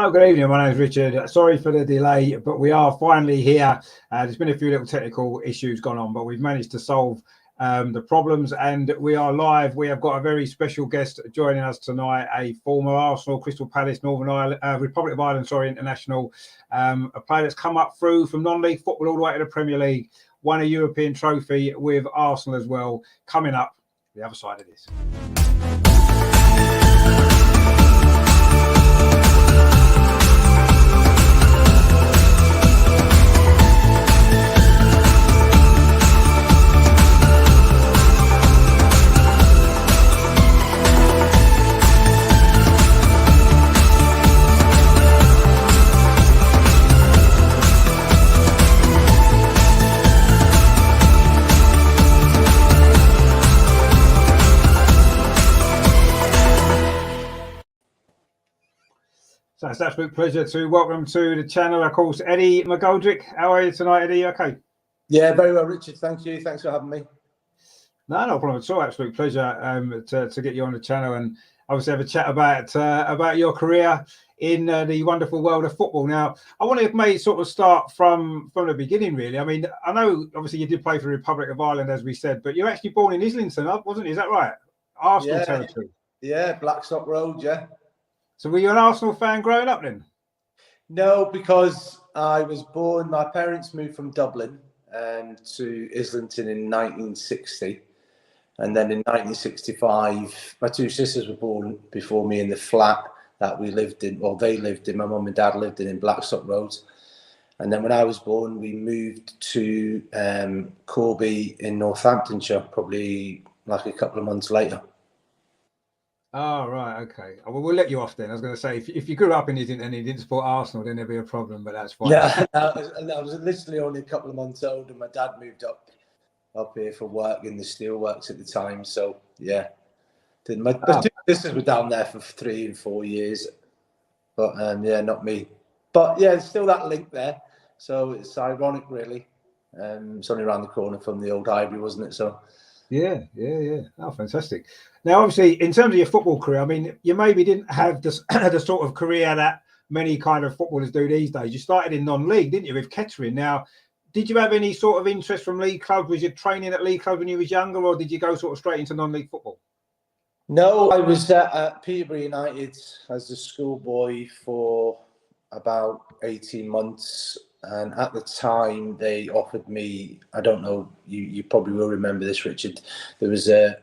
Oh, good evening. My name is Richard. Sorry for the delay, but we are finally here. There's been a few little technical issues gone on, but we've managed to solve the problems, and we are live. We have got a very special guest joining us tonight, a former Arsenal, Crystal Palace, Northern Ireland, Republic of Ireland, international, a player that's come up through from non-league football all the way to the Premier League, won a European trophy with Arsenal as well. Coming up the other side of this. So it's an absolute pleasure to welcome to the channel, of course, Eddie Mcgoldrick. How are you tonight, Eddie? Okay. Yeah, very well, Richard. Thank you. Thanks for having me. No problem at all. Absolute pleasure to get you on the channel and obviously have a chat about your career in the wonderful world of football. Now, I want to maybe sort of start from the beginning, really. I mean, I know obviously you did play for the Republic of Ireland, as we said, but you're actually born in Islington, wasn't you? Is that right? Arsenal territory. Yeah, Blackstock Road, yeah. So were you an Arsenal fan growing up then? No, because I was born, my parents moved from Dublin to Islington in 1960. And then in 1965, my two sisters were born before me in the flat that we lived in, well, they lived in, my mum and dad lived in Blackstock Road. And then when I was born, we moved to Corby in Northamptonshire, probably like a couple of months later. Oh, right, okay. Well, we'll let you off then. I was going to say, if you grew up in Islington and you didn't support Arsenal, then there'd be a problem, but that's fine. Yeah, I was literally only a couple of months old, and my dad moved up here for work in the steelworks at the time. So, yeah. My two sisters were down there for 3 and 4 years, but, yeah, not me. But, yeah, there's still that link there. So it's ironic, really. It's only around the corner from the old Ivory, wasn't it? So. Yeah. Oh, fantastic. Now, obviously, in terms of your football career, I mean, you maybe didn't have the sort of career that many kind of footballers do these days. You started in non-league, didn't you, with Kettering? Now, did you have any sort of interest from league clubs? Was you training at league clubs when you was younger, or did you go sort of straight into non-league football? No, I was at Peterborough United as a schoolboy for about 18 months. And at the time, they offered me, I don't know, you probably will remember this, Richard. There was a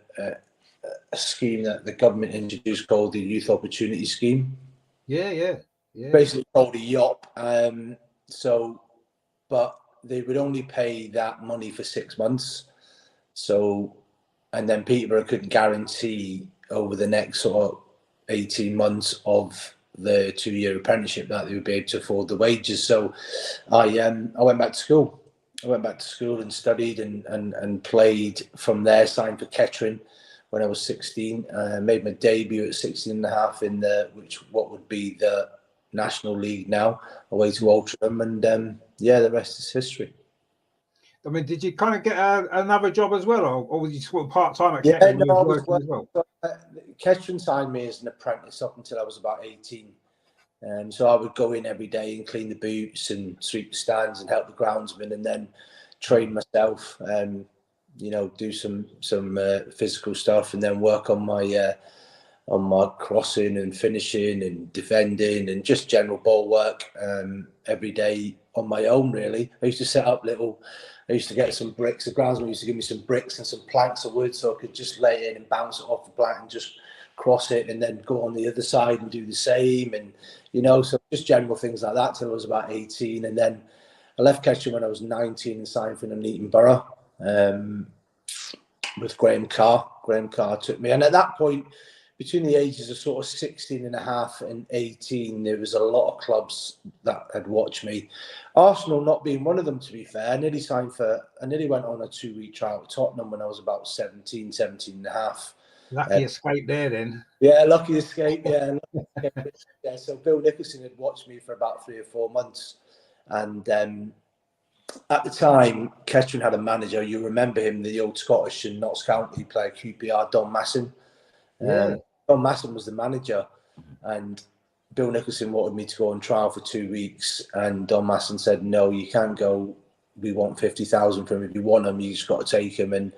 scheme that the government introduced called the Youth Opportunity Scheme. Yeah. Basically called a YOP. But they would only pay that money for 6 months. So, and then Peterborough couldn't guarantee over the next sort of 18 months of the 2-year apprenticeship that they would be able to afford the wages. So I went back to school. I went back to school and studied and played from there, signed for Kettering when I was 16. Made my debut at 16 and a half in what would be the National League now, away to Altrincham, and yeah, the rest is history. I mean, did you kind of get another job as well, or was you sort of part-time at Kettering? Yeah, no, I was working as well. Kettering signed me as an apprentice up until I was about 18. So I would go in every day and clean the boots and sweep the stands and help the groundsman, and then train myself, do some physical stuff, and then work on my crossing and finishing and defending and just general ball work every day on my own, really. I used to set up I used to get some bricks. The groundsman used to give me some bricks and some planks of wood so I could just lay it in and bounce it off the plank and just cross it and then go on the other side and do the same. And, so just general things like that till I was about 18. And then I left Kettering when I was 19 and signed for Nuneaton Borough with Graham Carr. Graham Carr took me. And at that point, between the ages of sort of 16 and a half and 18, there was a lot of clubs that had watched me. Arsenal not being one of them, to be fair. I nearly went on a 2-week trial at Tottenham when I was about 17 and a half. Lucky escape there then. Yeah, lucky escape, yeah. Yeah. So Bill Nicholson had watched me for about 3 or 4 months. And at the time, Kettering had a manager. You remember him, the old Scottish and Notts County player, QPR, Don Masson. Yeah. Don Masson was the manager. And Bill Nicholson wanted me to go on trial for 2 weeks, and Don Masson said, no, you can't go. We want 50,000 from him. If you want him, you just got to take him. And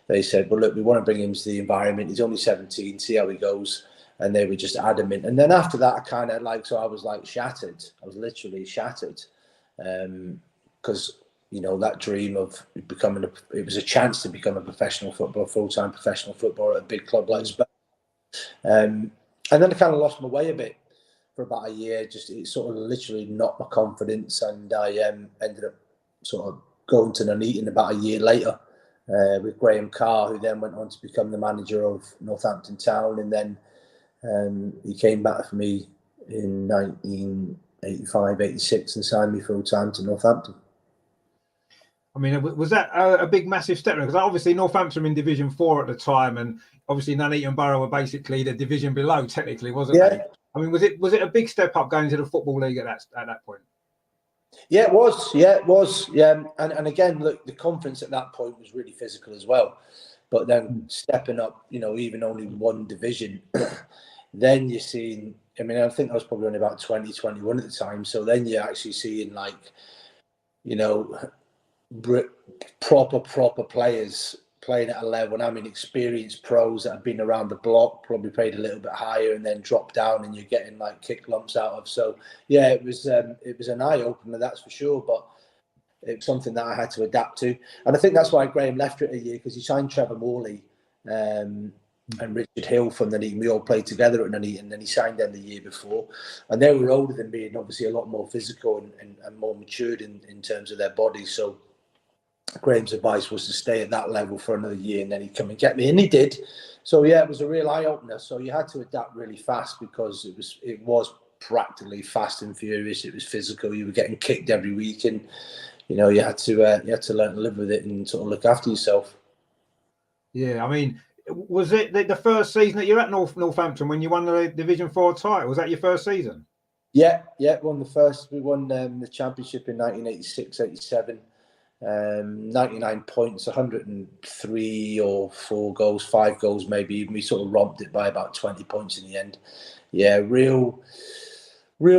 they said, well, look, we want to bring him to the environment. He's only 17, see how he goes. And they were just adamant. And then after that, I kind of so I was like shattered. I was literally shattered. Because, you know, that dream of becoming it was a chance to become a professional footballer, full-time professional footballer at a big club like Spurs. And then I kind of lost my way a bit for about a year. It sort of literally knocked my confidence, and I ended up sort of going to Nuneaton about a year later with Graham Carr, who then went on to become the manager of Northampton Town, and then he came back for me in 1985, 86 and signed me full-time to Northampton. I mean, was that a big, massive step? Because obviously Northampton were in Division 4 at the time, and obviously Nuneaton Borough were basically the division below, technically, wasn't they? I mean, was it a big step up going to the Football League at that point? Yeah, it was. Yeah, it was. Yeah, and again, look, the conference at that point was really physical as well. But then stepping up, you know, even only one division, then you're seeing. I mean, I think I was probably only about 20, 21 at the time. So then you're actually seeing, like, you know, proper players playing at a level. And I mean, experienced pros that have been around the block, probably played a little bit higher and then dropped down, and you're getting like kick lumps out of. So yeah, it was an eye opener, that's for sure. But it's something that I had to adapt to, and I think that's why Graham left it a year, because he signed Trevor Morley and Richard Hill from Nuneaton. We all played together at Nuneaton, and then he signed them the year before, and they were older than me and obviously a lot more physical and more matured in terms of their bodies. So Graham's advice was to stay at that level for another year, and then he'd come and get me, and he did. So yeah, it was a real eye opener. So you had to adapt really fast, because it was practically fast and furious. It was physical. You were getting kicked every week, and you know you had to learn to live with it and sort of look after yourself. Yeah, I mean, was it the first season that you're at Northampton when you won the Division 4 title? Was that your first season? Yeah, we won the championship in 1986-87. 99 points, 103 or 4 goals, 5 goals maybe. We sort of romped it by about 20 points in the end. Yeah, real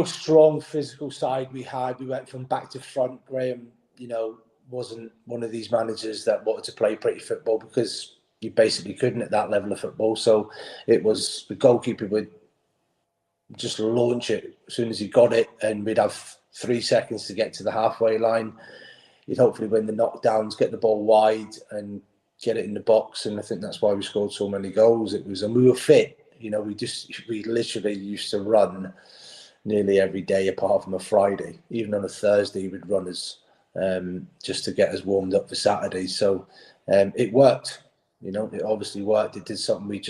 strong physical side we had. We went from back to front. Graham, you know, wasn't one of these managers that wanted to play pretty football, because you basically couldn't at that level of football. So it was the goalkeeper would just launch it as soon as he got it, and we'd have 3 seconds to get to the halfway line. You'd hopefully win the knockdowns, get the ball wide and get it in the box. And I think that's why we scored so many goals. And we were fit. You know, we literally used to run nearly every day apart from a Friday. Even on a Thursday, we'd run just to get us warmed up for Saturday. So it worked. You know, it obviously worked. It did something. We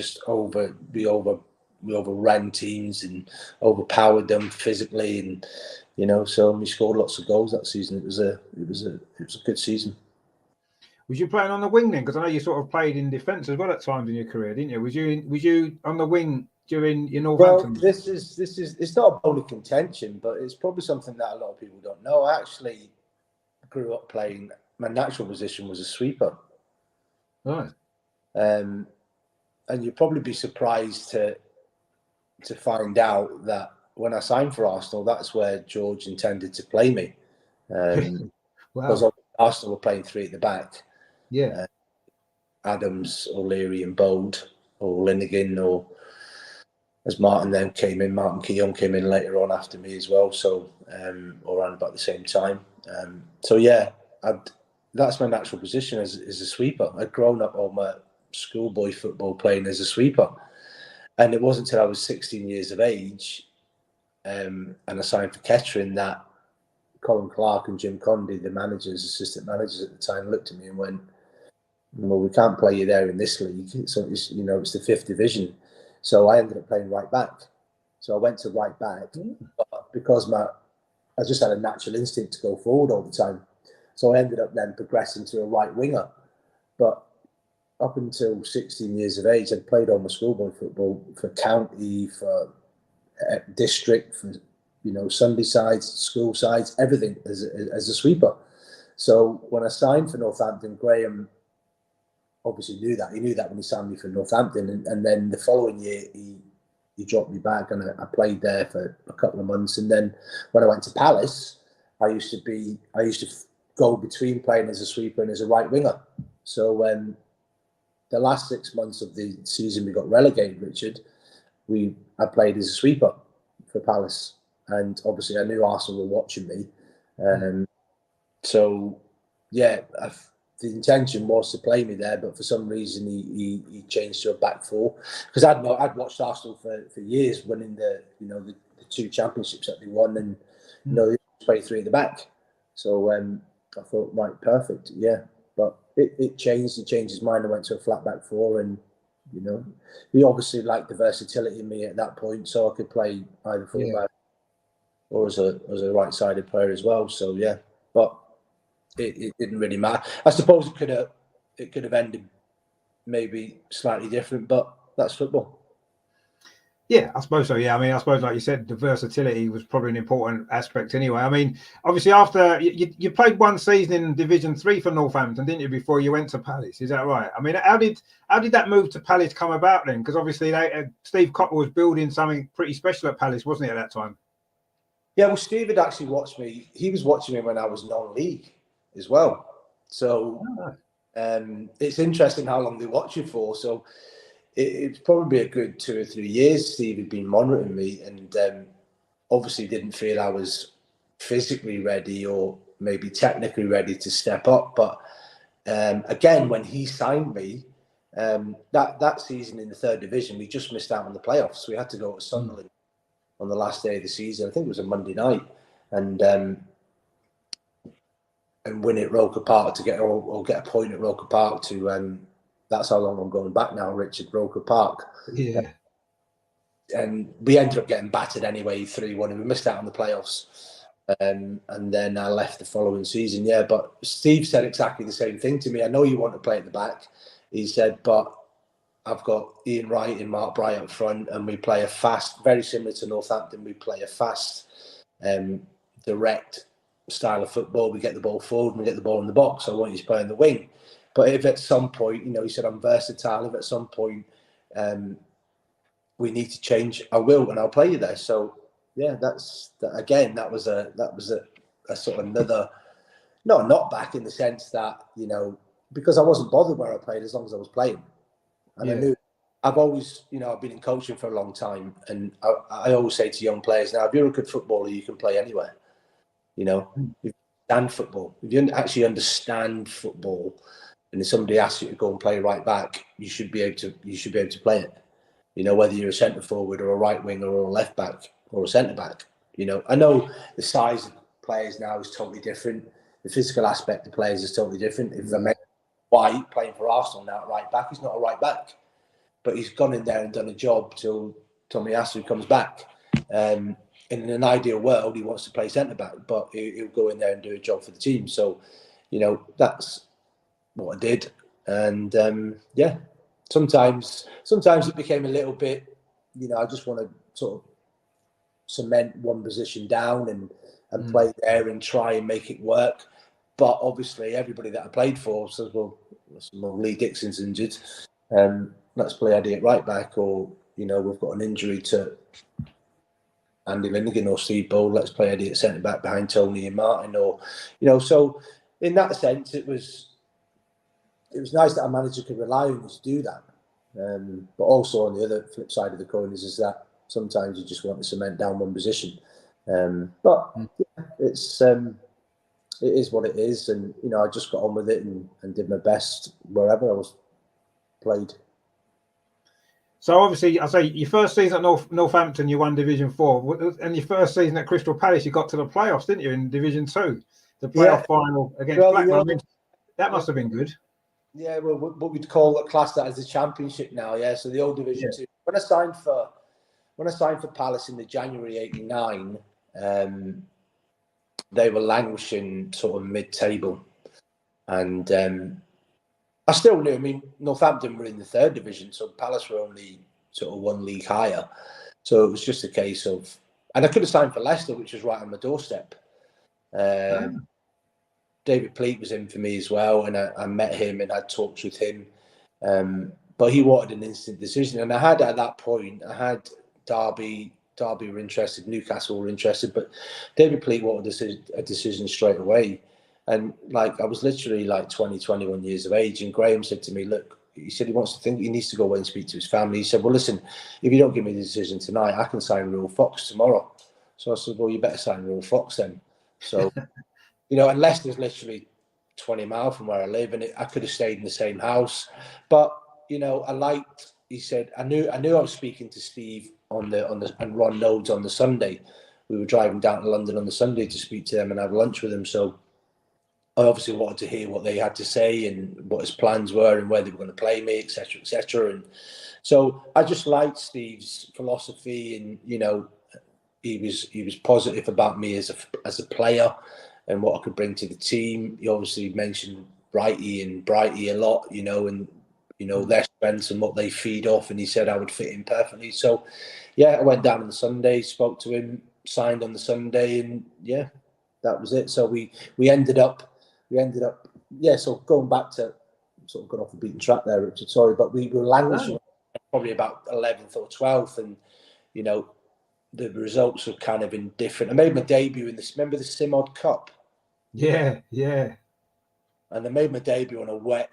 overran teams and overpowered them physically, and you know, so we scored lots of goals that season. It was a good season. Was you playing on the wing then? Because I know you sort of played in defence as well at times in your career, didn't you? Was you on the wing during your Northampton? Well, this is it's not a bone of contention, but it's probably something that a lot of people don't know. I actually grew up playing. My natural position was a sweeper. Right. And you'd probably be surprised to find out that when I signed for Arsenal, that's where George intended to play me. Wow. Because Arsenal were playing 3 at the back. Yeah. Adams, O'Leary and Bold, or Linnigan, or as Martin Keown came in later on after me as well. So, or around about the same time. So yeah, that's my natural position as a sweeper. I'd grown up all my schoolboy football playing as a sweeper. And it wasn't until I was 16 years of age and I signed for Kettering that Colin Clark and Jim Condy, the assistant managers at the time, looked at me and went, well, we can't play you there in this league. So it's the 5th division. So I ended up playing right back. So I went to right back, but because I just had a natural instinct to go forward all the time. So I ended up then progressing to a right winger. But up until 16 years of age, I'd played all my schoolboy football for county, for district, for Sunday sides, school sides, everything as a sweeper. So when I signed for Northampton, Graham obviously knew that. He knew that when he signed me for Northampton, and then the following year he he dropped me back, and I played there for a couple of months. And then when I went to Palace, I used to go between playing as a sweeper and as a right winger. So when the last 6 months of the season we got relegated, Richard, I played as a sweeper for Palace, and obviously I knew Arsenal were watching me. So yeah, the intention was to play me there, but for some reason he changed to a back four, because I'd watched Arsenal for years, winning the 2 championships that they won, and they play 3 at the back. So I thought, right, perfect, yeah. But it changed. He changed his mind and went to a flat back four, and he obviously liked the versatility in me at that point, so I could play either full back or as a right-sided player as well. So yeah, but it didn't really matter. I suppose it could have ended maybe slightly different, but that's football. Yeah, I suppose so. Yeah, I mean, I suppose, like you said, the versatility was probably an important aspect anyway. I mean, obviously, after you played 1 season in Division 3 for Northampton, didn't you, before you went to Palace? Is that right? I mean, how did that move to Palace come about then? Because obviously, Steve Coppell was building something pretty special at Palace, wasn't he, at that time? Yeah, well, Steve had actually watched me. He was watching me when I was non-league as well. So it's interesting how long they watch you for. So it's probably a good 2 or 3 years Steve had been monitoring me, and obviously didn't feel I was physically ready or maybe technically ready to step up. But again, when he signed me, that season in the 3rd division, we just missed out on the playoffs. We had to go to Sunderland on the last day of the season. I think it was a Monday night, and win at Roker Park to get a point at Roker Park to. That's how long I'm going back now, Richard. Roker Park. Yeah. And we ended up getting battered anyway, 3-1, and we missed out on the playoffs. And then I left the following season. Yeah, but Steve said exactly the same thing to me. I know you want to play at the back. He said, but I've got Ian Wright and Mark Bright up front, and we play a fast, very similar to Northampton. We play a fast, direct style of football. We get the ball forward and we get the ball in the box. I want you to play in the wing. But if at some point, he said, I'm versatile. If at some point we need to change, I will, and I'll play you there. So yeah, that was a sort of another, not back in the sense that, because I wasn't bothered where I played as long as I was playing. And I knew I've always, I've been in coaching for a long time, and I always say to young players, now, if you're a good footballer, you can play anywhere. If you understand football, if you actually understand football, and if somebody asks you to go and play right back, you should be able to play it. Whether you're a centre forward or a right winger or a left back or a centre back. I know the size of players now is totally different. The physical aspect of players is totally different. If White playing for Arsenal now at right back, he's not a right back, but he's gone in there and done a job till Tomiyasu comes back. In an ideal world, he wants to play centre back, but he'll go in there and do a job for the team. So, that's what I did, and sometimes it became a little bit, I just want to sort of cement one position down and play there and try and make it work. But obviously, everybody that I played for says, well, Lee Dixon's injured, let's play Eddie at right back, or we've got an injury to Andy Linnigan or Steve Bold, let's play Eddie at centre back behind Tony and Martin, or so in that sense, it was nice that a manager could rely on you to do that. But also on the other flip side of the coin is that sometimes you just want to cement down one position. But it is what it is, and I just got on with it and did my best wherever I was played. So obviously, I say your first season at Northampton, you won Division 4, and your first season at Crystal Palace, you got to the playoffs, didn't you, in Division 2, the playoff final against Blackburn? I mean, that must have been good. Yeah, well, what we'd class that as the Championship now. Yeah, so the old Division 2. When I signed for Palace in the January '89, they were languishing sort of mid-table, and I still knew. I mean, Northampton were in the 3rd division, so Palace were only sort of 1 league higher. So it was just a case of, and I could have signed for Leicester, which was right on my doorstep. David Pleat was in for me as well, and I met him and had talks with him. But he wanted an instant decision, and I had at that point, Derby were interested, Newcastle were interested, but David Pleat wanted a decision straight away. And like, I was literally like 20, 21 years of age, and Graham said to me, look, he said he needs to go away and speak to his family. He said, well, listen, if you don't give me the decision tonight, I can sign Real Fox tomorrow. So I said, well, you better sign Real Fox then. So, and Leicester's literally 20 miles from where I live, and I could have stayed in the same house. But, he said, I knew I was speaking to Steve on the and Ron Nodes on the Sunday. We were driving down to London on the Sunday to speak to them and have lunch with them. So I obviously wanted to hear what they had to say and what his plans were and where they were going to play me, etc., etc. And so I just liked Steve's philosophy, and he was positive about me as a player and what I could bring to the team. He obviously mentioned Brighty a lot, and their strengths and what they feed off, and he said I would fit in perfectly. So I went down on the Sunday, spoke to him, signed on the Sunday, and that was it. So we ended up. So going back to sort of got off the beaten track there, Richard. Sorry, but we were languishing probably about 11th or 12th, and the results were kind of indifferent. I made my debut in this. Remember the Simod Cup? Yeah. And I made my debut on a wet,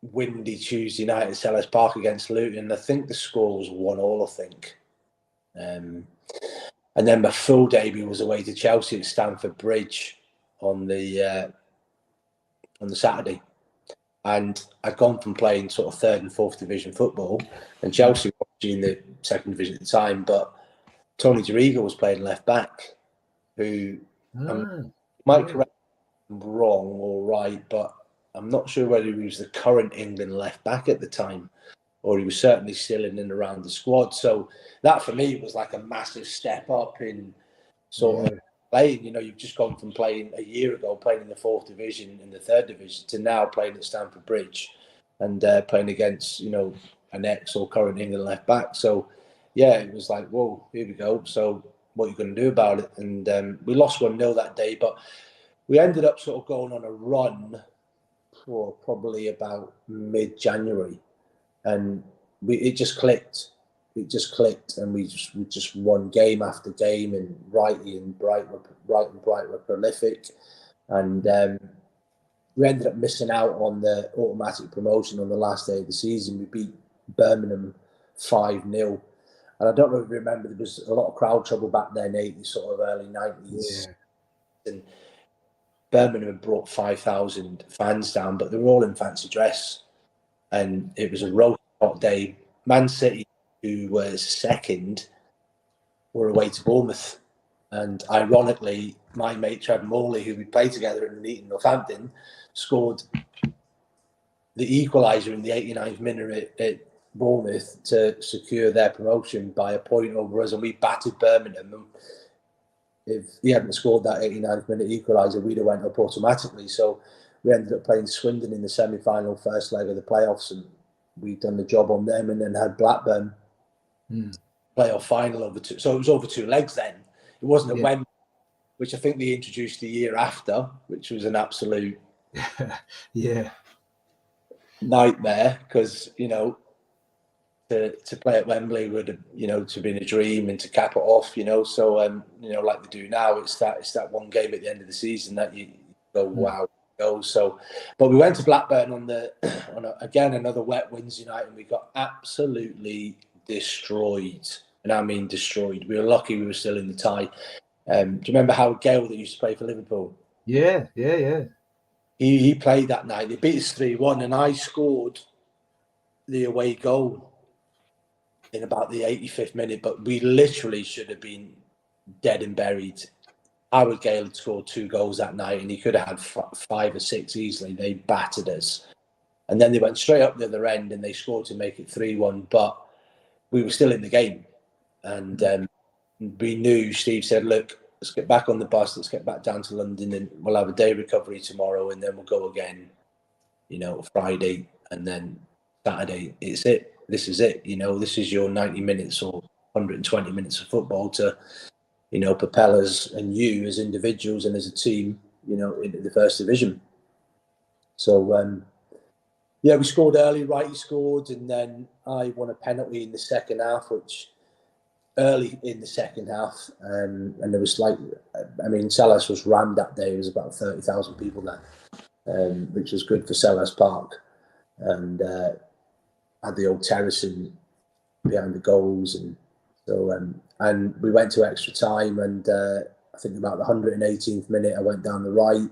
windy Tuesday night at Selhurst Park against Luton. I think the score was 1-1. I think. And then my full debut was away to Chelsea at Stamford Bridge on the Saturday, and I'd gone from playing sort of 3rd and 4th division football, and Chelsea were in the 2nd division at the time, but Tony Doriga was playing left back, who might correct me if I'm wrong or right, but I'm not sure whether he was the current England left back at the time, or he was certainly still in and around the squad. So that for me was like a massive step up in sort of playing. You've just gone from playing a year ago, playing in the 4th division and the 3rd division, to now playing at Stamford Bridge and playing against, an ex or current England left back. So, it was like, whoa, here we go. So what are you going to do about it? And we lost 1-0 that day, but we ended up sort of going on a run for probably about mid-January, and it just clicked. And we just won game after game, and Wright and Bright were prolific, and we ended up missing out on the automatic promotion on the last day of the season. We beat Birmingham 5-0, and I don't know if you remember, there was a lot of crowd trouble back then, 80s, sort of early 90s, and Birmingham brought 5,000 fans down, but they were all in fancy dress, and it was a roast hot day. Man City, who was second, were away to Bournemouth. And ironically, my mate Trevor Morley, who we played together in Northampton, scored the equaliser in the 89th minute at Bournemouth to secure their promotion by a point over us. And we battered Birmingham. And if he hadn't scored that 89th minute equaliser, we'd have went up automatically. So we ended up playing Swindon in the semi-final first leg of the playoffs, and we'd done the job on them, and then had Blackburn playoff final over two. So it was over 2 legs then. It wasn't a Wenger, which I think they introduced the year after, which was an absolute nightmare, because to play at Wembley would have to been a dream, and to cap it off, so like they do now, it's that one game at the end of the season that you go, wow. So, but we went to Blackburn on again another wet Wednesday night, and we got absolutely destroyed, and I mean destroyed. We were lucky we were still in the tie. Do you remember Howard Gale that used to play for Liverpool? Yeah. He played that night. They beat us 3-1, and I scored the away goal in about the 85th minute. But we literally should have been dead and buried. Howard Gale had scored 2 goals that night, and he could have had 5 or 6 easily. They battered us. And then they went straight up the other end, and they scored to make it 3-1. But we were still in the game. And we knew, Steve said, look, let's get back on the bus. Let's get back down to London, and we'll have a day recovery tomorrow, and then we'll go again, Friday. And then Saturday, it's it. This is it. This is your 90 minutes or 120 minutes of football to propel us and you as individuals and as a team, into the 1st division. So, we scored early. Wrighty scored, and then I won a penalty in the second half, which early in the second half, and there was like, I mean, Selhurst was rammed that day. There was about 30,000 people there, which was good for Selhurst Park, and had the old terracing behind the goals, and so and we went to extra time, and I think about the 118th minute, I went down the right,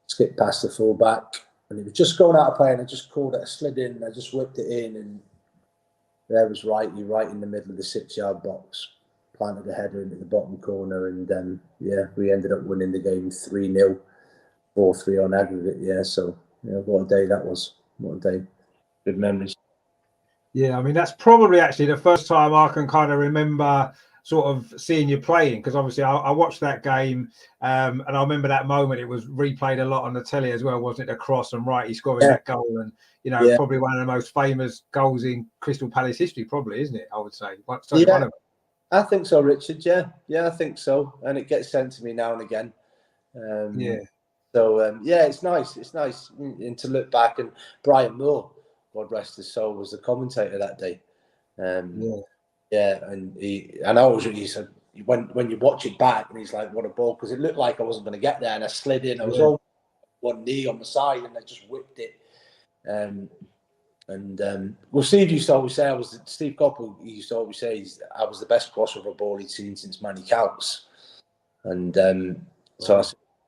skipped past the fullback, and it was just going out of play, and I just called it, I slid in, and I just whipped it in, and there was Wrighty right in the middle of the 6-yard box, planted a header into the bottom corner, and we ended up winning the game 3-0, 4-3 on aggregate. Yeah, so what a day that was. What a day. Good memories. Yeah, I mean, that's probably actually the first time I can kind of remember sort of seeing you playing, because obviously I watched that game, and I remember that moment. It was replayed a lot on the telly as well, wasn't it? A cross and Wrighty scoring that goal, and probably one of the most famous goals in Crystal Palace history, probably, isn't it? I would say. One of them. I think so, Richard. Yeah, I think so, and it gets sent to me now and again. So it's nice. It's nice and to look back, and Brian Moore, God rest his soul, was the commentator that day. And he said when you watch it back, and he's like, "What a ball!" Because it looked like I wasn't going to get there, and I slid in. I was all one knee on the side, and I just whipped it. Well, Steve used to always say Steve Coppell used to always say I was the best crossover ball he'd seen since Manny Couts, and so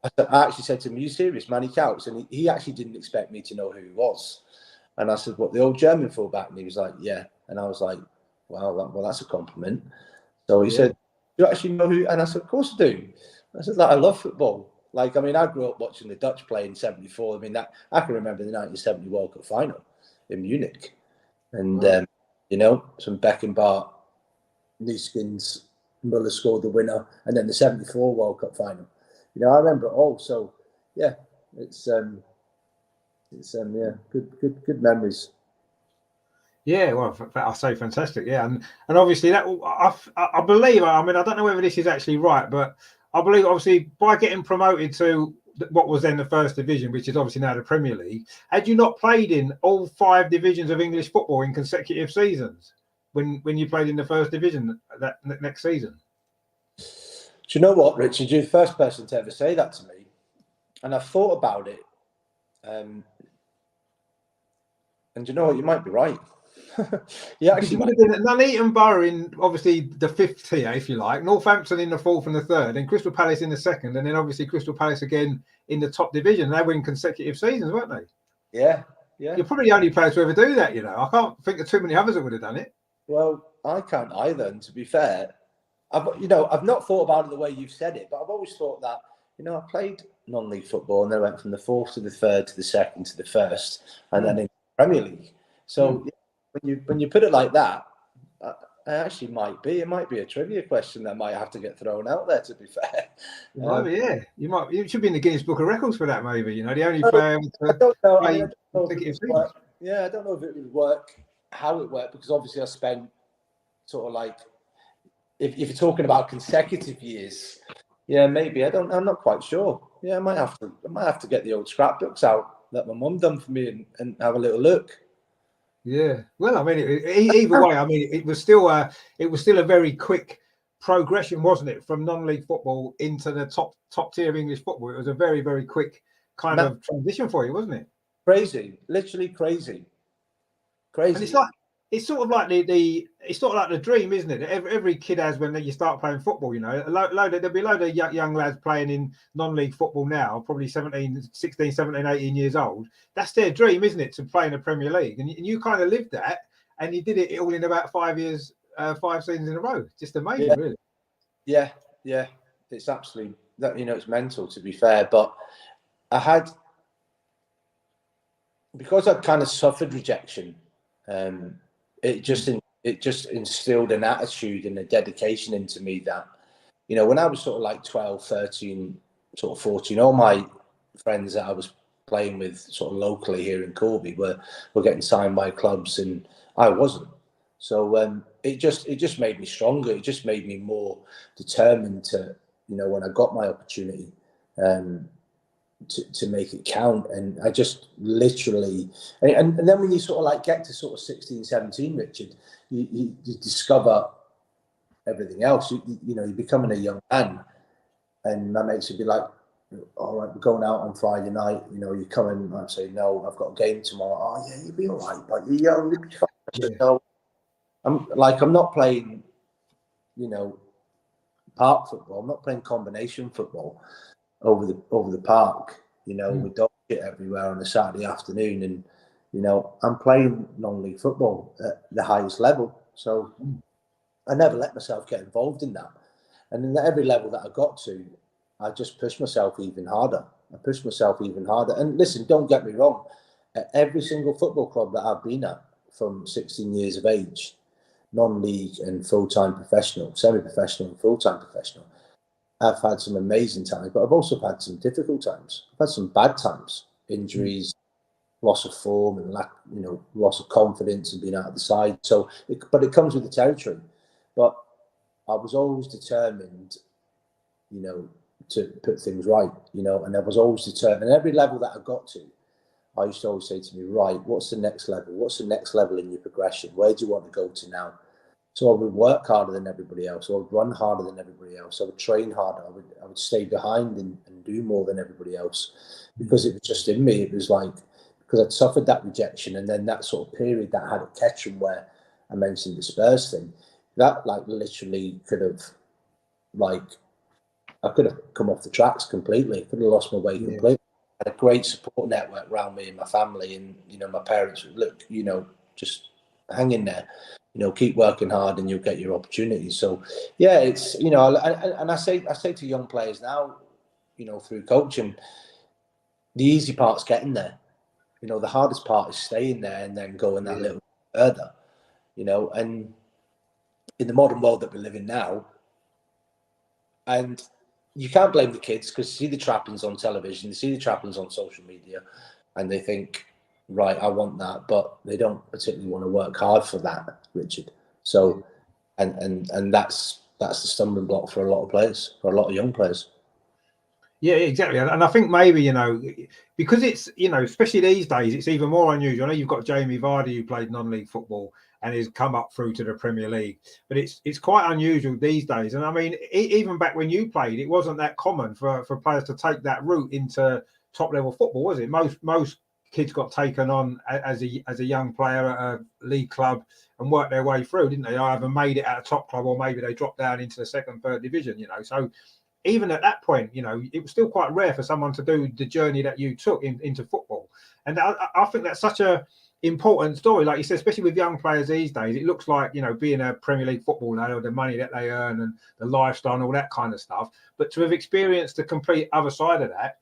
I actually said to him, "Are you serious, Manny Couts?" And he actually didn't expect me to know who he was, and I said, "What, the old German fullback?" And he was like, "Yeah," and I was like, "Wow, well, that's a compliment." So he said, "Do you actually know who?" And I said, "Of course I do." I said, "Like, I love football. Like, I mean, I grew up watching the Dutch play in '74. I mean, that I can remember the 1970 World Cup final in Munich, and some Beckenbauer, Neeskens, Muller scored the winner, and then the '74 World Cup final. I remember it all. So it's good memories. Yeah, well, I say fantastic. Yeah, and obviously that I believe. I mean, I don't know whether this is actually right, but I believe obviously by getting promoted to what was then the first division, which is obviously now the Premier League, had you not played in all 5 divisions of English football in consecutive seasons when you played in the first division that next season? Do you know what, Richard? You're the first person to ever say that to me, and I've thought about it. And you know what? You might be right. Nuneaton Borough in obviously the 5th tier, if you like, Northampton in the 4th and the 3rd, and Crystal Palace in the 2nd, and then obviously Crystal Palace again in the top division. They were in consecutive seasons, weren't they? Yeah. You're probably the only player to ever do that. I can't think of too many others that would have done it. Well, I can't either. And to be fair, I've not thought about it the way you've said it, but I've always thought that I played non-league football, and then I went from the 4th to the 3rd to the 2nd to the 1st, and then in the Premier League. So when you put it like that, it actually might be a trivia question that might have to get thrown out there, to be fair. You should be in the Guinness Book of Records for that, maybe. The only player to play consecutive seasons. Yeah, I don't know if it would work, how it worked, because obviously I spent sort of like, if you're talking about consecutive years, maybe I'm not quite sure. I might have to get the old scrapbooks out that my mum done for me and have a little look. Yeah, well, I mean, either way, I mean, it was still a very quick progression, wasn't it, from non-league football into the top tier of English football? It was a very, very quick kind of transition for you, wasn't it? Crazy, literally crazy. And it's sort of like the dream, isn't it? Every kid has when you start playing football. There'll be a load of young lads playing in non-league football now, probably 16, 17, 18 years old. That's their dream, isn't it, to play in the Premier League? And you kind of lived that, and you did it all in about 5 years, 5 seasons in a row. Just amazing, really. Yeah. It's absolutely that. It's mental, to be fair, but I had, because I'd kind of suffered rejection. It just instilled an attitude and a dedication into me that, when I was sort of like 12, 13, sort of 14, all my friends that I was playing with sort of locally here in Corby were getting signed by clubs, and I wasn't. So it just made me stronger. It just made me more determined to, when I got my opportunity, to make it count. And I just literally, and then when you sort of like get to sort of 16, 17, Richard, you discover everything else. You know, you're becoming a young man, and my mates would be like, all right, we're going out on Friday night. You know, you come in. I'd say, no, I've got a game tomorrow. Oh yeah, you'll be all right, but you're young. You'll be fine. I said, no, I'm not playing, you know, park football. I'm not playing combination football over the park. You know, with dog shit everywhere on a Saturday afternoon, and you know, I'm playing non-league football at the highest level. So I never let myself get involved in that. And in every level that I got to, I just pushed myself even harder. And listen, don't get me wrong. At every single football club that I've been at from 16 years of age, non-league and full-time professional, semi-professional and full-time professional, I've had some amazing times, but I've also had some difficult times. I've had some bad times, injuries, loss of form, and loss of confidence and being out of the side. So, but it comes with the territory. But I was always determined, you know, to put things right, you know, and I was always determined. And every level that I got to, I used to always say to me, right, what's the next level? What's the next level in your progression? Where do you want to go to now? So I would work harder than everybody else. I would run harder than everybody else. I would train harder. I would stay behind and do more than everybody else, because it was just in me. It was like, because I'd suffered that rejection, and then that sort of period that I had at Ketchum where I mentioned the Spurs thing, that like literally could have, like, I could have come off the tracks completely. I could have lost my way completely. I had a great support network around me and my family, and you know, my parents would look, you know, just hang in there, you know, keep working hard and you'll get your opportunities. So yeah, it's, you know, and I say to young players now, you know, through coaching, the easy part's getting there. You know, the hardest part is staying there and then going that little further, you know. And in the modern world that we live in now, and you can't blame the kids, because you see the trappings on television, they see the trappings on social media, and they think, right, I want that, but they don't particularly want to work hard for that, Richard. So, and that's the stumbling block for a lot of players, for a lot of young players. Yeah, exactly. And I think maybe, you know, because it's, you know, especially these days, it's even more unusual. I know you've got Jamie Vardy, who played non-league football and has come up through to the Premier League, but it's quite unusual these days. And I mean, even back when you played, it wasn't that common for players to take that route into top level football, was it? Most kids got taken on as a young player at a league club and worked their way through, didn't they? They either made it at a top club or maybe they dropped down into the second, third division, you know. So even at that point, you know, it was still quite rare for someone to do the journey that you took into football. And I think that's such a important story, like you said, especially with young players these days. It looks like, you know, being a Premier League footballer, the money that they earn and the lifestyle and all that kind of stuff. But to have experienced the complete other side of that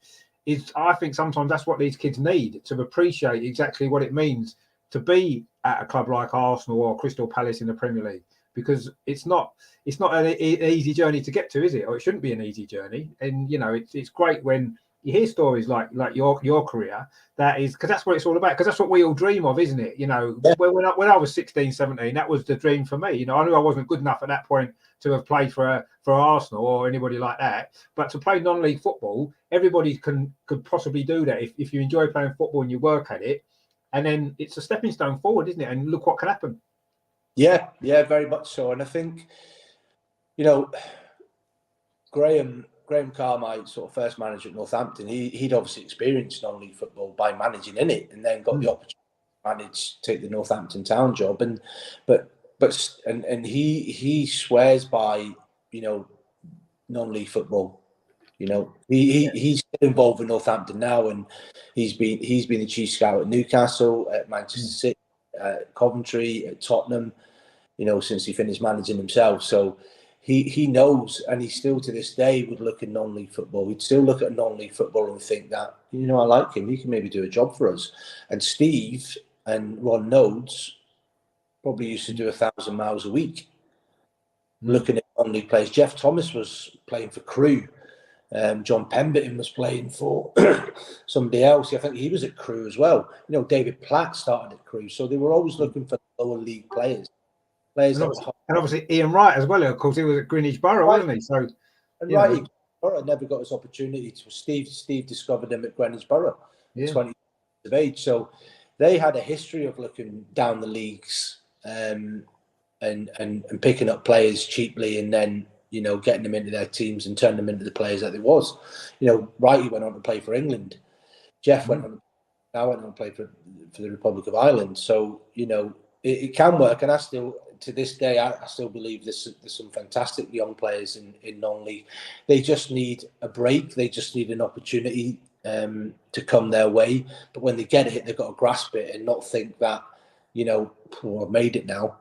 is, I think sometimes that's what these kids need, to appreciate exactly what it means to be at a club like Arsenal or Crystal Palace in the Premier League. Because it's not an easy journey to get to, is it? Or it shouldn't be an easy journey. And you know, it's great when you hear stories like your career. That is, because that's what it's all about. Because that's what we all dream of, isn't it? You know, when I was 16, 17, that was the dream for me. You know, I knew I wasn't good enough at that point to have played for Arsenal or anybody like that. But to play non-league football, everybody could possibly do that if you enjoy playing football and you work at it. And then it's a stepping stone forward, isn't it? And look what can happen. Yeah, very much so. And I think, you know, Graham Carr, my sort of first manager at Northampton, he'd obviously experienced non-league football by managing in it, and then got the opportunity to manage, take the Northampton Town job. But he swears by, you know, non-league football. You know, he's still involved with Northampton now, and he's been the chief scout at Newcastle, at Manchester City, at Coventry, at Tottenham, you know, since he finished managing himself. So he knows, and he still to this day would look at non-league football. He'd still look at non-league football and think that, you know, I like him. He can maybe do a job for us. And Steve and Ron Nodes probably used to do 1,000 miles a week looking at non-league players. Jeff Thomas was playing for Crewe. John Pemberton was playing for somebody else. I think he was at Crewe as well. You know, David Platt started at Crewe. So they were always looking for lower league players. And obviously Ian Wright as well. Of course, he was at Greenwich Borough, wasn't he? So, and Wright never got his opportunity. To Steve discovered him at Greenwich Borough, 20 years of age. So they had a history of looking down the leagues, and and picking up players cheaply and then, getting them into their teams and turning them into the players that they was. Wrighty went on to play for England. Jeff went on to play for the Republic of Ireland. So, it can work. And to this day, I still believe there's some fantastic young players in non-league. They just need a break. They just need an opportunity to come their way. But when they get it, they've got to grasp it and not think that, I've made it now.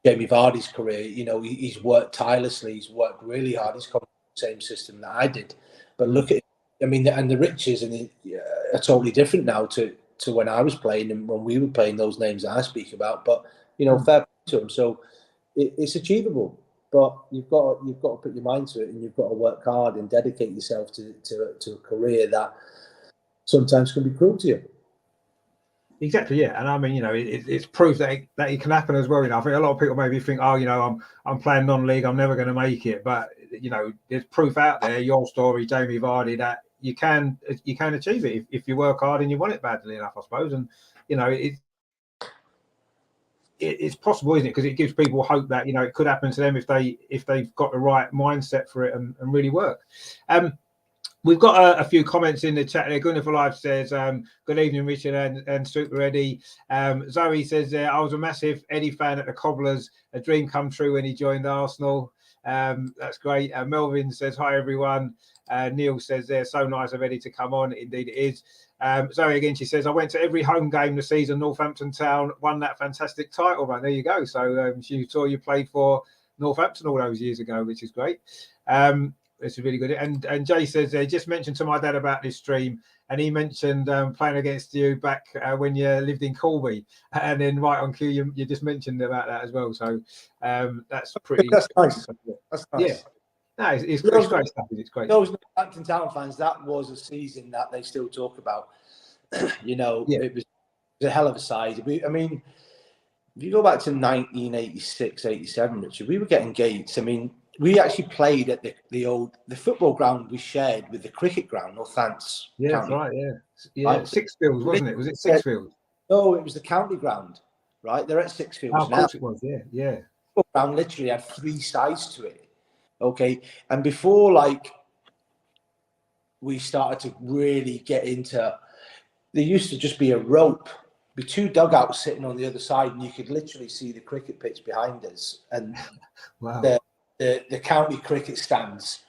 Jamie Vardy's career, he's worked tirelessly. He's worked really hard. He's come from the same system that I did. But look at, and the riches are totally different now to when I was playing and when we were playing those names that I speak about. But, fair play to him. So it's achievable. But you've got to put your mind to it, and you've got to work hard and dedicate yourself to a career that sometimes can be cruel to you. Exactly, yeah, and I mean, it's proof that it can happen as well. I think a lot of people maybe think, I'm playing non-league, I'm never going to make it, but there's proof out there. Your story, Jamie Vardy, that you can achieve it if you work hard and you want it badly enough, I suppose. And it's possible, isn't it? Because it gives people hope that it could happen to them if they've got the right mindset for it and really work. We've got a few comments in the chat there. Gunnar for Life says, good evening, Richard and Super Eddie. Zoe says, I was a massive Eddie fan at the Cobblers. A dream come true when he joined Arsenal. That's great. Melvin says, hi, everyone. Neil says, so nice of Eddie to come on. Indeed, it is. Zoe again, she says, I went to every home game this season. Northampton Town won that fantastic title, man. There you go. So she saw you played for Northampton all those years ago, which is great. It's really good. And Jay says, just mentioned to my dad about this stream, and he mentioned playing against you back when you lived in Corby, and then right on cue, you just mentioned about that as well. So that's pretty. That's nice. That's nice. Yeah. No, it's great stuff. It's great. Those Northampton Town fans, that was a season that they still talk about. It was a hell of a side. I mean, if you go back to 1986, 87, Richard, we were getting gates. I mean, we actually played at the football ground we shared with the cricket ground, Northants. Yeah, County. Right, yeah. Right. Sixfields, wasn't it? Was it Sixfields? No, it was the county ground, right? They're at Sixfields now. Of course it was, yeah. The football ground literally had 3 sides to it, okay? And before, we started to really get into, there used to just be a rope, be 2 dugouts sitting on the other side, and you could literally see the cricket pitch behind us. And wow. The county cricket stands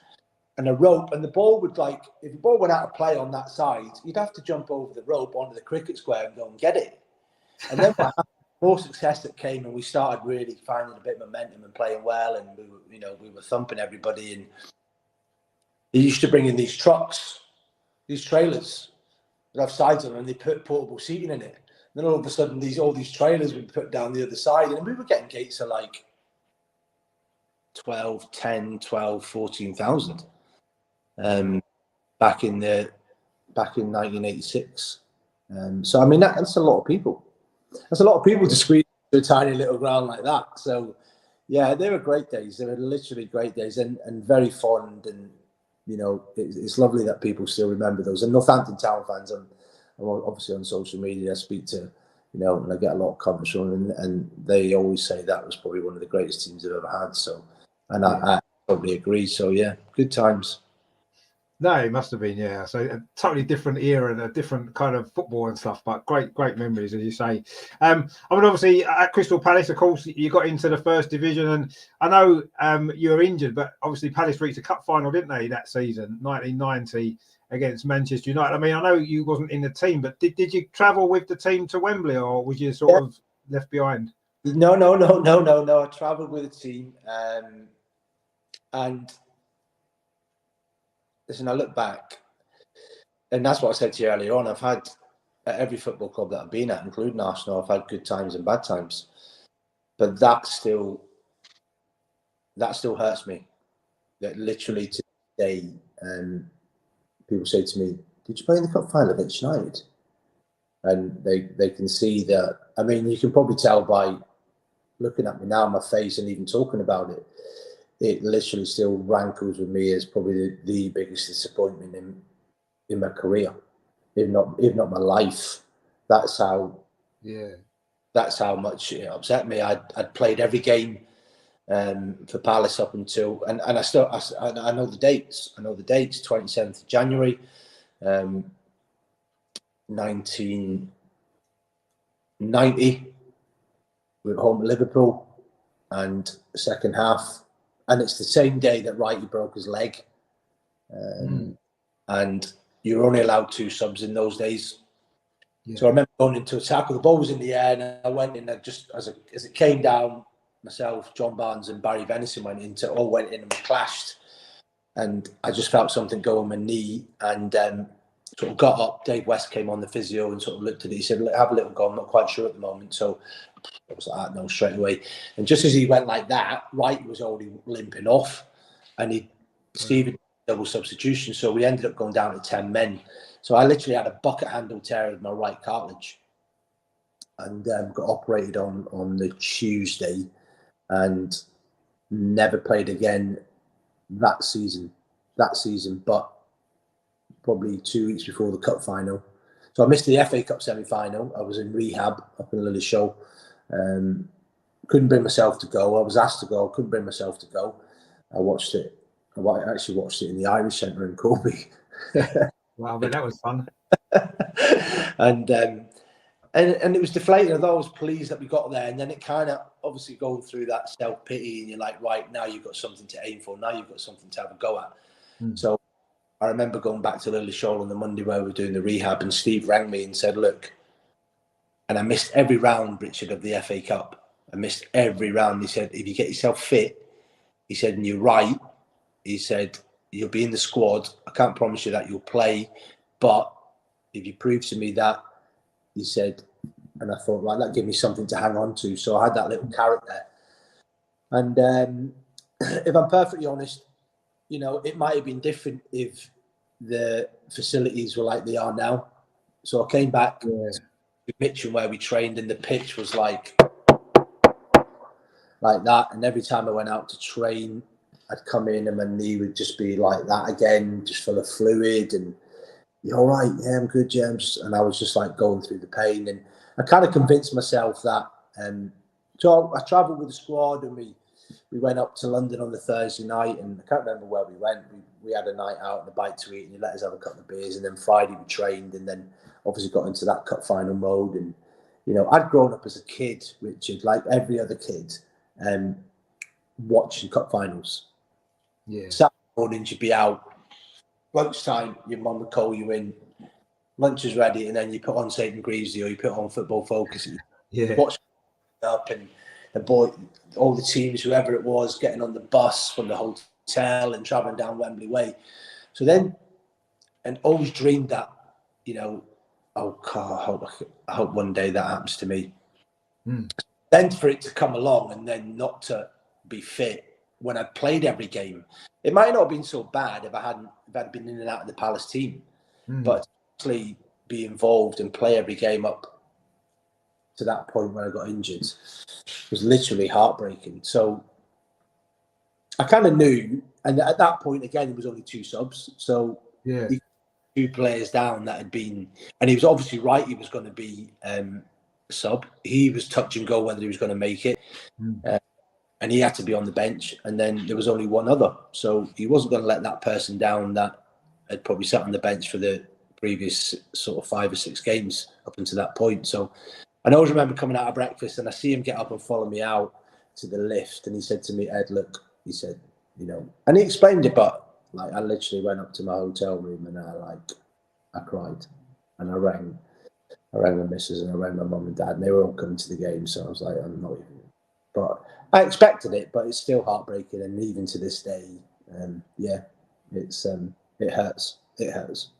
and a rope, and the ball would if the ball went out of play on that side, you'd have to jump over the rope onto the cricket square and go and get it. And then more success that came, and we started really finding a bit of momentum and playing well, and we were thumping everybody. And they used to bring in these trucks, these trailers that have sides on them, and they put portable seating in it. And then all of a sudden, all these trailers would be put down the other side, and we were getting gates of 14,000 back in 1986. So I mean that's a lot of people. That's a lot of people to squeeze into a tiny little ground like that. So yeah, they were great days. They were literally great days and very fond. And it's lovely that people still remember those. And Northampton Town fans, I'm obviously on social media. I speak to and I get a lot of comments from them, and they always say that was probably one of the greatest teams they've ever had. So. And I probably agree. So, yeah, good times. No, it must have been, yeah. So a totally different era and a different kind of football and stuff, but great memories, as you say. I mean, obviously, at Crystal Palace, of course, you got into the first division. And I know you were injured, but obviously Palace reached a cup final, didn't they, that season, 1990, against Manchester United. I mean, I know you wasn't in the team, but did you travel with the team to Wembley, or was you sort of left behind? No. I travelled with the team. And listen, I look back, and that's what I said to you earlier on. I've had at every football club that I've been at, including Arsenal, I've had good times and bad times. But that still hurts me. That literally today, people say to me, "Did you play in the cup final against United?" And they can see that. I mean, you can probably tell by looking at me now, my face, and even talking about it. It literally still rankles with me as probably the biggest disappointment in my career, if not my life. That's how that's how much it upset me. I'd played every game for Palace up until, and I know the dates. I know the dates. 27th of January, 1990. We were home at Liverpool, and the second half, and it's the same day that Wrighty broke his leg, and you were only allowed 2 subs in those days. Yeah. So I remember going into a tackle. The ball was in the air, and I went in. And just as it came down, myself, John Barnes, and Barry Venison all went in and we clashed. And I just felt something go on my knee, and sort of got up. Dave West came on, the physio, and sort of looked at it. He said, "Have a little go. I'm not quite sure at the moment." So I was like, "No," straight away. And just as he went like that, Wright was already limping off, and Stephen double substitution. So we ended up going down to 10 men. So I literally had a bucket handle tear of my right cartilage, and got operated on the Tuesday, and never played again that season. But probably 2 weeks before the cup final. So I missed the FA Cup semi-final. I was in rehab up in Lilleshall. Couldn't bring myself to go. I was asked to go. Couldn't bring myself to go. I watched it. I actually watched it in the Irish Centre in Corby. Wow, but that was fun. And it was deflating. Although I was pleased that we got there, and then it kind of obviously going through that self-pity, and you're like, right, now you've got something to aim for. Now you've got something to have a go at. So I remember going back to Lilleshall on the Monday where we were doing the rehab, and Steve rang me and said, "Look," and I missed every round, Richard, of the FA Cup. I missed every round. He said, "If you get yourself fit," he said, "and you're right," he said, "you'll be in the squad. I can't promise you that you'll play, but if you prove to me that," he said, and I thought, right, that gave me something to hang on to. So I had that little carrot there. And if I'm perfectly honest, you know, it might have been different if the facilities were like they are now. So I came back to Mitcham where we trained, and the pitch was like that. And every time I went out to train, I'd come in and my knee would just be like that again, just full of fluid. And "You all right?" "Yeah, I'm good, James." And I was just like going through the pain. And I kind of convinced myself that. So I travelled with the squad, and we went up to London on the Thursday night, and I can't remember where we went. We had a night out and a bite to eat, and he let us have a couple of beers. And then Friday we trained, and then obviously got into that cup final mode. And, you know, I'd grown up as a kid, Richard, like every other kid, watching cup finals. Yeah. Saturday mornings you'd be out. Lunchtime, your mum would call you in. Lunch is ready, and then you put on St. Greavesy or you put on Football Focus. Yeah. Watch up, and the boy, all the teams, whoever it was, getting on the bus from the hotel and travelling down Wembley Way. So then, and always dreamed that, you know, oh God, I hope one day that happens to me. Then for it to come along and then not to be fit when I'd played every game, it might not have been so bad if I'd been in and out of the Palace team, but to actually be involved and play every game up to that point when I got injured was literally heartbreaking. So I kind of knew, and at that point again, it was only 2 subs. So yeah, 2 players down that had been, and he was obviously right. He was going to be sub. He was touch and go whether he was going to make it, and he had to be on the bench. And then there was only one other, so he wasn't going to let that person down that had probably sat on the bench for the previous sort of 5 or 6 games up until that point. So I always remember coming out of breakfast and I see him get up and follow me out to the lift, and he said to me, "Ed, look," he said, "you know," and he explained it, but like I literally went up to my hotel room and I cried, and I rang my missus and I rang my mum and dad, and they were all coming to the game. So I was like, I'm not even, but I expected it, but it's still heartbreaking, and even to this day, it hurts. It hurts.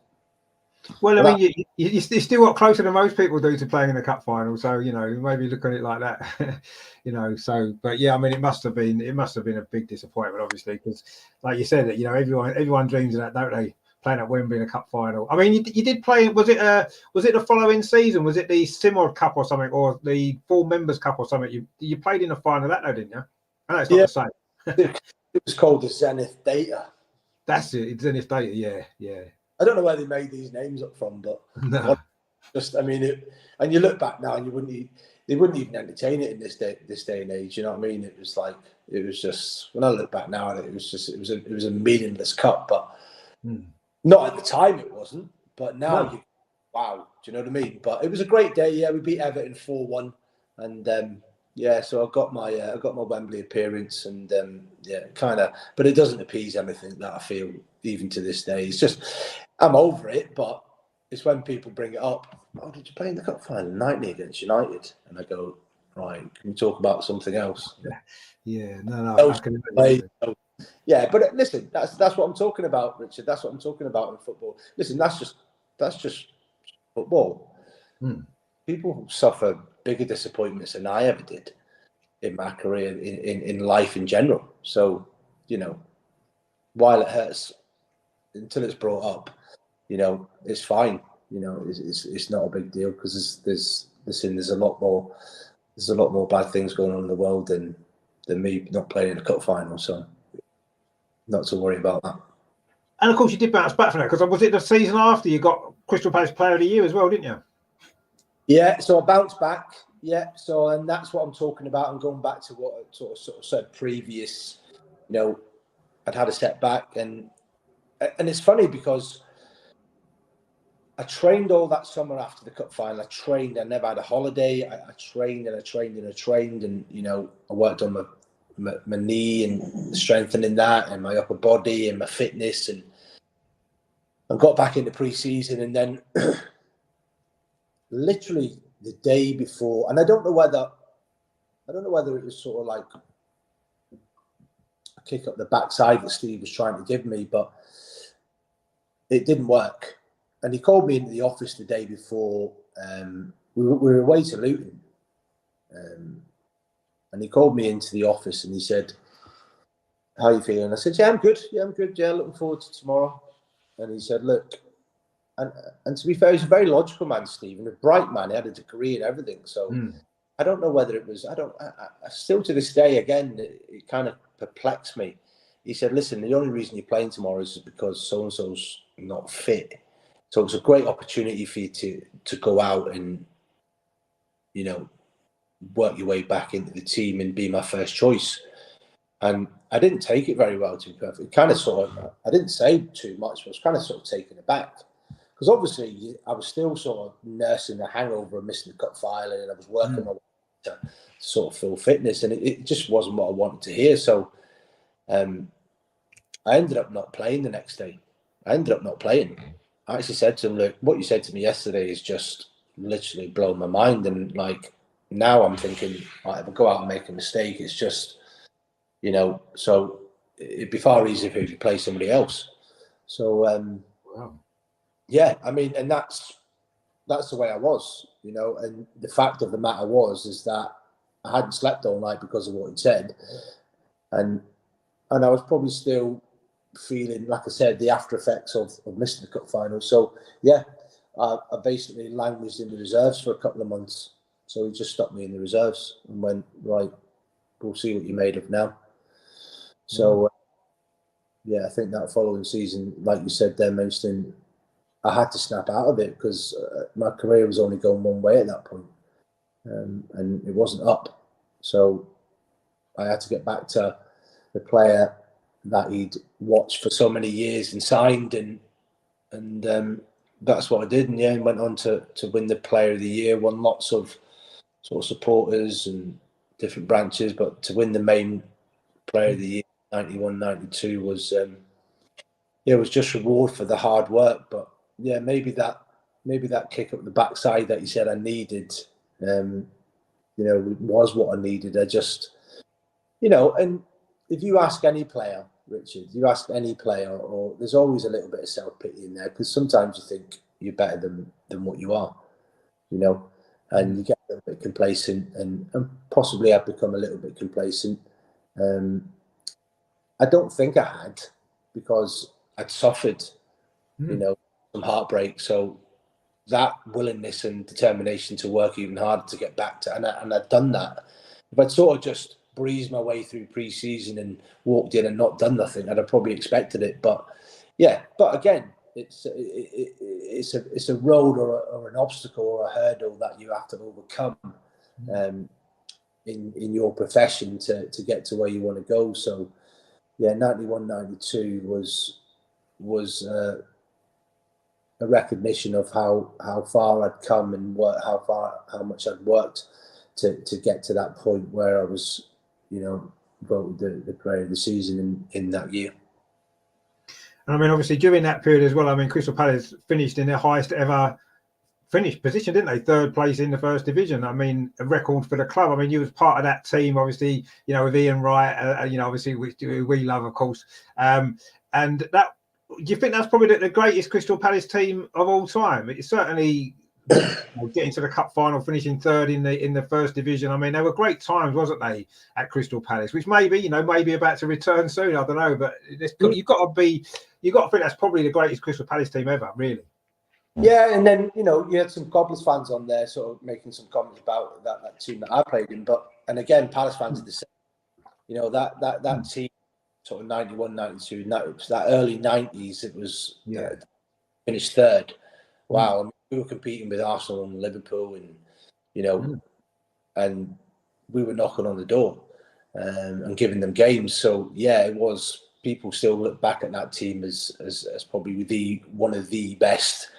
Well, I mean, you still got closer than most people do to playing in the cup final, so you know, maybe look at it like that, you know. So, but yeah, I mean, it must have been a big disappointment, obviously, because, like you said, that, you know, everyone dreams of that, don't they? Playing at Wembley in a cup final. I mean, you did play. Was it the following season? Was it the Simor Cup or something, or the Full Members Cup or something? You played in the final of that, though, didn't you? I know it's not the same. It was called the Zenith Data. That's it. It's Zenith Data. Yeah. I don't know where they made these names up from, but no. just, I mean, and you look back now and you wouldn't. they wouldn't even entertain it in this day and age. You know what I mean? It was just, when I look back now at it, it was a meaningless cup. But not at the time it wasn't. But now, wow, do you know what I mean? But it was a great day. Yeah, we beat Everton 4-1, and so I got my Wembley appearance, and but it doesn't appease anything that I feel even to this day. It's just, I'm over it, but it's when people bring it up. Oh, did you play in the cup final 90 against United? And I go, right, can we talk about something else? Yeah, no, I can imagine. Yeah, but listen, that's what I'm talking about, Richard. That's what I'm talking about in football. Listen, that's just football. People suffer bigger disappointments than I ever did in my career, in life in general. So, you know, while it hurts, until it's brought up, you know, it's fine. You know, it's not a big deal, because there's a lot more bad things going on in the world than me not playing in a cup final. So, not to worry about that. And of course, you did bounce back from that, because was it the season after you got Crystal Palace Player of the Year as well, didn't you? Yeah, so I bounced back. Yeah, so, and that's what I'm talking about. I'm going back to what I sort of said previous. You know, I'd had a setback, and it's funny because I trained all that summer after the cup final. I never had a holiday. I trained and I trained and I trained, and you know, I worked on my knee and strengthening that, and my upper body and my fitness, and I got back into pre-season, and then literally the day before, and I don't know whether it was sort of like a kick up the backside that Steve was trying to give me, but it didn't work. And he called me into the office the day before. We were away to Luton, and he called me into the office and he said, "How are you feeling?" I said, "Yeah, I'm good. Yeah, I'm good. Yeah, looking forward to tomorrow." And he said, "Look," and to be fair, he's a very logical man, Steve, and a bright man. He had a degree and everything. So I don't know whether it was. I still to this day, again, it kind of perplexed me. He said, "Listen, the only reason you're playing tomorrow is because so and so's not fit. So it's a great opportunity for you to go out and, you know, work your way back into the team and be my first choice." And I didn't take it very well, to be perfect. Kind of sort of, I didn't say too much, but I was kind of sort of taken aback. Because obviously I was still sort of nursing a hangover of missing the cup final, and I was working my way to sort of full fitness, and it just wasn't what I wanted to hear. So I ended up not playing the next day. I actually said to him, "Look, what you said to me yesterday is just literally blown my mind." And like, now I'm thinking, right, if I go out and make a mistake, it's just, you know, so it'd be far easier if you play somebody else. So, yeah, I mean, and that's the way I was, you know. And the fact of the matter is that I hadn't slept all night because of what he'd said, and I was probably still feeling, like I said, the after effects of missing the cup final. So yeah, I basically languished in the reserves for a couple of months. So he just stuck me in the reserves and went, right, we'll see what you're made of now. So yeah, I think that following season, like you said there, mentioning, I had to snap out of it, because my career was only going one way at that point, and it wasn't up. So I had to get back to the player that he'd watched for so many years and signed, and that's what I did. And yeah, and went on to win the Player of the Year, won lots of sort of supporters and different branches, but to win the main Player of the Year, 91, 92 was was just reward for the hard work. But yeah, maybe that kick up the backside that you said I needed, you know, was what I needed. I just, you know, and if you ask any player, Richard, or there's always a little bit of self-pity in there, because sometimes you think you're better than what you are, you know, and you get a little bit complacent, and possibly I've become a little bit complacent. I don't think I had, because I'd suffered, you know, some heartbreak. So that willingness and determination to work even harder to get back to, and I'd done that. If I'd sort of just breezed my way through pre-season and walked in and not done nothing, I'd have probably expected it. But yeah, but again, it's a road or an obstacle or a hurdle that you have to overcome. in your profession to get to where you want to go. So yeah, 91, 92 was a recognition of how far I'd come and how much I'd worked to get to that point where I was, voted the player of the season in that year. And I mean, obviously during that period as well, I mean, Crystal Palace finished in their highest ever finished position, didn't they? Third place in the first division. I mean, a record for the club. I mean, you was part of that team, obviously, with Ian Wright, obviously, which we love, of course. And that, do you think that's probably the greatest Crystal Palace team of all time? It's certainly getting to the cup final, finishing third in the first division. I mean, they were great times, wasn't they, at Crystal Palace? Which maybe about to return soon. I don't know, but you've got to think that's probably the greatest Crystal Palace team ever, really. Yeah, and then you had some Gobblers fans on there, sort of making some comments about that team that I played in. And again, Palace fans are the same. That team, sort of 91, 92, that early 90s, it was finished third. Wow, I mean, we were competing with Arsenal and Liverpool, and and we were knocking on the door and giving them games. So yeah, it was. People still look back at that team as probably one of the best.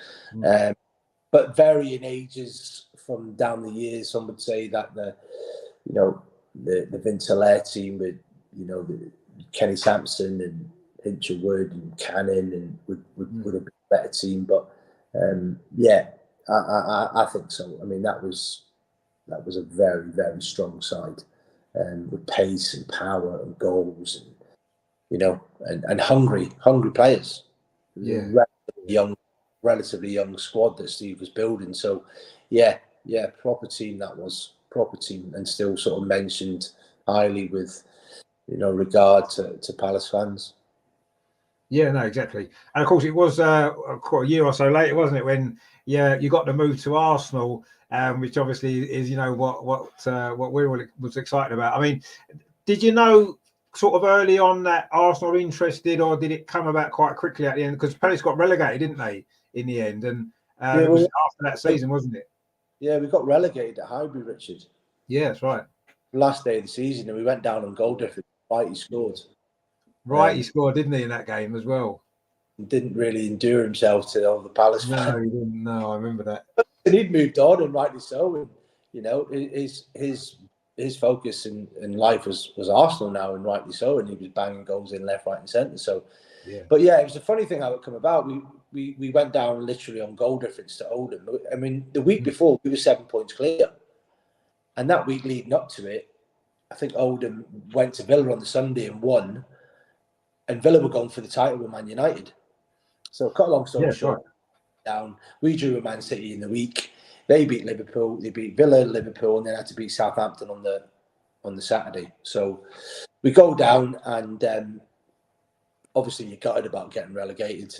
But varying ages from down the years. Some would say that the Vince Hilaire team with the Kenny Sampson and Hincher Wood and Cannon and would have been a better team. But I think so. I mean, that was a very, very strong side with pace and power and goals and hungry players. Yeah, Relatively young squad that Steve was building. So proper team, and still sort of mentioned highly with regard to Palace fans. Yeah, no, exactly. And of course it was quite a year or so later, wasn't it, when you got the move to Arsenal, which obviously is what we was excited about. I mean, did you know sort of early on that Arsenal were interested, or did it come about quite quickly at the end? Because Palace got relegated, didn't they, in the end? And it was after that season, wasn't it? Yeah, we got relegated at Highbury, Richard. Yeah, that's right. Last day of the season, and we went down on goal difference. Right, he scored. Right, he scored, didn't he, in that game as well? He didn't really endure himself to all the Palace fans. No, he didn't. No, I remember that. And he'd moved on, and rightly so. And his focus in life was Arsenal now, and rightly so. And he was banging goals in left, right, and centre. So, but it was a funny thing how it come about. We went down literally on goal difference to Oldham. I mean, the week before we were 7 points clear, and that week leading up to it, I think Oldham went to Villa on the Sunday and won, and Villa were going for the title with Man United. So, cut a long story short, down. We drew with Man City in the week. They beat Liverpool. They beat Villa, Liverpool, and then had to beat Southampton on the Saturday. So we go down, and obviously you're gutted about getting relegated.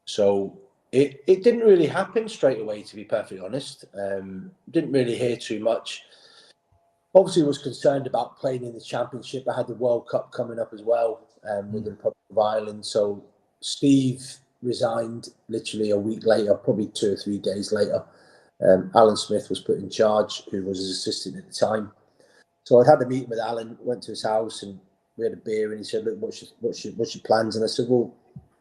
So it didn't really happen straight away, to be perfectly honest. Didn't really hear too much. Obviously, was concerned about playing in the Championship. I had the World Cup coming up as well with the Republic of Ireland. So Steve resigned literally a week later, probably 2 or 3 days later. Alan Smith was put in charge, who was his assistant at the time. So I had a meeting with Alan, went to his house, and we had a beer, and he said, "Look, what's your plans?" And I said, "Well,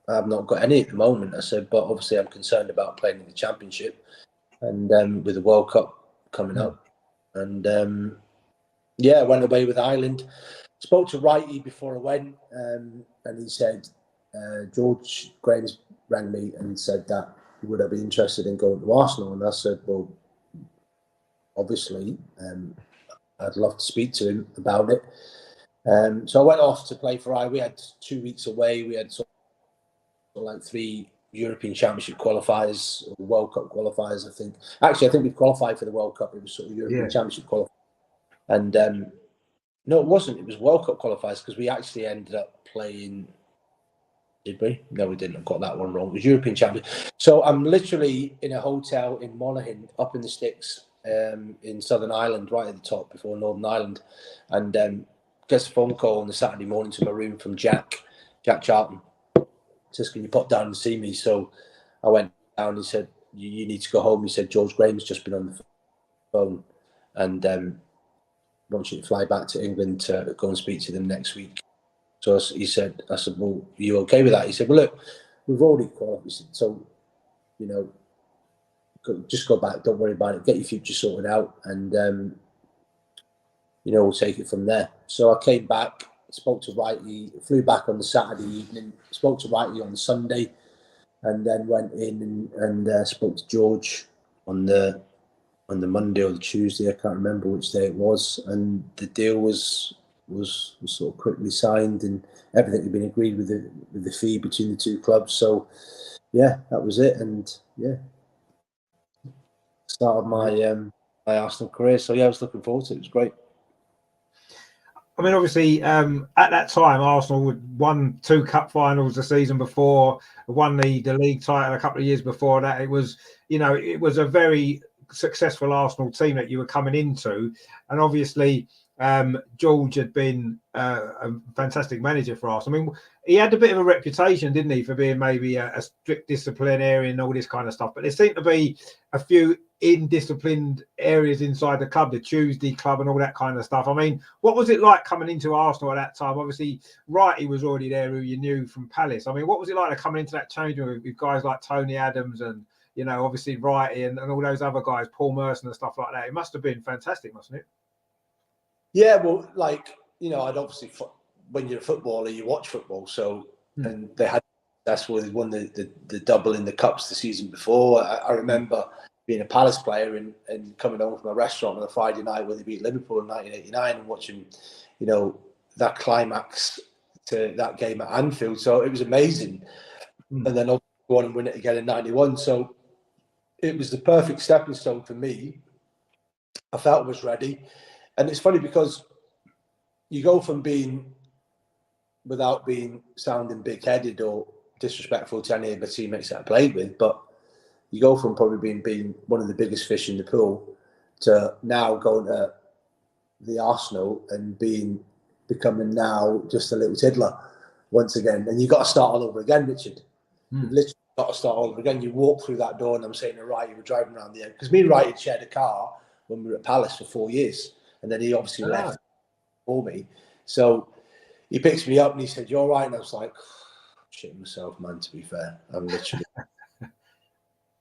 I've not got any at the moment." I said, "But obviously I'm concerned about playing in the Championship and with the World Cup coming up." And I went away with Ireland. Spoke to Wrighty before I went, and he said, George Graham's rang me and said that would I be interested in going to Arsenal? And I said, well, obviously, I'd love to speak to him about it. So I went off to play for Ireland. We had 2 weeks away. We had sort of like 3 European Championship qualifiers, or World Cup qualifiers, I think. Actually, I think we qualified for the World Cup. It was sort of European Championship qualifiers. And no, it wasn't. It was World Cup qualifiers, because we actually ended up playing. Did we? No, we didn't. I've got that one wrong. It was European champion. So I'm literally in a hotel in Monaghan, up in the sticks, in Southern Ireland, right at the top before Northern Ireland, and gets a phone call on the Saturday morning to my room from Jack Charlton. Says, "Can you pop down and see me?" So I went down. He said, "You need to go home." He said, "George Graham's just been on the phone, and wants you to fly back to England to go and speak to them next week. So he said, I said, well, are you okay with that? He said, well, look, we've already qualified. So, you know, just go back. Don't worry about it. Get your future sorted out. And, you know, we'll take it from there. So I came back, spoke to Wrighty, flew back on the Saturday evening, spoke to Wrighty on the Sunday, and then went in and spoke to George on the Monday or the Tuesday. I can't remember which day it was. And the deal was sort of quickly signed, and everything had been agreed with the fee between the two clubs. So yeah, that was it, and yeah, started my Arsenal career. So yeah, I was looking forward to it. It was great. I mean, obviously, at that time, Arsenal had won 2 cup finals the season before, won the league title a couple of years before that. It was, you know, it was a very successful Arsenal team that you were coming into, and obviously George had been a fantastic manager for us. I mean, he had a bit of a reputation, didn't he, for being maybe a strict disciplinarian and all this kind of stuff. But there seemed to be a few indisciplined areas inside the club, the Tuesday club and all that kind of stuff. I mean, what was it like coming into Arsenal at that time? Obviously, Wrighty was already there, who you knew from Palace. I mean, what was it like coming into that change room with guys like Tony Adams and, you know, obviously Wrighty and all those other guys, Paul Merson and stuff like that? It must have been fantastic, mustn't it? Yeah, well, like, you know, I'd obviously, when you're a footballer, you watch football. So, and they had, that's where they won the double in the cups the season before. I remember being a Palace player and coming home from a restaurant on a Friday night when they beat Liverpool in 1989 and watching, you know, that climax to that game at Anfield. So it was amazing. And then I'll go on and win it again in 91. So it was the perfect stepping stone for me. I felt I was ready. And it's funny because you go from being, without being sounding big-headed or disrespectful to any of the teammates that I played with, but you go from probably being one of the biggest fish in the pool to now going to the Arsenal and becoming now just a little tiddler once again. And you've got to start all over again, Richard. You've literally got to start all over again. You walk through that door and I'm saying to Wright, you were driving around the end. Because me and Wright had shared a car when we were at Palace for 4 years. And then he obviously left for me. So he picks me up and he said, "You're all right?" And I was like, shitting myself, man, to be fair. I'm literally...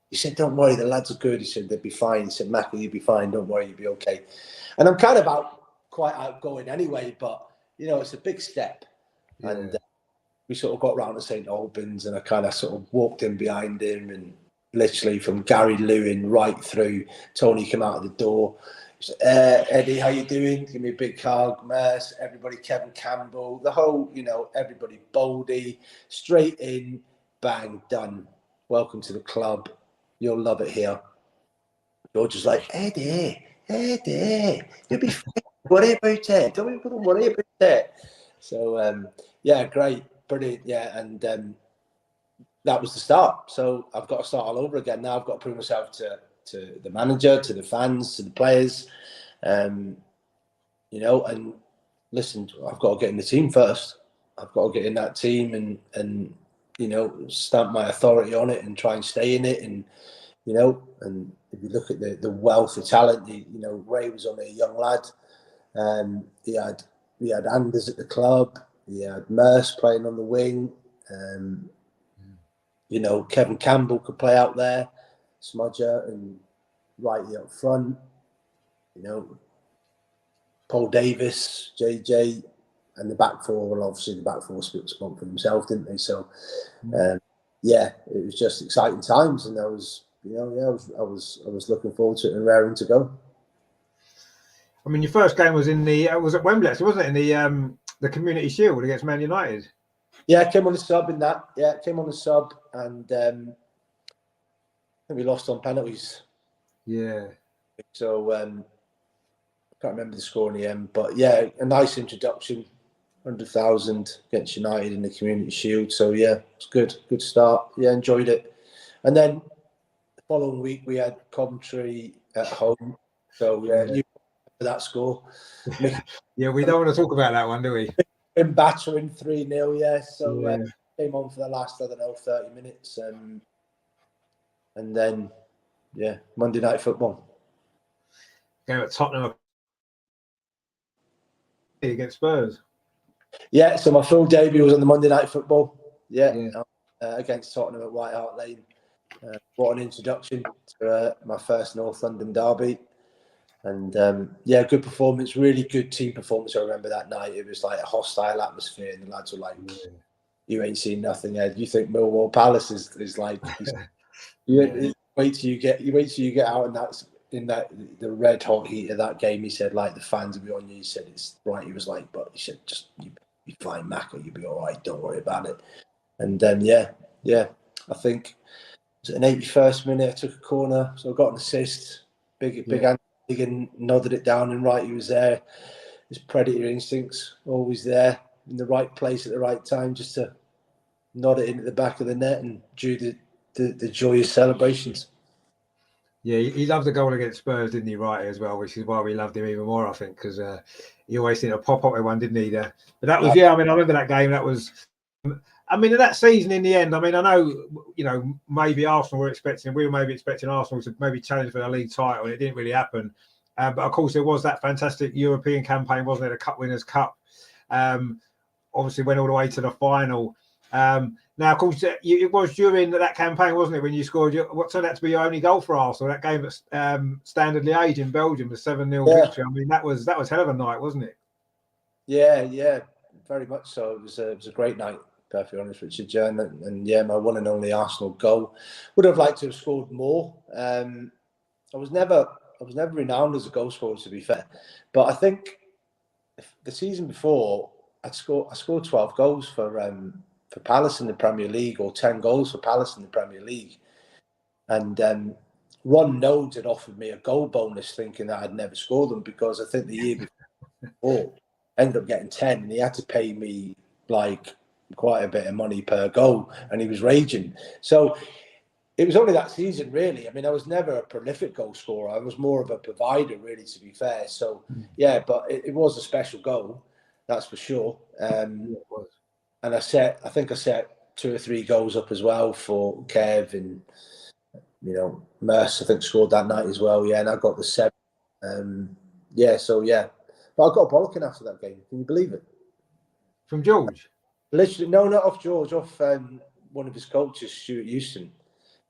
He said, "Don't worry, the lads are good." He said, "They'll be fine." He said, "Mackie, you'll be fine. Don't worry, you'll be okay." And I'm kind of quite outgoing anyway, but, you know, it's a big step. Yeah. And we sort of got round to St Albans and I kind of sort of walked in behind him and literally from Gary Lewin right through, Tony came out of the door. He said, "Eddie, how you doing?" Give me a big hug, Merce, everybody, Kevin Campbell, the whole, you know, everybody, Boldy, straight in, bang, done. Welcome to the club. You'll love it here. George was like, Eddie, you'll be fine. Don't worry about it. Don't worry about it. So, yeah, great, brilliant, yeah. And that was the start. So I've got to start all over again. Now I've got to prove myself to the manager, to the fans, to the players. You know, and listen, I've got to get in the team first. I've got to get in that team and you know, stamp my authority on it and try and stay in it. And, you know, and if you look at the wealth of talent, you know, Ray was only a young lad. He had Anders at the club. He had Merce playing on the wing. You know, Kevin Campbell could play out there, Smudger and Wrighty up front. You know, Paul Davis, JJ, and the back four. Well, obviously the back four spoke for themselves, didn't they? So, yeah, it was just exciting times, and I was, you know, yeah, I was looking forward to it and raring to go. I mean, your first game was was at Wembley, wasn't it? In the Community Shield against Man United. Yeah, I came on the sub in that. Yeah, came on the sub, and I think we lost on penalties. Yeah. So I can't remember the score in the end, but yeah, a nice introduction. 100,000 against United in the Community Shield. So yeah, it's good start. Yeah, enjoyed it. And then the following week we had Coventry at home. So yeah, you that score. Yeah, we don't want to talk about that one, do we? In battering 3-0, yeah. So came on for the last, 30 minutes. And then, yeah, Monday Night Football. game at Tottenham against Spurs. Yeah, so my full debut was on the Monday Night Football. Yeah. Against Tottenham at White Hart Lane. What an introduction to my first North London derby. And good performance, really good team performance. I remember that night. It was like a hostile atmosphere, and the lads were like, "You ain't seen nothing, Ed. You think Millwall Palace is like?" You wait till you get out in the red hot heat of that game. He said, like, the fans will be on you. He said, it's right. He was like, but he said, just you be fine, Macca. You'll be all right. Don't worry about it. And I think it was an 81st minute. I took a corner, so I got an assist. Big and nodded it down, and right, he was there. His predator instincts always there, in the right place at the right time, just to nod it into the back of the net and do the joyous celebrations. Yeah, he loved the goal against Spurs, didn't he? Right, as well, which is why we loved him even more, I think, because he always seemed to pop up with one, didn't he? But that was, I remember that game. That was, that season in the end. I know, maybe Arsenal we were maybe expecting Arsenal to maybe challenge for the league title, and it didn't really happen. But of course, there was that fantastic European campaign, wasn't it? The Cup Winners' Cup. Obviously, went all the way to the final. Now, of course, it was during that campaign, wasn't it, when you scored what turned out to be your only goal for Arsenal? That game at Standard Liège in Belgium, the 7-0 victory. That was hell of a night, wasn't it? Yeah, very much so. It was a great night, perfectly honest, Richard. And my one and only Arsenal goal. Would have liked to have scored more. I was never renowned as a goal scorer, to be fair, but I think the season before I scored 12 goals for Palace in the Premier League, or 10 goals for Palace in the Premier League. And Ron Nodes had offered me a goal bonus, thinking that I'd never score them, because I think the year before I ended up getting 10, and he had to pay me like quite a bit of money per goal, and he was raging. So it was only that season, really. I was never a prolific goal scorer. I was more of a provider, really, to be fair. So but it was a special goal, that's for sure. And I think I set 2 or 3 goals up as well for Kev, and Merce, I think, scored that night as well. Yeah, and I got the 7. But I got a bollocking after that game. Can you believe it? From George? Literally, no, not off George, off one of his coaches, Stuart Houston.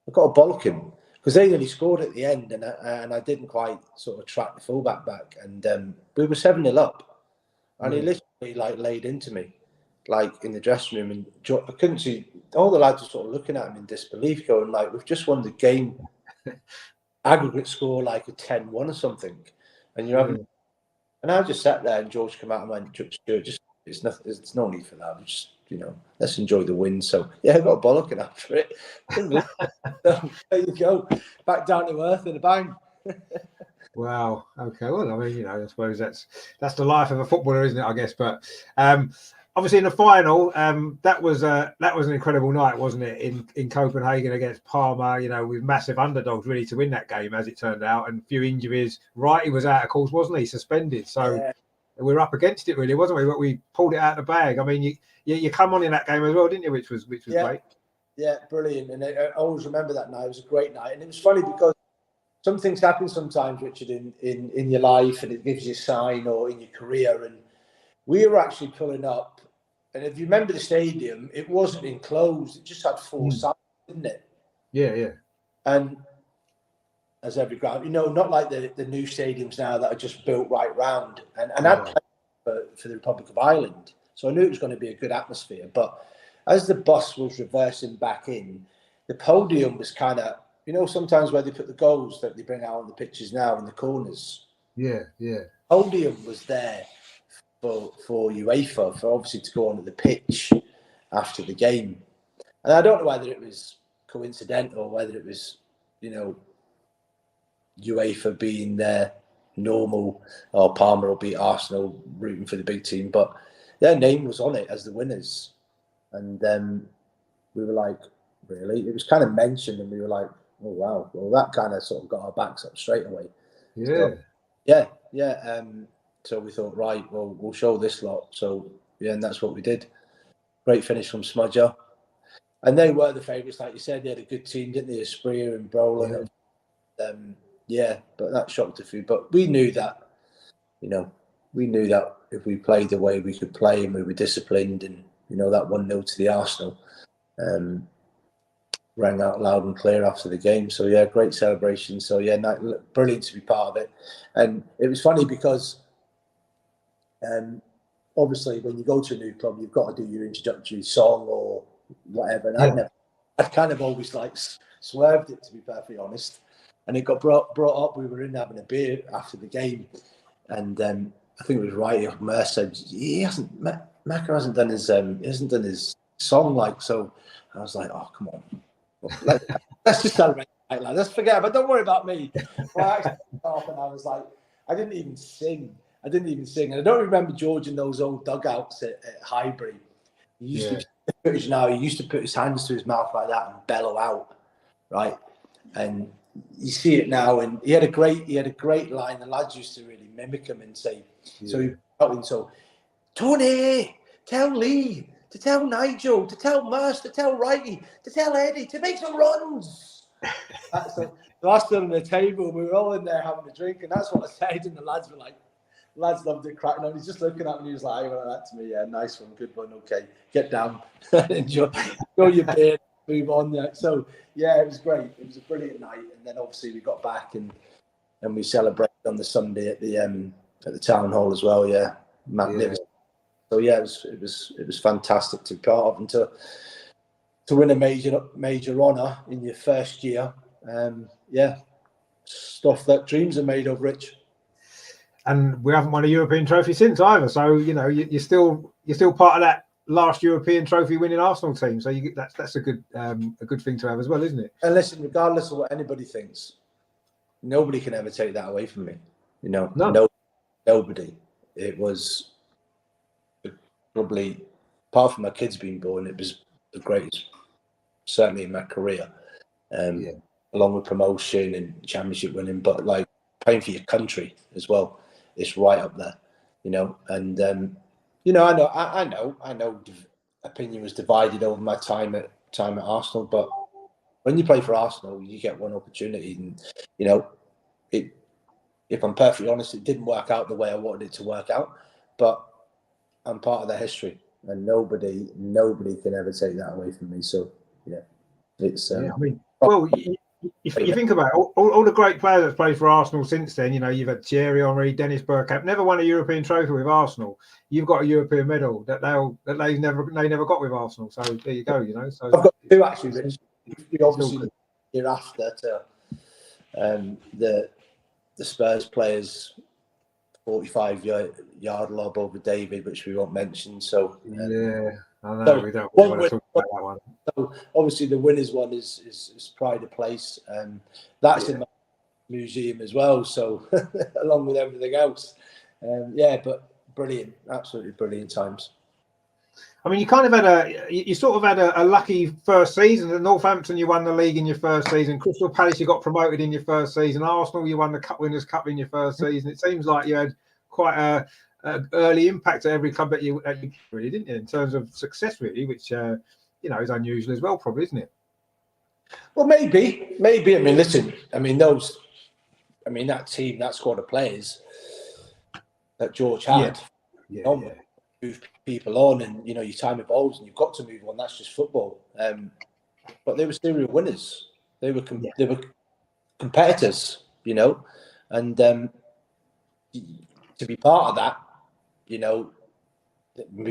I got a bollocking because they nearly scored at the end, and I didn't quite sort of track the fullback back, and we were 7-0 up, and he literally laid into me, in the dressing room, and I couldn't see. All the lads were sort of looking at him in disbelief, going we've just won the game, aggregate score a 10-1 or something, and you haven't. And I just sat there, and George came out and went, "Stuart, just there's no need for that. We just let's enjoy the win." So I got a bollocking after it. So there you go, back down to earth in a bang. Wow. Okay. Well, I suppose that's the life of a footballer, isn't it? I guess. But obviously, in the final, that was an incredible night, wasn't it? In Copenhagen against Parma, with massive underdogs really to win that game, as it turned out, and a few injuries. Wrighty was out, of course, wasn't he? Suspended. So we were up against it, really, wasn't we? But we pulled it out of the bag. You come on in that game as well, didn't you? Which was great. Yeah, brilliant. And I always remember that night. It was a great night, and it was funny because some things happen sometimes, Richard, in your life, and it gives you a sign, or in your career. And we were actually pulling up, and if you remember the stadium, it wasn't enclosed; it just had 4 sides, didn't it? Yeah. And as every ground, not like the new stadiums now that are just built right round. And I'd played for the Republic of Ireland, so I knew it was going to be a good atmosphere. But as the bus was reversing back in, the podium was kind of, sometimes where they put the goals that they bring out on the pitches now in the corners. Yeah. Podium was there for UEFA, for obviously to go onto the pitch after the game. And I don't know whether it was coincidental or whether it was, UEFA being their normal, or Parma will beat Arsenal rooting for the big team, but their name was on it as the winners. And then we were like, really? It was kind of mentioned, and we were like, oh, wow. Well, that kind of sort of got our backs up straight away. Yeah. So we thought, right, well, we'll show this lot. So, and that's what we did. Great finish from Smudger. And they were the favourites, like you said. They had a good team, didn't they? Espria and Brolin. Yeah, but that shocked a few. But we knew that, we knew that if we played the way we could play and we were disciplined, and that 1-0 to the Arsenal rang out loud and clear after the game. So yeah, great celebration. So yeah, brilliant to be part of it. And it was funny because obviously when you go to a new club, you've got to do your introductory song or whatever. And I'd kind of always like swerved it, to be perfectly honest. And it got brought up. We were in having a beer after the game, and I think it was right. Mer said Macca hasn't done his song, like. So I was like, oh, come on, let's just celebrate, like, let's forget. But don't worry about me. Well, I actually off, and I was like, I didn't even sing, and I don't remember George in those old dugouts at Highbury. He used to put his hands to his mouth like that and bellow out, right? And you see it now, and he had a great line. The lads used to really mimic him and say, so Tony, tell Lee, to tell Nigel, to tell Merce, to tell Righty, to tell Eddie to make some runs. So I stood on the table, we were all in there having a drink, and that's what I said, and the lads were like, loved it, cracking on. He's just looking at me, he was like, that to me, yeah, nice one, good one, okay, get down, enjoy your beer, move on. Yeah. So yeah, it was great. It was a brilliant night, and then obviously we got back and we celebrated on the Sunday at the town hall as well. Yeah, magnificent. Yeah. So yeah, it was fantastic to be part of, and to win a major honour in your first year. Yeah, stuff that dreams are made of, Rich. And we haven't won a European trophy since either. So you're still part of that last European trophy winning Arsenal team. So that's a good thing to have as well, isn't it? And listen, regardless of what anybody thinks, nobody can ever take that away from me. No. Nobody. It was probably, apart from my kids being born, it was the greatest, certainly in my career. Along with promotion and championship winning, but like playing for your country as well, it's right up there. And I know opinion was divided over my time at Arsenal, but when you play for Arsenal, you get one opportunity, and if I'm perfectly honest, it didn't work out the way I wanted it to work out, but I'm part of the history, and nobody can ever take that away from me. So yeah, it's if you think about it, all the great players that played for Arsenal since then, you've had Thierry Henry, Dennis Bergkamp, never won a European trophy with Arsenal. You've got a European medal that they never got with Arsenal. So there you go. So I've got two actually, Rich. We obviously year after to the Spurs players 45-yard lob over David, which we won't mention. So I know we don't want to talk about that one. So obviously the winners one is pride of place, and that's in my museum as well. So along with everything else, but brilliant, absolutely brilliant times. I mean, you kind of had a lucky first season. At Northampton, you won the league in your first season. Crystal Palace, you got promoted in your first season. Arsenal, you won the Winners' Cup in your first season. It seems like you had quite a early impact at every club that you really, didn't you, in terms of success, really, which is unusual as well, probably, isn't it? Well, maybe. I mean, listen. I mean, that team, that squad of players that George had, move people on, and your time evolves, and you've got to move on. That's just football. But they were serial winners. They were competitors, and to be part of that, be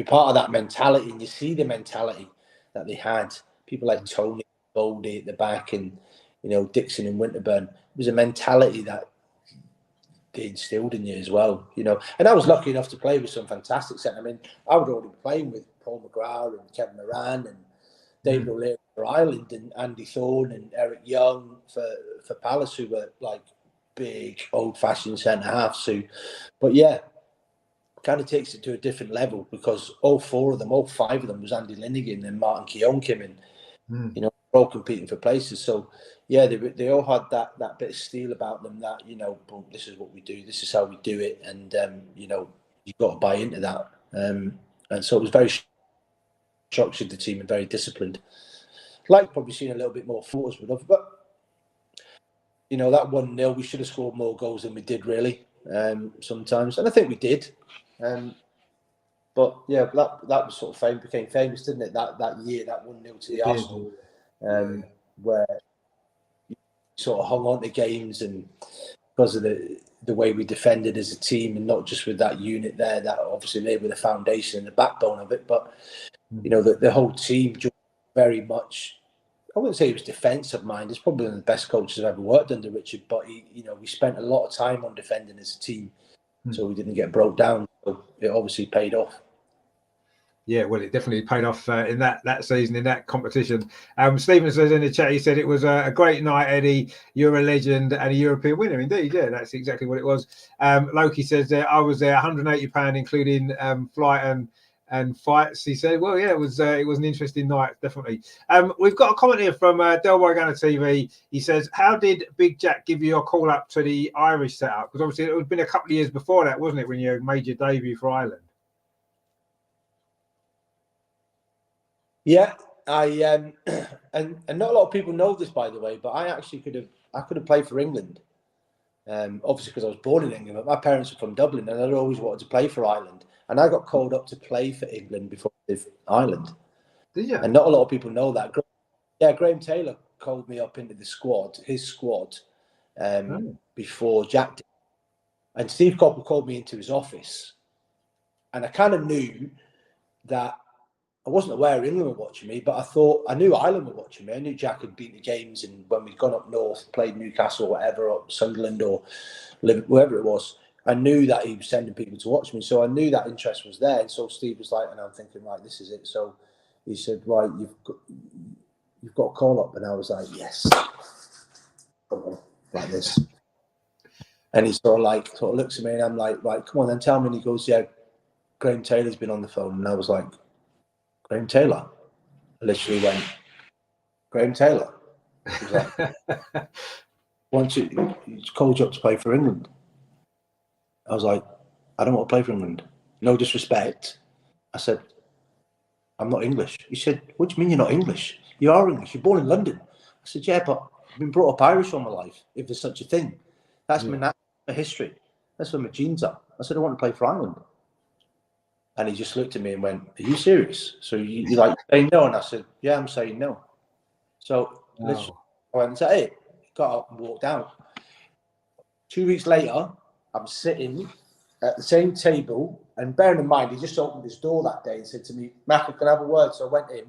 part of that mentality, and you see the mentality that they had. People like Tony Goldie at the back, and Dixon and Winterburn. It was a mentality that they instilled in you as well, And I was lucky enough to play with some fantastic centre. I mean, I would already be playing with Paul McGrath and Kevin Moran and David O'Leary for Ireland, and Andy Thorne and Eric Young for Palace, who were like big old-fashioned centre halves. But yeah, kind of takes it to a different level, because all five of them was Andy Linnigan and Martin Keown came in, all competing for places. So yeah, they all had that bit of steel about them, that well, this is what we do, this is how we do it, and you've got to buy into that. And so it was very structured, the team, and very disciplined. Like probably seen a little bit more forwards would have, but you know, that 1-0, we should have scored more goals than we did, really, sometimes. And I think we did. But yeah, that was sort of became famous, didn't it? That year, that 1-0 to the Arsenal, where you sort of hung on to games, and because of the way we defended as a team, and not just with that unit there, that obviously they were the foundation and the backbone of it, but you know, the whole team very much. I wouldn't say he was defensive minded. He's probably one of the best coaches I've ever worked under, Richard. But we spent a lot of time on defending as a team, so we didn't get broke down. So it obviously paid off. Yeah, well, it definitely paid off in that season, in that competition. Stephen says in the chat, he said it was a great night, Eddie. You're a legend and a European winner, indeed. Yeah, that's exactly what it was. Loki says I was there, £180, including flight and fights. He said, well, yeah, it was an interesting night, definitely. We've got a comment here from Delboy Gunner TV. He says, how did Big Jack give you a call up to the Irish setup? Because obviously it had been a couple of years before that, wasn't it, when you made your debut for Ireland? Yeah, and not a lot of people know this, by the way, but I actually could have played for England. Obviously because I was born in England, but my parents are from Dublin, and I'd always wanted to play for Ireland. And I got called up to play for England before I did Ireland. Did you? And not a lot of people know that. Yeah, Graham Taylor called me up into his squad, before Jack did. And Steve Coppell called me into his office. And I kind of knew that I wasn't aware England were watching me, but I knew Ireland were watching me. I knew Jack had been to games, and when we'd gone up north, played Newcastle, whatever, or Sunderland or Liverpool, wherever it was, I knew that he was sending people to watch me. So I knew that interest was there. And so Steve was like, and I'm thinking, right, this is it. So he said, right, you've got a call up. And I was like, yes. Like this. And he sort of looks at me, and I'm like, right, come on then, tell me. And he goes, yeah, Graham Taylor's been on the phone. And I was like, Graham Taylor? I literally went, Graham Taylor? He was like, he's called you up to play for England. I was like, I don't want to play for England. No disrespect. I said, I'm not English. He said, what do you mean you're not English? You are English. You're born in London. I said, yeah, but I've been brought up Irish all my life, if there's such a thing. That's my history. That's where my genes are. I said, I want to play for Ireland. And he just looked at me and went, are you serious? So you like saying no? And I said, yeah, I'm saying no. So literally, I went and said, hey, got up and walked out. 2 weeks later, I'm sitting at the same table, and bearing in mind, he just opened his door that day and said to me, Macca, can I have a word? So I went in.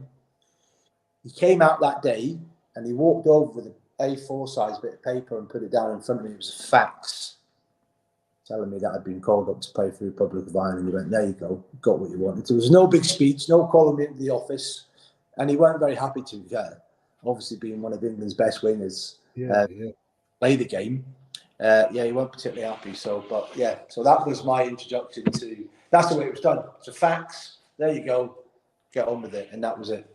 He came out that day, and he walked over with an A4 size bit of paper and put it down in front of me. It was a fax telling me that I'd been called up to play for the Republic of Ireland. He went, there you go, got what you wanted. There was no big speech, no calling me into the office, and he weren't very happy, to be fair. Obviously being one of England's best wingers, play the game. He weren't particularly happy. So that was my introduction to. That's the way it was done. It's a fax. There you go. Get on with it, and that was it.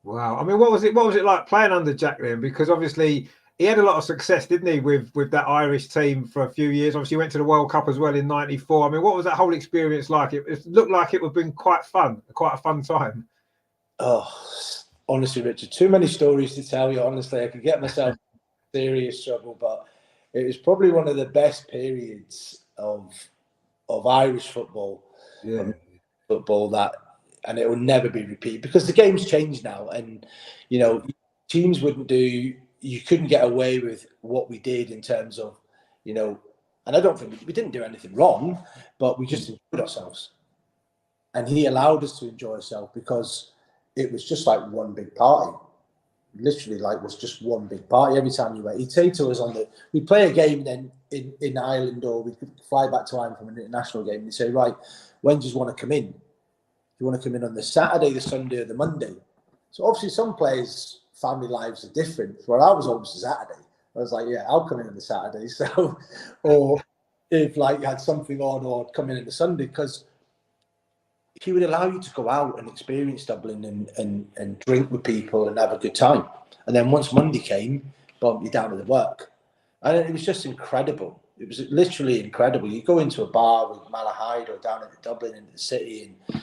Wow. I mean, what was it like playing under Jack then? Because obviously he had a lot of success, didn't he, with that Irish team for a few years? Obviously, he went to the World Cup as well in '94. I mean, what was that whole experience like? It looked like it would have been quite a fun time. Oh, honestly, Richard, too many stories to tell you. Honestly, I could get myself in serious trouble, but it was probably one of the best periods of Irish football. Yeah. And it will never be repeated because the game's changed now, and teams wouldn't do. You couldn't get away with what we did in terms of, and I don't think we didn't do anything wrong, but we just enjoyed ourselves, and he allowed us to enjoy ourselves because it was just like one big party. Literally, like was just one big party every time you went. He'd say to us we'd play a game then in Ireland, or we'd fly back to Ireland from an international game, and he'd say, right, when do you want to come in? Do you want to come in on the Saturday, the Sunday, or the Monday? So obviously some players' family lives are different. Where I was always a Saturday. I was like, yeah, I'll come in on the Saturday. So, or if like you had something on, or come in on the Sunday, because he would allow you to go out and experience Dublin and drink with people and have a good time. And then once Monday came, boom, you're down to the work. And it was just incredible. It was literally incredible. You go into a bar with Malahide or down into Dublin, into the city, and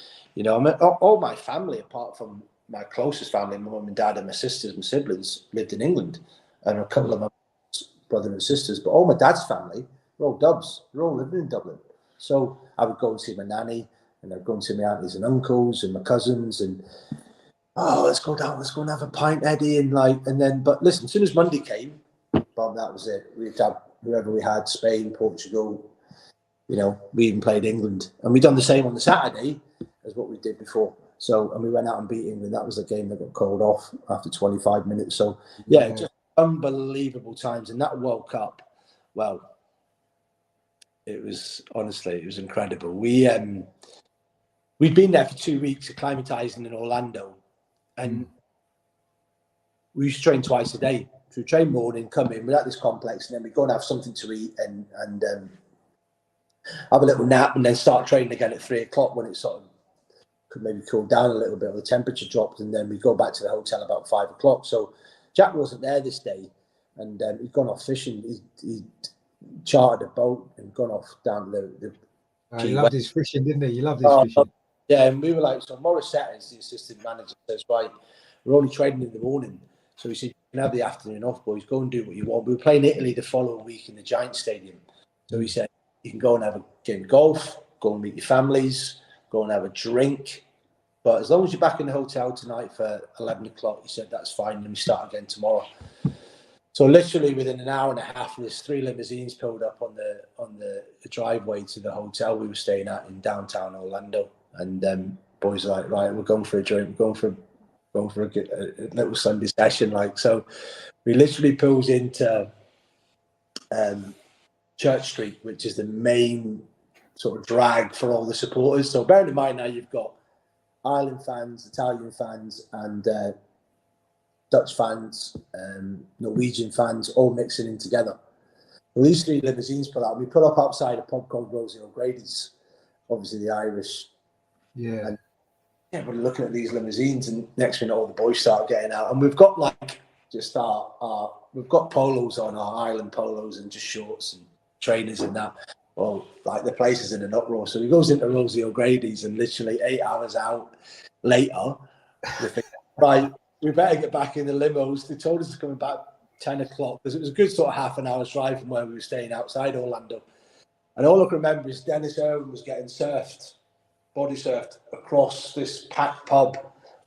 I mean, all my family, apart from my closest family, my mum and dad and my sisters and siblings, lived in England. And a couple of my brother and sisters, but all my dad's family were all Dubs. They're all living in Dublin. So I would go and see my nanny, and I'd go and see my aunties and uncles and my cousins, and let's go down, let's go and have a pint, Eddie, and then. But listen, as soon as Monday came, Bob, that was it. We'd have whoever we had, Spain, Portugal. We even played England, and we'd done the same on the Saturday as what we did before. So, and we went out and beat England. That was the game that got called off after 25 minutes. So, yeah, just unbelievable times. And that World Cup, well, it was incredible. We'd been there for 2 weeks, acclimatizing in Orlando, and we used to train twice a day. So we train morning, come in, we're at this complex, and then we go and have something to eat and have a little nap, and then start training again at 3 o'clock when it sort of could maybe cool down a little bit, or the temperature dropped, and then we go back to the hotel about 5 o'clock. So Jack wasn't there this day, and he'd gone off fishing. He chartered a boat and gone off down the he loved his fishing, didn't he? He loved his fishing. Yeah, and we were like, so Morissette is the assistant manager, says, right, we're only training in the morning. So he said, you can have the afternoon off, boys, go and do what you want. We were playing Italy the following week in the Giant Stadium. So he said, you can go and have a game of golf, go and meet your families, go and have a drink. But as long as you're back in the hotel tonight for 11 o'clock, he said, that's fine, and we start again tomorrow. So literally within an hour and a half, there's 3 limousines pulled up on the driveway to the hotel we were staying at in downtown Orlando. And boys are like, right, we're going for a drink, we're going for a little Sunday session. So we literally pulls into Church Street, which is the main sort of drag for all the supporters. So bearing in mind now you've got Ireland fans, Italian fans, and Dutch fans, Norwegian fans, all mixing in together. Well, these 3 limousines pull out. We pull up outside a pub called Rosie O'Grady's, obviously the Irish. Yeah. And we're looking at these limousines, and next minute all the boys start getting out, and we've got we've got polos on, our Ireland polos, and just shorts and trainers and that. Well, the place is in an uproar. So he goes into Rosie O'Grady's, and literally 8 hours out later, we think, right, we better get back in the limos. They told us to come back 10 o'clock because it was a good sort of half an hour's drive from where we were staying outside Orlando. And all I can remember is Dennis Irwin was getting body surfed across this packed pub,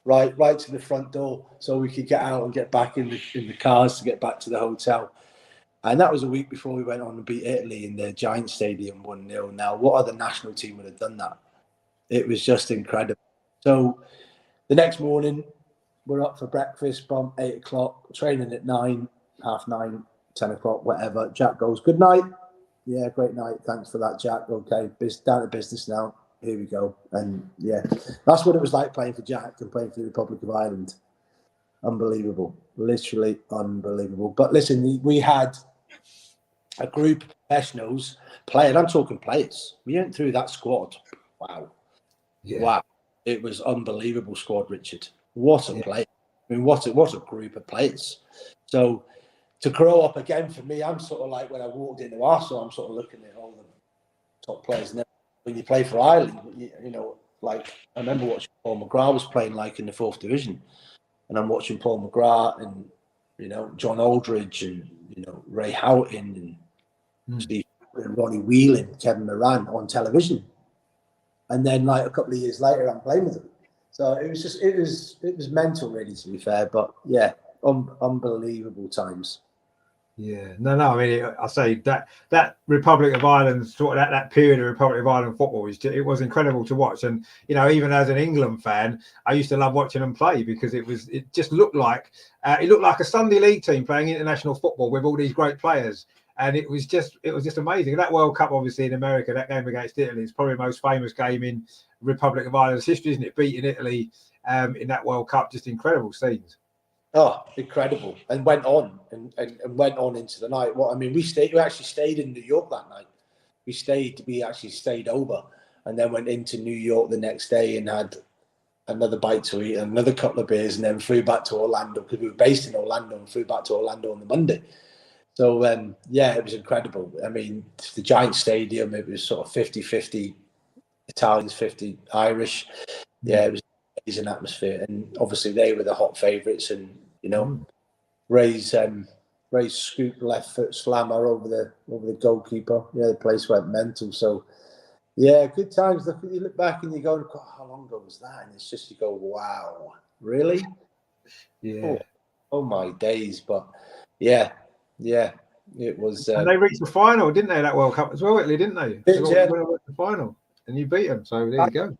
right to the front door, so we could get out and get back in the cars to get back to the hotel. And that was a week before we went on to beat Italy in the Giant Stadium 1-0. Now, what other national team would have done that? It was just incredible. So the next morning, we're up for breakfast from 8 o'clock, training at 9, half 9, 10 o'clock, whatever. Jack goes, good night. Yeah, great night. Thanks for that, Jack. Okay, down to business now. Here we go. And yeah, that's what it was like playing for Jack and playing for the Republic of Ireland. Unbelievable. Literally unbelievable. But listen, we had a group of professionals playing. I'm talking players. We went through that squad. Wow. Yeah. Wow. It was unbelievable squad, Richard. What a play. I mean, what a group of players. So to grow up again for me, I'm sort of like when I walked into Arsenal, I'm sort of looking at all the top players. And then when you play for Ireland, I remember watching Paul McGrath was playing in the 4th division. And I'm watching Paul McGrath and, John Aldridge and, Ray Houghton and Steve and Ronnie Whelan, Kevin Moran on television. And then a couple of years later, I'm playing with them. So it was mental really, to be fair. But yeah, unbelievable times. Yeah, no. I mean, I say that Republic of Ireland, sort of that period of Republic of Ireland football, it was incredible to watch. And even as an England fan, I used to love watching them play because it just looked like a Sunday league team playing international football with all these great players. And it was just amazing. That World Cup, obviously in America, that game against Italy is probably the most famous game in Republic of Ireland's history, isn't it? Beating Italy in that World Cup, just incredible scenes. Oh, incredible! And went on and went on into the night. We actually stayed in New York that night. We actually stayed over, and then went into New York the next day and had another bite to eat, another couple of beers, and then flew back to Orlando because we were based in Orlando and flew back to Orlando on the Monday. So it was incredible. I mean, the Giant Stadium, it was sort of 50-50 Italians, 50 Irish. Yeah, it was an amazing atmosphere, and obviously they were the hot favourites. And Ray's great scoop left foot slammer over the goalkeeper. Yeah, the place went mental. So yeah, good times. You look back and you go, oh, how long ago was that? And it's just you go, wow, really? Yeah. Oh my days. But yeah, it was. And they reached the final, didn't they? That World Cup as well, Italy, didn't they? They Yeah. got to the final, and you beat them. So there you go.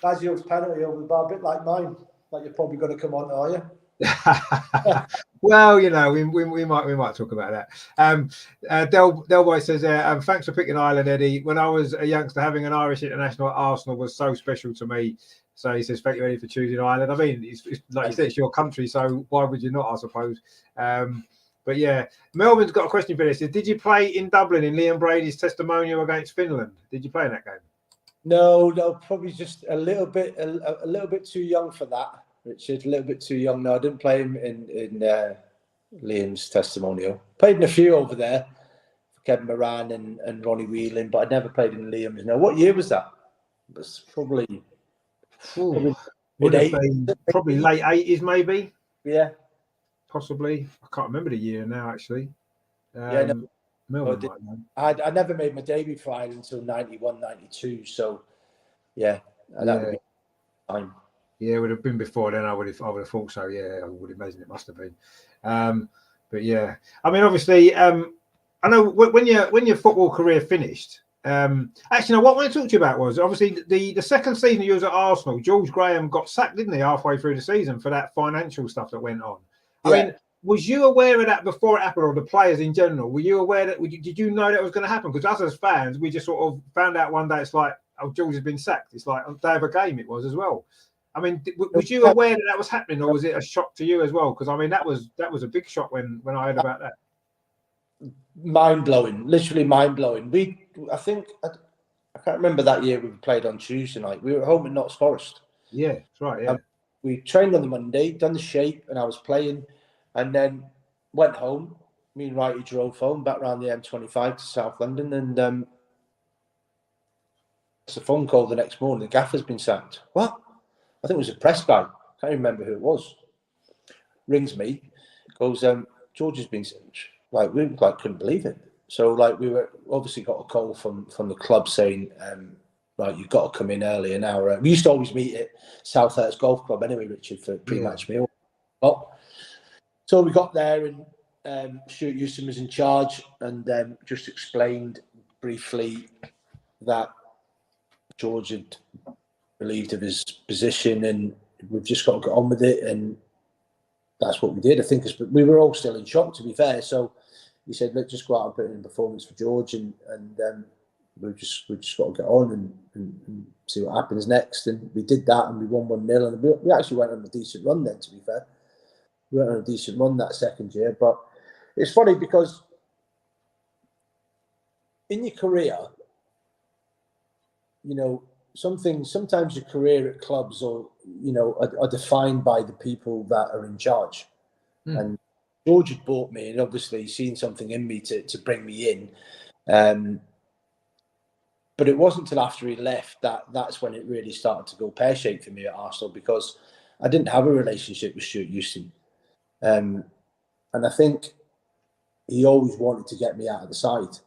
Lazio's penalty over the bar, a bit like mine. Like you're probably going to come on, are you? Well, you know, we might talk about that. Delboy says, thanks for picking Ireland, Eddie. When I was a youngster, having an Irish international at Arsenal was so special to me. So he says, thank you, Eddie, for choosing Ireland. I mean, it's like you said, it's your country, so why would you not, I suppose? But yeah, Melvin's got a question for this. Did you play in Dublin in Liam Brady's testimonial against Finland? Did you play in that game? No, probably just a little bit too young for that, Richard. A little bit too young. No, I didn't play him in Liam's testimonial. Played in a few over there, Kevin Moran and Ronnie Whelan, but I never played in Liam's. No, what year was that? It was probably would have been probably late 80s, maybe. Yeah, possibly. I can't remember the year now, actually. Melvin might know. I never made my debut for Ireland until 91, 92. So, yeah, that would be fine. Yeah, it would have been before then. I would have thought so. Yeah, I would imagine it must have been. But yeah, I mean, obviously, I know when your football career finished. Actually, no, what I want to talk to you about was obviously the second season you was at Arsenal. George Graham got sacked, didn't he, halfway through the season for that financial stuff that went on. I mean, was you aware of that before it happened, or the players in general? Were you aware that? Did you know that was going to happen? Because us as fans, we just sort of found out one day. It's like, oh, George has been sacked. It's like on the day of a game. It was as well. I mean, was you aware that was happening, or was it a shock to you as well? Because I mean, that was a big shock when I heard about that. Mind blowing, literally mind blowing. I think I can't remember that year we played on Tuesday night. We were at home at Notts Forest. Yeah, that's right. Yeah, we trained on the Monday, done the shape, and I was playing, and then went home. Me and Righty drove home back around the M25 to South London, and it's a phone call the next morning. The gaffer's been sacked. What? I think it was a press guy. Can't remember who it was. Rings me, goes, George has been sacked. We couldn't believe it. So we were obviously got a call from the club saying, right, you've got to come in early an hour. We used to always meet at Southhurst Golf Club anyway, Richard, for pre-match meal. So we got there and Stuart Houston was in charge and just explained briefly that George had relieved of his position and we've just got to get on with it, and that's what we did. I think we were all still in shock, to be fair. So he said, "Let's just go out and put in a performance for George, and we've just got to get on and see what happens next." And we did that, and we won 1-0, and we actually went on a decent run then. To be fair, we went on a decent run that second year. But it's funny because in your career, you know, sometimes your career at clubs are defined by the people that are in charge. And George had bought me and obviously seen something in me to bring me in. But it wasn't until after he left that's when it really started to go pear-shaped for me at Arsenal, because I didn't have a relationship with Stuart Houston. And I think he always wanted to get me out of the side.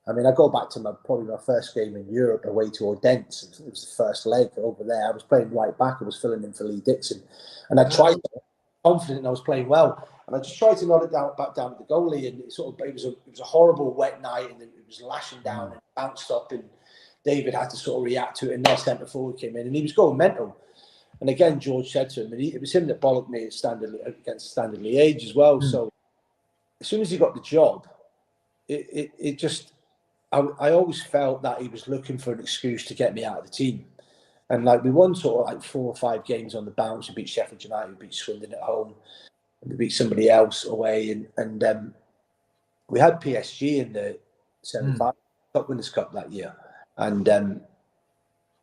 I mean, I go back to probably my first game in Europe away to Odense. It was the first leg over there. I was playing right back. I was filling in for Lee Dixon. And I tried, confident I was playing well. And I just tried to nod it back down to the goalie. And it was a horrible wet night. And it was lashing down and bounced up. And David had to sort of react to it. And their centre forward came in and he was going mental. And again, George said to him, and it was him that bollocked me against Standard Liège as well. So as soon as he got the job, it just... I always felt that he was looking for an excuse to get me out of the team. And we won sort of 4 or 5 games on the bounce. We beat Sheffield United, we beat Swindon at home, we beat somebody else away. And we had PSG in the semi-final Cup Winners' Cup that year. And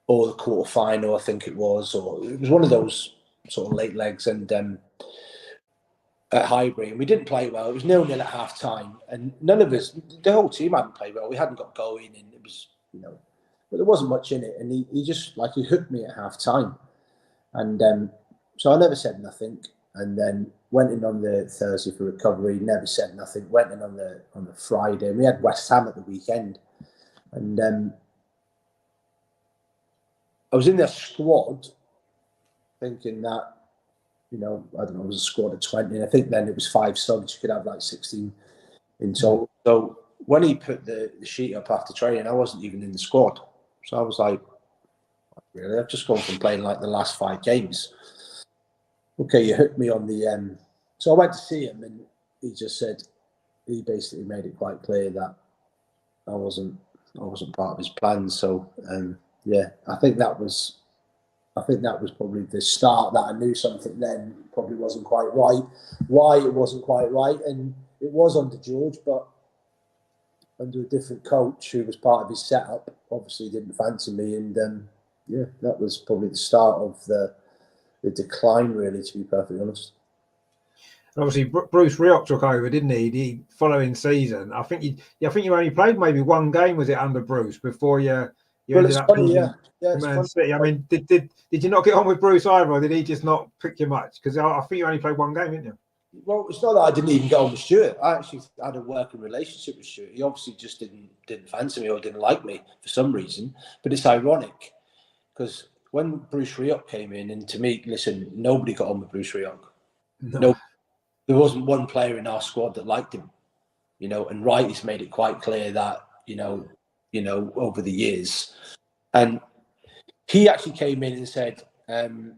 or the quarter-final, I think it was. Or it was one of those sort of late legs. And at Highbury, and we didn't play well. It was 0-0 at half time, and none of us, the whole team hadn't played well. We hadn't got going, and it was, but there wasn't much in it. And he just he hooked me at half time, and so I never said nothing. and then went in on the Thursday for recovery. Never said nothing. Went in on the Friday, and we had West Ham at the weekend, and I was in their squad, thinking that, I don't know, it was a squad of 20. And I think then it was 5 subs. You could have like 16 in total. So when he put the sheet up after training, I wasn't even in the squad. So I was like, really? I've just gone from playing like the last 5 games. Okay, you hooked me on the. So I went to see him, and he just said, he basically made it quite clear that I wasn't part of his plans. So yeah, I think that was probably the start that I knew something then probably wasn't quite right. Why it wasn't quite right, and it was under George, but under a different coach who was part of his setup, obviously didn't fancy me, and yeah, that was probably the start of the decline, really, to be perfectly honest. Obviously, Bruce Rioch took over, didn't he? The following season, I think you only played maybe 1 game, was it, under Bruce before you ended up funny, yeah, it's Man funny. City. I mean, did you not get on with Bruce either, or did he just not pick you much? Because I think you only played 1 game, didn't you? Well, it's not that I didn't even get on with Stuart. I actually had a working relationship with Stuart. He obviously just didn't fancy me or didn't like me for some reason. But it's ironic because when Bruce Rioch came in, and to me, listen, nobody got on with Bruce Rioch. No, there wasn't one player in our squad that liked him. And Wrighty's made it quite clear that over the years. And he actually came in and said, the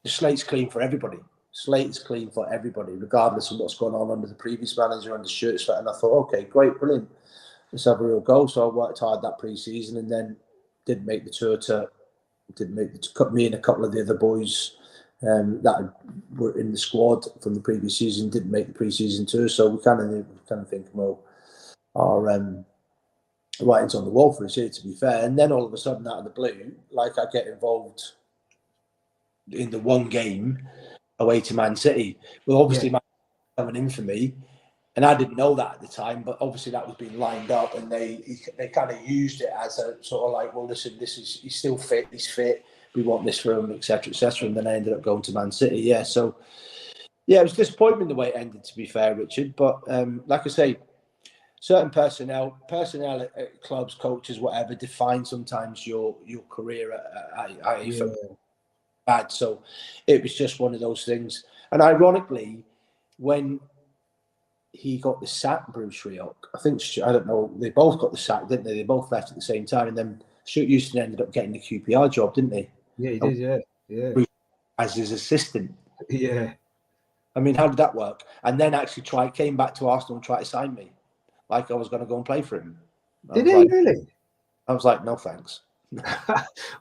slate's clean for everybody. Slate is clean for everybody, regardless of what's going on under the previous manager, under Stuart's. And I thought, okay, great, brilliant. Let's have a real go. So I worked hard that pre-season, and then didn't make the tour cut me and a couple of the other boys that were in the squad from the previous season didn't make the pre-season tour. So we kind of think, well, our writing's on the wall for us here, to be fair. And then all of a sudden, out of the blue, like, I get involved in the 1 game away to Man City. Well, obviously, Man City coming in for me, and I didn't know that at the time, but obviously that was being lined up, and they kind of used it as a sort of like, well, listen, he's still fit, he's fit, we want this for him, etc., etc. And then I ended up going to Man City. Yeah, so yeah, it was disappointing the way it ended, to be fair, Richard. But like I say, certain personnel at clubs, coaches, whatever, define sometimes your career at bad. So it was just one of those things. And ironically, when he got the sack, Bruce Rioch, I don't know, they both got the sack, didn't they? They both left at the same time. And then Stuart Houston ended up getting the QPR job, didn't he? Yeah, he did, yeah. Bruce as his assistant. Yeah. I mean, how did that work? And then actually came back to Arsenal and tried to sign me, like I was going to go and play for him. Did he really? I was like, no, thanks.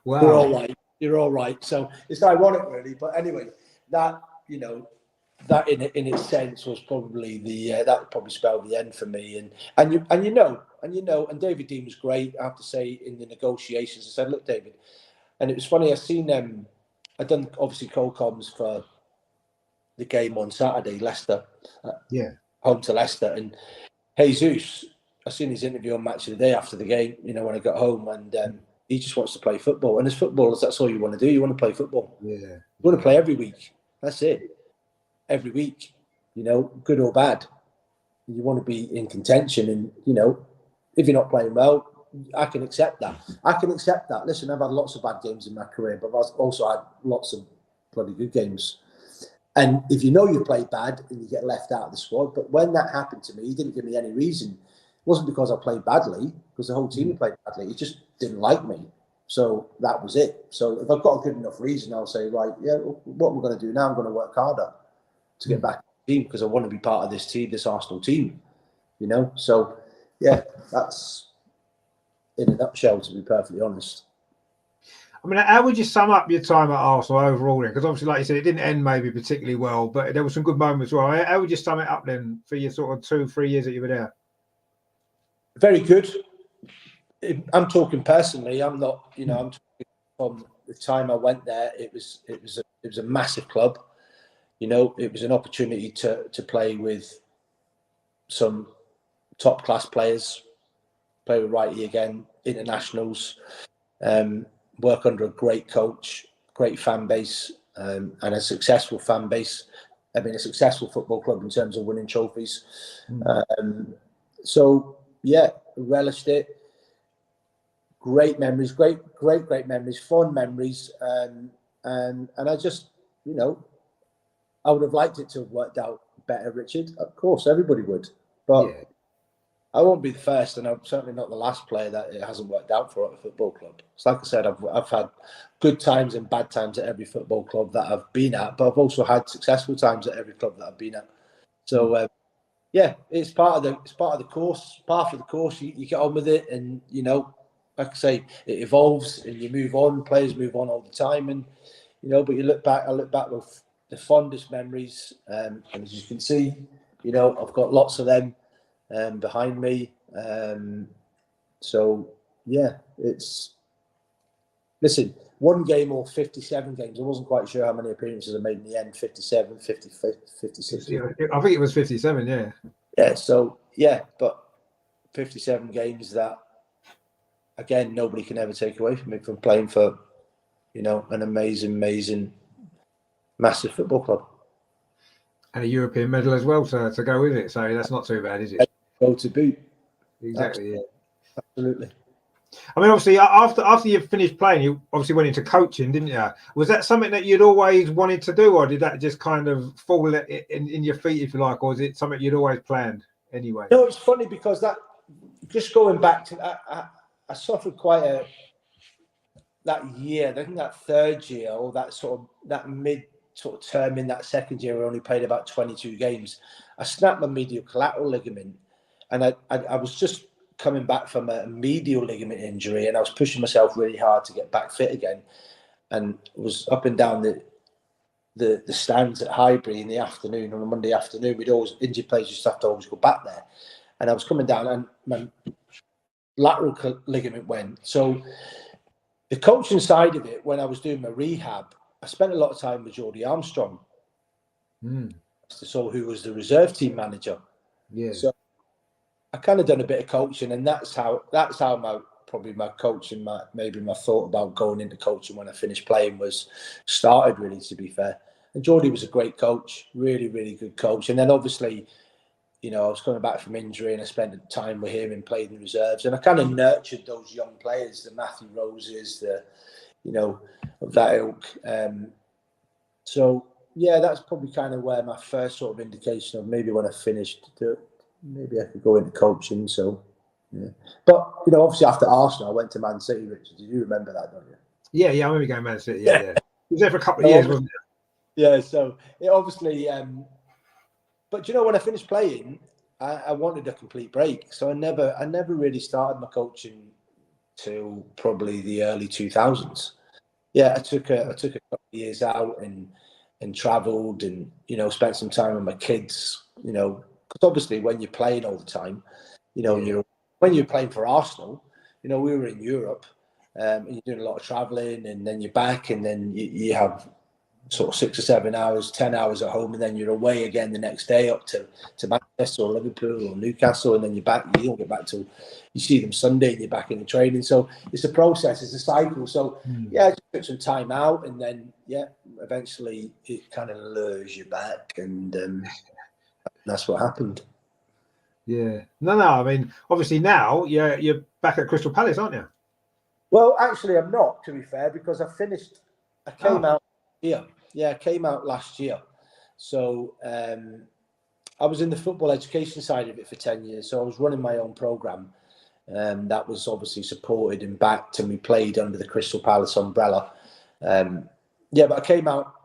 Wow. You're all right. So it's ironic, really. But anyway, that in its sense was probably that would probably spell the end for me. And David Dean was great. I have to say, in the negotiations, I said, look, David, and it was funny. I'd done obviously cold comms for the game on Saturday, Leicester, home to Leicester, and Jesus, I seen his interview on Match of the Day after the game. When I got home, and he just wants to play football. And as footballers, that's all you want to do. You want to play football. Yeah. You want to play every week. That's it. Every week, good or bad. You want to be in contention. And, if you're not playing well, I can accept that. Listen, I've had lots of bad games in my career, but I've also had lots of bloody good games. And if you played bad and you get left out of the squad, but when that happened to me, he didn't give me any reason. It wasn't because I played badly, because the whole team played badly. He just didn't like me. So that was it. So if I've got a good enough reason, I'll say, right, yeah, what we're going to do now, I'm going to work harder to get back to the team because I want to be part of this team, this Arsenal team, So, yeah, that's in a nutshell, to be perfectly honest. I mean, how would you sum up your time at Arsenal overall then? Because obviously, like you said, it didn't end maybe particularly well, but there were some good moments as well. How would you sum it up then for your sort of 2-3 years that you were there? Very good. I'm talking personally. I'm not, I'm talking from the time I went there. It was a massive club. It was an opportunity to play with some top class players, play with Wrighty again, internationals, work under a great coach, great fan base. and a successful fan base. I mean, a successful football club in terms of winning trophies. So yeah, relished it. Great memories, great memories, fun memories, and I just, you know, I would have liked it to have worked out better, Richard. Of course, everybody would, but Yeah. I won't be the first, and I'm certainly not the last player that it hasn't worked out for at a football club. It's like I said, I've had good times and bad times at every football club that I've been at, but I've also had successful times at every club that I've been at. So yeah, it's part of the course. Part of the course, you get on with it, and you know, like I say, it evolves and you move on. Players move on all the time, and you know, but you look back. I look back with the fondest memories, and as you can see, you know, I've got lots of them behind me. So yeah, it's, listen, one game or 57 games. I wasn't quite sure how many appearances I made in the end. 57, 50, 56. I think it was 57. Yeah. Yeah. So yeah, but 57 games that, again, nobody can ever take away from me, from playing for, you know, an amazing, massive football club. And a European medal as well to go with it. So that's not too bad, is it? Go to boot. Exactly. Yeah. Absolutely. I mean, obviously, after you finished playing, you obviously went into coaching, didn't you? Was that something that you'd always wanted to do, or did that just kind of fall in your feet, if you like, or was it something you'd always planned anyway? No, it's funny because that, just going back to that, I suffered quite that year. I think that third year, or that mid term in that second year, I only played about 22 games. I snapped my medial collateral ligament, and I was just coming back from a medial ligament injury, and I was pushing myself really hard to get back fit again, and was up and down the stands at Highbury in the afternoon, on a Monday afternoon. We'd always, injured players used to have to always go back there, and I was coming down, and my lateral ligament went. So the coaching side of it, when I was doing my rehab, I spent a lot of time with Geordie Armstrong, so who was the reserve team manager. Yeah. So I kind of done a bit of coaching, and that's how my coaching, maybe my thought about going into coaching when I finished playing was started, really, to be fair. And Geordie was a great coach, really, really good coach. And then obviously, you know, I was coming back from injury, and I spent time with him and played in the reserves, and I kind of nurtured those young players, the Matthew Roses, you know, of that ilk. So yeah, that's probably kind of where my first sort of indication of maybe when I finished, maybe I could go into coaching. So yeah, but you know, obviously after Arsenal, I went to Man City. Richard, do you remember that, don't you? Yeah, I remember going to Man City. Yeah. He was there for a couple of years, wasn't it? Yeah, so it obviously. But you know, when I finished playing, I wanted a complete break. So I never really started my coaching till probably the early 2000s. Yeah, I took a couple of years out and travelled, and you know, spent some time with my kids. You know, because obviously when you're playing all the time, you know, when you're playing for Arsenal, you know, we were in Europe, and you're doing a lot of travelling, and then you're back, and then you have sort of 6 or 7 hours, 10 hours at home, and then you're away again the next day up to Manchester or Liverpool or Newcastle, and then you're back. You don't get back till you see them Sunday, and you're back in the training. So it's a process, it's a cycle. So yeah, I just took some time out, and then eventually it kind of lures you back, and that's what happened. Yeah. No. I mean, obviously now you're back at Crystal Palace, aren't you? Well, actually, I'm not, to be fair, because I came out here. Yeah, I came out last year. So I was in the football education side of it for 10 years. So I was running my own programme. That was obviously supported and backed, and we played under the Crystal Palace umbrella. But I came out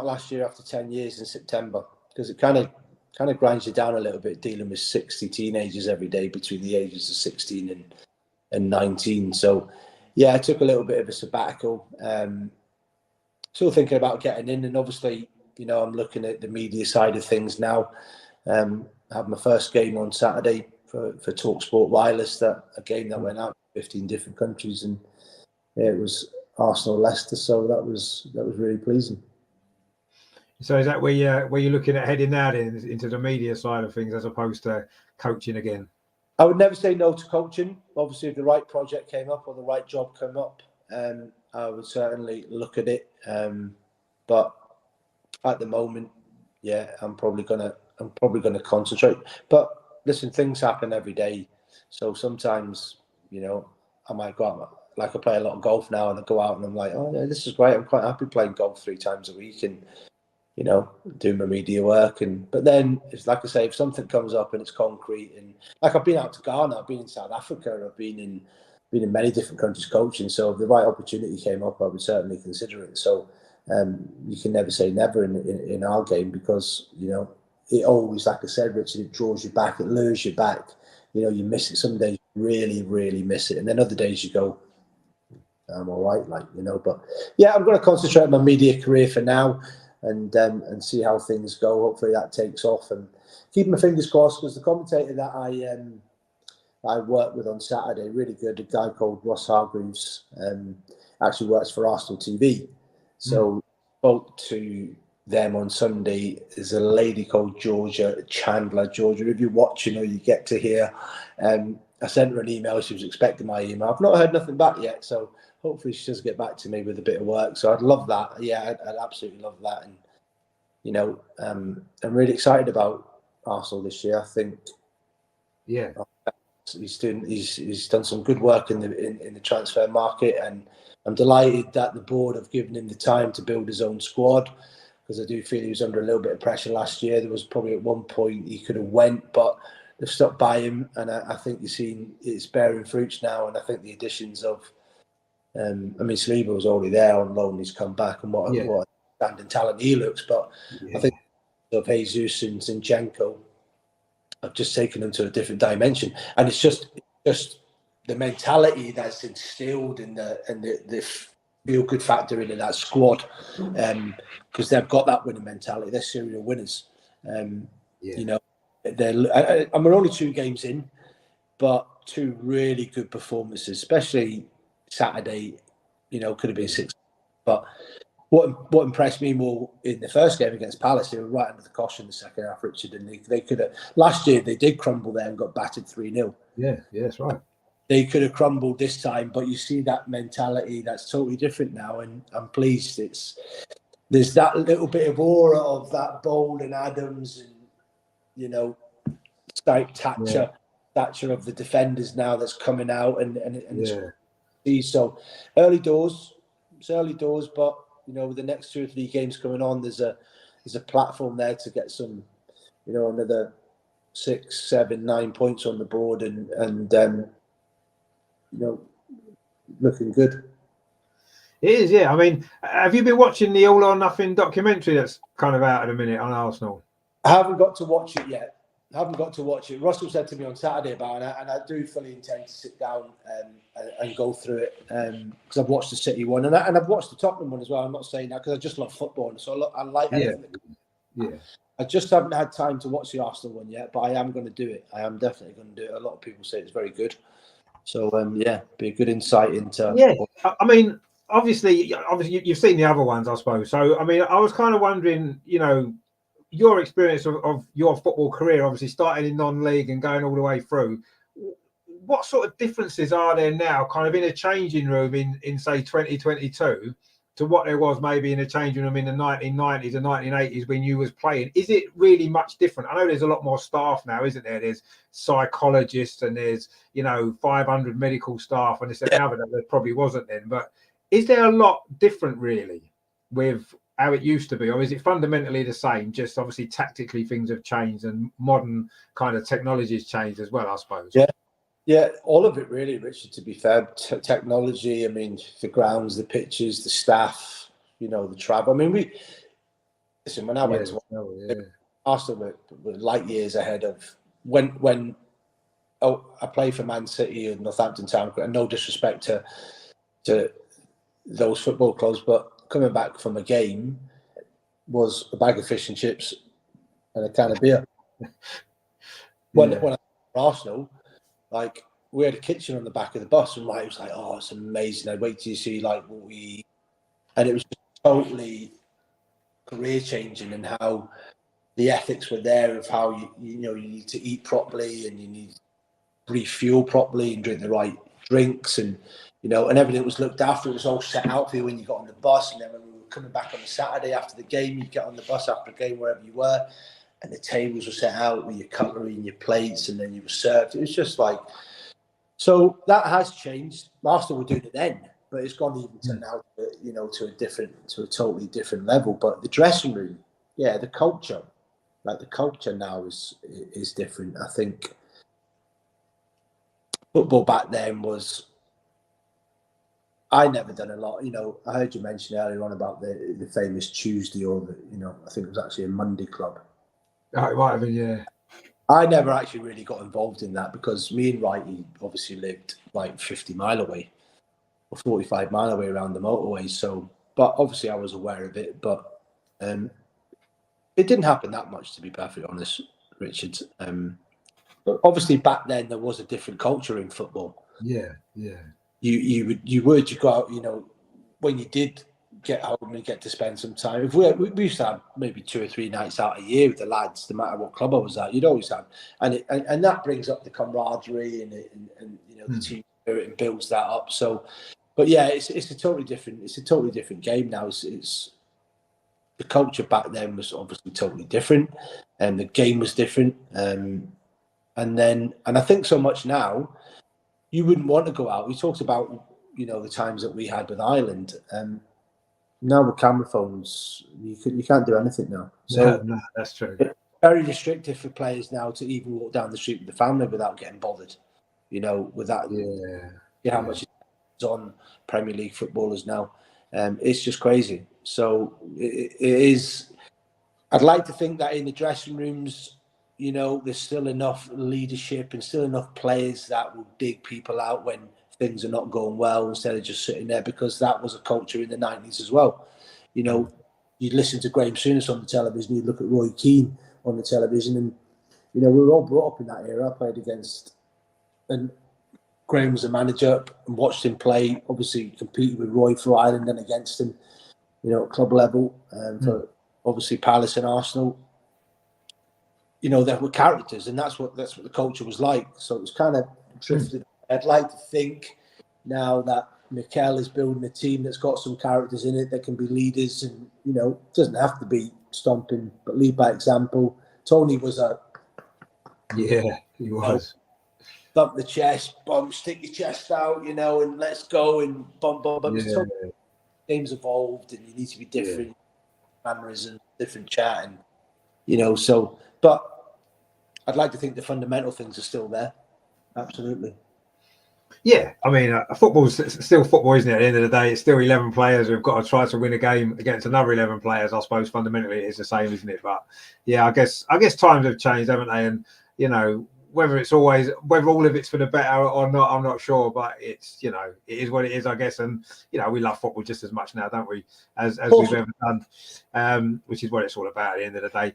last year after 10 years in September, because it kind of grinds you down a little bit, dealing with 60 teenagers every day between the ages of 16 and 19. So yeah, I took a little bit of a sabbatical. Still thinking about getting in, and obviously, you know, I'm looking at the media side of things now. I had my first game on Saturday for TalkSport Wireless, a game that went out to 15 different countries, and it was Arsenal Leicester, so that was really pleasing. So is that where you're looking at heading now then, into the media side of things as opposed to coaching again? I would never say no to coaching. Obviously, if the right project came up or the right job came up, I would certainly look at it. But at the moment, yeah, I'm probably gonna concentrate. But listen, things happen every day. So sometimes, you know, I might go out, like I play a lot of golf now, and I go out and I'm like, oh yeah, this is great. I'm quite happy playing golf 3 times a week and, you know, doing my media work. But then it's like I say, if something comes up and it's concrete, and like I've been out to Ghana, I've been in South Africa, I've been in many different countries coaching. So if the right opportunity came up, I would certainly consider it. So you can never say never in our game, because, you know, it always, like I said, Richard, it draws you back, it lures you back. You know, you miss it. Some days you really, really miss it. And then other days you go, I'm all right, like, you know. But yeah, I'm going to concentrate on my media career for now, and see how things go. Hopefully that takes off, and keep my fingers crossed, because the commentator that I worked with on Saturday, really good, a guy called Ross Hargreaves, actually works for Arsenal TV. So spoke to them on Sunday. There's a lady called Georgia Chandler. Georgia, if you're watching or you get to hear, I sent her an email. She was expecting my email. I've not heard nothing back yet, so hopefully she does get back to me with a bit of work. So I'd love that. Yeah, I'd absolutely love that. And, you know, I'm really excited about Arsenal this year. I think, yeah, he's done some good work in the transfer market, and I'm delighted that the board have given him the time to build his own squad, because I do feel he was under a little bit of pressure last year. There was probably at one point he could have went, but they've stuck by him, and I think you've seen it's bearing fruits now. And I think the additions of, I mean, Saliba was already there on loan. He's come back, and what a standing talent he looks. But I think of Jesus and Zinchenko, I've just taken them to a different dimension, and it's just the mentality that's instilled in the feel good factor into that squad, because they've got that winning mentality. They're serial winners. You know, we're only 2 games in, but 2 really good performances, especially Saturday. You know, could have been 6, but what impressed me more in the first game against Palace, they were right under the cosh in the second half, Richard, and they could have. Last year they did crumble there and got battered 3-0. Yeah, that's right. They could have crumbled this time, but you see that mentality that's totally different now, and I'm pleased. There's that little bit of aura of that Bold and Adams, and, you know, stature of the defenders now that's coming out, and so early doors. It's early doors, but, you know, with the next 2 or 3 games coming on, there's a platform there to get some, you know, another 6, 7, 9 points on the board, and you know, looking good. It is, yeah. I mean, have you been watching the All or Nothing documentary that's kind of out at the minute on Arsenal? I haven't got to watch it yet. Russell said to me on Saturday about it, and I do fully intend to sit down and go through it, because I've watched the City one, and I've watched the Tottenham one as well. I'm not saying that because I just love football, and so I like anything. Yeah. I just haven't had time to watch the Arsenal one yet, but I am going to do it. I am definitely going to do it. A lot of people say it's very good. So, be a good insight into... Yeah, I mean, obviously you've seen the other ones, I suppose. So, I mean, I was kind of wondering, you know, your experience of your football career, obviously starting in non-league and going all the way through. What sort of differences are there now, kind of in a changing room in say 2022, to what there was maybe in a changing room in the 1990s and 1980s when you was playing? Is it really much different? I know there's a lot more staff now, isn't there? There's psychologists and there's, you know, 500 medical staff, and now that there probably wasn't then. But is there a lot different really with how it used to be, or is it fundamentally the same? Just obviously tactically things have changed and modern kind of technology has changed as well, I suppose. Yeah, all of it really, Richard, to be fair. Technology, I mean, the grounds, the pitches, the staff, you know, the travel. I mean, when I went to Arsenal, were light years ahead of when I played for Man City and Northampton Town, and no disrespect to those football clubs, but coming back from a game was a bag of fish and chips and a can of beer. When I was at Arsenal, like, we had a kitchen on the back of the bus, and it was like, oh, it's amazing. I'd wait till you see like what we eat. And it was just totally career changing, and how the ethics were there of how you know you need to eat properly, and you need to refuel properly and drink the right drinks, and, you know, and everything was looked after. It was all set out for you when you got on the bus, and then when we were coming back on the Saturday after the game, you'd get on the bus after the game, wherever you were, and the tables were set out with your cutlery and your plates, and then you were served. It was just like, so that has changed. Arsenal were doing it then, but it's gone even to now, you know, to a totally different level. But the dressing room, yeah, the culture now is different. I think football back then was, I never done a lot. You know, I heard you mention earlier on about the famous Tuesday, or I think it was actually a Monday club. Oh, it might have been, yeah. I never actually really got involved in that because me and Righty obviously lived like 50 mile away or 45 mile away around the motorway. So, but obviously I was aware of it, but it didn't happen that much, to be perfectly honest, Richard. But obviously back then there was a different culture in football. Yeah, yeah. You would go out, you know, when you did get home and get to spend some time. If we used to have maybe 2 or 3 nights out a year with the lads, no matter what club I was at, you'd always have, and that brings up the camaraderie and you know, the team spirit and builds that up. So, but yeah, it's a totally different game now. It's the culture back then was obviously totally different, and the game was different. And I think so much now, you wouldn't want to go out. We talked about, you know, the times that we had with Ireland. Now with camera phones, you can't do anything now. So no, that's true. Very restrictive for players now to even walk down the street with the family without getting bothered. You know, with that, how much is on Premier League footballers now. It's just crazy. So it is. I'd like to think that in the dressing rooms, you know, there's still enough leadership and still enough players that will dig people out when things are not going well, instead of just sitting there, because that was a culture in the 90s as well. You know, you'd listen to Graham Souness on the television, you'd look at Roy Keane on the television, and, you know, we were all brought up in that era. I played against, and Graham was a manager, and watched him play, obviously competed with Roy for Ireland and against him, you know, at club level, for obviously Palace and Arsenal. You know, there were characters, and that's what the culture was like. So it was kind of drifted. I'd like to think now that Mikel is building a team that's got some characters in it that can be leaders, and, you know, it doesn't have to be stomping, but lead by example. Tony was he was. You know, thump the chest, bum, stick your chest out, you know, and let's go, and bum. But games evolved, and you need to be different, mannerisms, different chat, and, you know, so. But I'd like to think the fundamental things are still there. Absolutely. Yeah, I mean, football's still football, isn't it? At the end of the day, it's still 11 players who've got to try to win a game against another 11 players. I suppose fundamentally it's the same, isn't it? But yeah, I guess times have changed, haven't they? And, you know, whether all of it's for the better or not, I'm not sure. But it's, you know, it is what it is, I guess. And, you know, we love football just as much now, don't we, as we've ever done, which is what it's all about at the end of the day.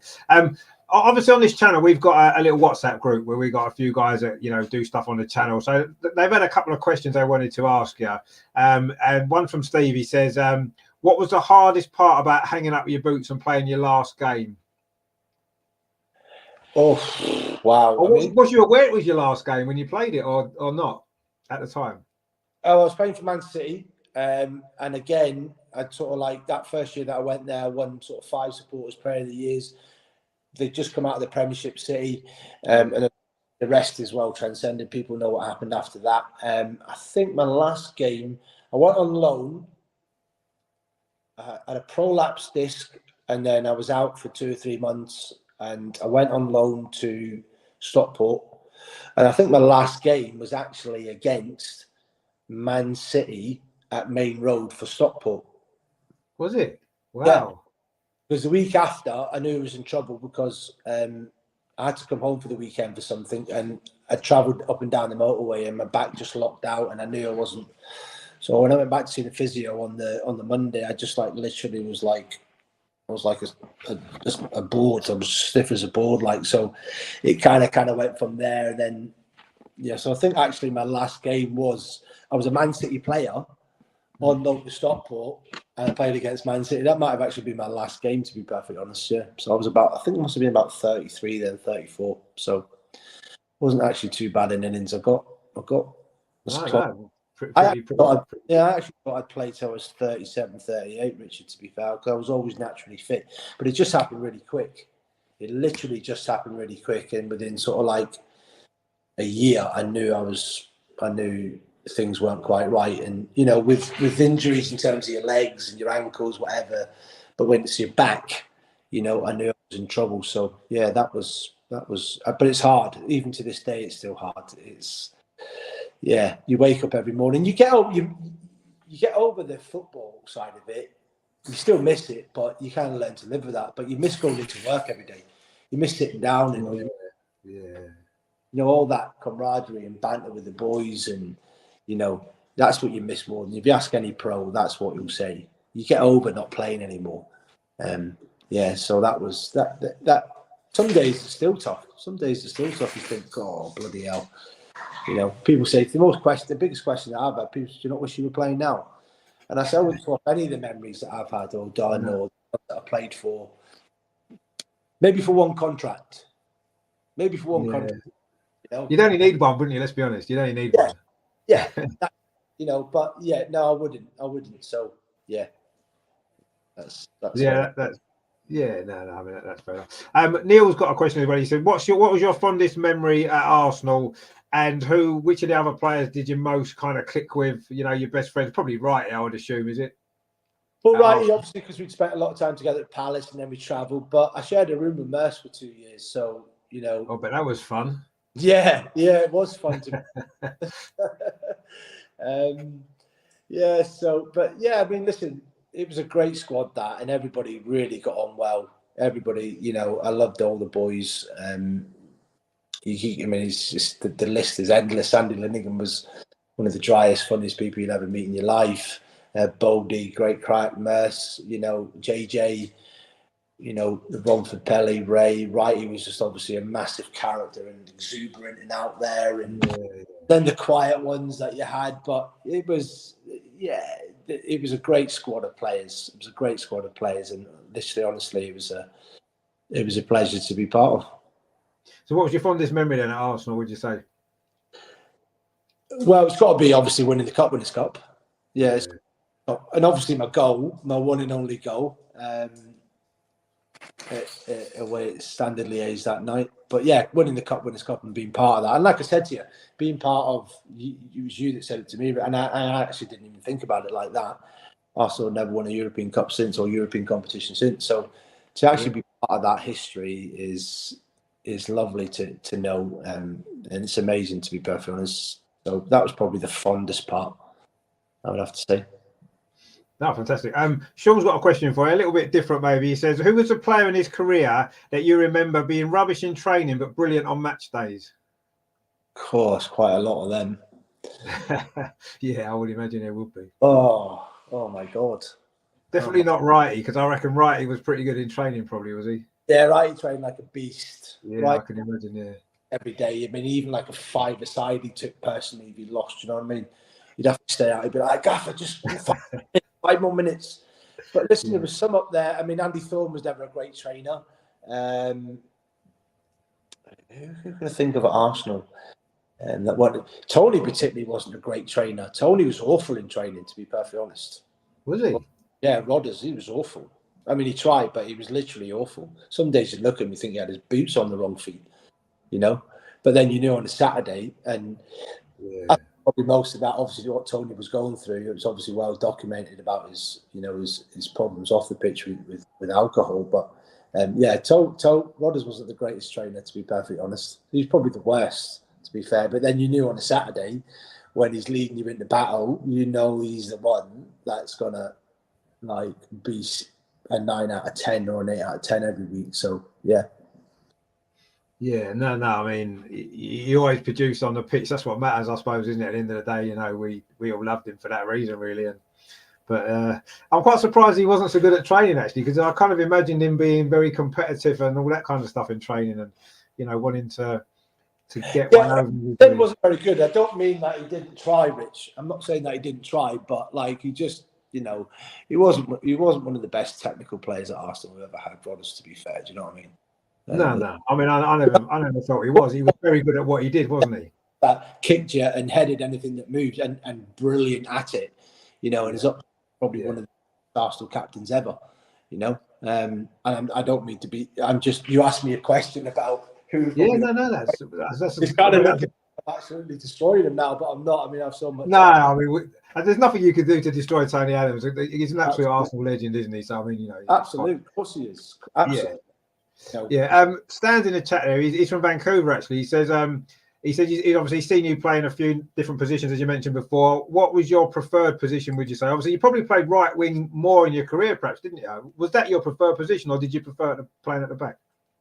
Obviously, on this channel, we've got a little WhatsApp group where we got a few guys that, you know, do stuff on the channel. So they've had a couple of questions they wanted to ask you. And one from Steve, he says, what was the hardest part about hanging up your boots and playing your last game? Oh, wow. Was you aware it was your last game when you played it or not at the time? I was playing for Man City. And again, I'd sort of like that first year that I went there, won sort of 5 supporters player of the years. They'd just come out of the Premiership City, and the rest is well transcended. People know what happened after that. I think my last game, I went on loan. I had a prolapse disc, and then I was out for 2 or 3 months, and I went on loan to Stockport. And I think my last game was actually against Man City at Main Road for Stockport. Was it? Wow. Yeah. Because the week after, I knew I was in trouble because I had to come home for the weekend for something, and I travelled up and down the motorway, and my back just locked out, and I knew I wasn't. So when I went back to see the physio on the Monday, I just like literally was like a board. I was stiff as a board, like. So it kind of went from there. And then so I think actually my last game was, I was a Man City player on loan to Stockport, and I played against Man City. That might have actually been my last game, to be perfectly honest. Yeah. So I was I think it must have been about 33 then, 34. So it wasn't actually too bad in innings. I got I actually thought I'd played till I was 37, 38, Richard, to be fair, because I was always naturally fit. But it just happened really quick. It literally just happened really quick. And within sort of like a year, I knew things weren't quite right. And, you know, with injuries in terms of your legs and your ankles, whatever, but when it's your back, you know, I knew I was in trouble. So, yeah, that was, but it's hard. Even to this day, it's still hard. Yeah, you wake up every morning. You get over the football side of it. You still miss it, but you kind of learn to live with that. But you miss going into work every day. You miss sitting down and you know, all that camaraderie and banter with the boys, and you know, that's what you miss more than if you ask any pro, that's what he'll say. You get over not playing anymore. So that was that. Some days it's still tough. Some days it's still tough. You think, oh bloody hell. You know, people say the biggest question that I've had, people say, do you not wish you were playing now? And I say, I wouldn't swap any of the memories that I've had or done or that I played for. Maybe for one contract. Contract. You know? You'd only need one, wouldn't you? Let's be honest. You'd only need one. Yeah. You know, but yeah, no, I wouldn't. So yeah. That's yeah, that's no, I mean that's fair enough. Neil's got a question as well. He said, what was your fondest memory at Arsenal, and which of the other players did you most kind of click with? You know, your best friends, probably Wrighty, I would assume, is it? Well, Wrighty, obviously, because we'd spent a lot of time together at Palace and then we travelled. But I shared a room with Merce for 2 years, so you know. Oh, but that was fun. Yeah, it was fun to. I mean, listen. It was a great squad that, and everybody really got on well. Everybody, you know, I loved all the boys. I mean, it's just the list is endless. Andy Linnigan was one of the driest, funniest people you'll ever meet in your life. Bodie, great crack, Merce, you know, JJ, you know, the Romford Pelly, Ray, Wrighty was just obviously a massive character and exuberant and out there, and then the quiet ones that you had. But it was a great squad of players. It was a great squad of players, and literally, honestly, it was a pleasure to be part of. So, what was your fondest memory then at Arsenal? Would you say? Well, it's got to be obviously winning the Winners' Cup. Yeah, and obviously my one and only goal. Away at Standard Liège that night. But yeah, winning the Winners' Cup and being part of that. And like I said to you, being part of, it was you that said it to me, and I actually didn't even think about it like that. Arsenal never won a European Cup since, or European competition since. So to actually be part of that history is lovely to know, and it's amazing, to be perfectly honest. So that was probably the fondest part, I would have to say. No, fantastic. Sean's got a question for you, a little bit different maybe. He says, who was a player in his career that you remember being rubbish in training but brilliant on match days? Of course, quite a lot of them. Yeah, I would imagine there would be. Oh my God. Definitely not Wrighty, because I reckon Wrighty was pretty good in training, probably, was he? Yeah, Wrighty trained like a beast. Yeah, right? I can imagine, yeah. Every day. I mean, even like a five-a-side he took personally if he lost, you know what I mean? You'd have to stay out. He'd be like, Gaffer, just 5 more minutes. But listen, there was some up there. I mean, Andy Thorne was never a great trainer. Who can I think of at Arsenal? And Tony particularly wasn't a great trainer. Tony was awful in training, to be perfectly honest. Was he? Yeah, Rodders, he was awful. I mean, he tried, but he was literally awful. Some days you'd look at him and think he had his boots on the wrong feet, you know? But then you knew on a Saturday, and probably most of that, obviously, what Tony was going through, it was obviously well documented about his problems off the pitch with alcohol. But Rodders wasn't the greatest trainer, to be perfectly honest. He was probably the worst, to be fair. But then you knew on a Saturday, when he's leading you into battle, you know he's the one that's gonna like be a 9 out of 10 or an 8 out of 10 every week. So yeah. Yeah, no. I mean, he always produced on the pitch. That's what matters, I suppose, isn't it? At the end of the day, you know, we all loved him for that reason, really. But I'm quite surprised he wasn't so good at training, actually, because I kind of imagined him being very competitive and all that kind of stuff in training, and you know, wanting to get one over. He wasn't very good. I don't mean that he didn't try, Rich. I'm not saying that he didn't try, but like he just, you know, he wasn't one of the best technical players at Arsenal we ever had. Rodders, to be fair, do you know what I mean? No. I mean, I never thought he was. He was very good at what he did, wasn't he? that kicked you and headed anything that moved, and brilliant at it, and is up probably one of the Arsenal captains ever, And I don't mean to be. I'm just. You asked me a question about who. Yeah, no, that's it's kind of looking. I'm absolutely destroying him now, but I'm not. I mean, I've so much. No, I mean, there's nothing you can do to destroy Tony Adams. He's an absolute Arsenal legend, isn't he? So I mean, absolutely, of course he is. Absolutely. Yeah. Stan's in the chat there. He's from Vancouver, actually. He says he's obviously seen you play in a few different positions, as you mentioned before. What was your preferred position, would you say? Obviously, you probably played right wing more in your career, perhaps, didn't you? Was that your preferred position, or did you prefer playing at the back?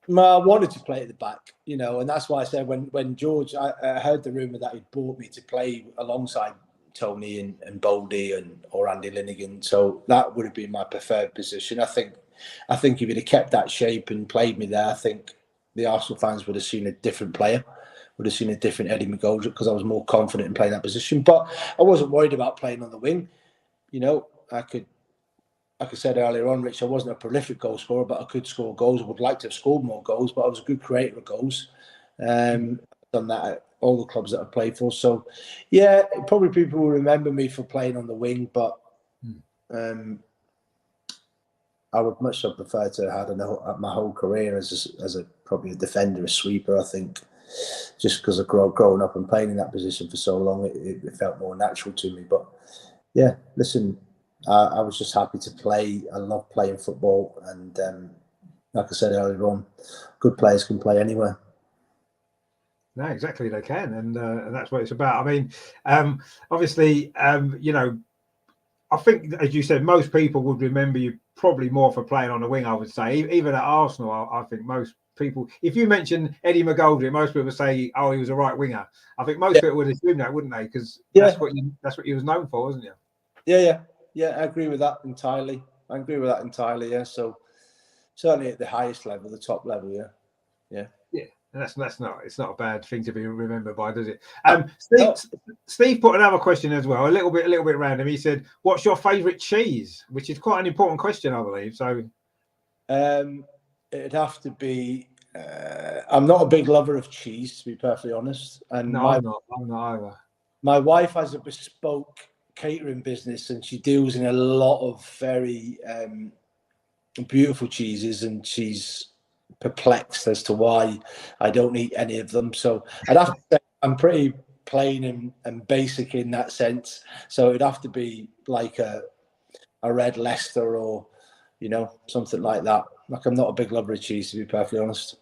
I wanted to play at the back, and that's why I said when George, I heard the rumour that he'd bought me to play alongside Tony and Boldy or Andy Linnigan. So that would have been my preferred position. I think if he'd have kept that shape and played me there, I think the Arsenal fans would have seen a different player, would have seen a different Eddie Mcgoldrick, because I was more confident in playing that position. But I wasn't worried about playing on the wing. Like I said earlier on, Rich, I wasn't a prolific goal scorer, but I could score goals. I would like to have scored more goals, but I was a good creator of goals. I've done that at all the clubs that I've played for. So, yeah, probably people will remember me for playing on the wing, but I would much so prefer to have had my whole career as probably a defender, a sweeper. I think just because of growing up and playing in that position for so long, it felt more natural to me. But yeah, listen, I was just happy to play. I love playing football, and like I said earlier on, good players can play anywhere. No, exactly, they can, and that's what it's about. I mean, obviously, I think, as you said, most people would remember you probably more for playing on the wing, I would say. Even at Arsenal, I think most people, if you mention Eddie Mcgoldrick, most people say, "Oh, he was a right winger." I think most people would assume that, wouldn't they? Because that's what he was known for, wasn't you? Yeah, I agree with that entirely. Yeah, so certainly at the highest level, the top level, yeah. And it's not a bad thing to be remembered by, does it? Steve put another question as well, a little bit random. He said, "What's your favourite cheese?" Which is quite an important question, I believe. So, it'd have to be. I'm not a big lover of cheese, to be perfectly honest. And no, I'm not either. My wife has a bespoke catering business, and she deals in a lot of very beautiful cheeses, and she's perplexed as to why I don't eat any of them. So I'd have to say I'm pretty plain and basic in that sense. So it'd have to be like a red Leicester or something like that. Like, I'm not a big lover of cheese, to be perfectly honest.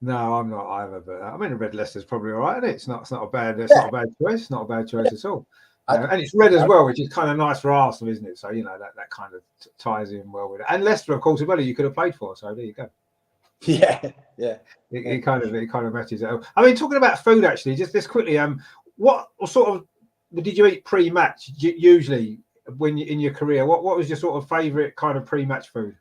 No, I'm not either. But I mean, a red Leicester's probably all right, isn't it? It's not a bad choice. Not a bad choice at all. And it's red as well, which is kind of nice for Arsenal, isn't it? So that kind of ties in well with it. And Leicester, of course, as well, you could have played for. So there you go. Yeah. It kind of matches it. I mean, talking about food, actually, just quickly, what sort of did you eat pre-match usually when in your career? What was your sort of favourite kind of pre-match food?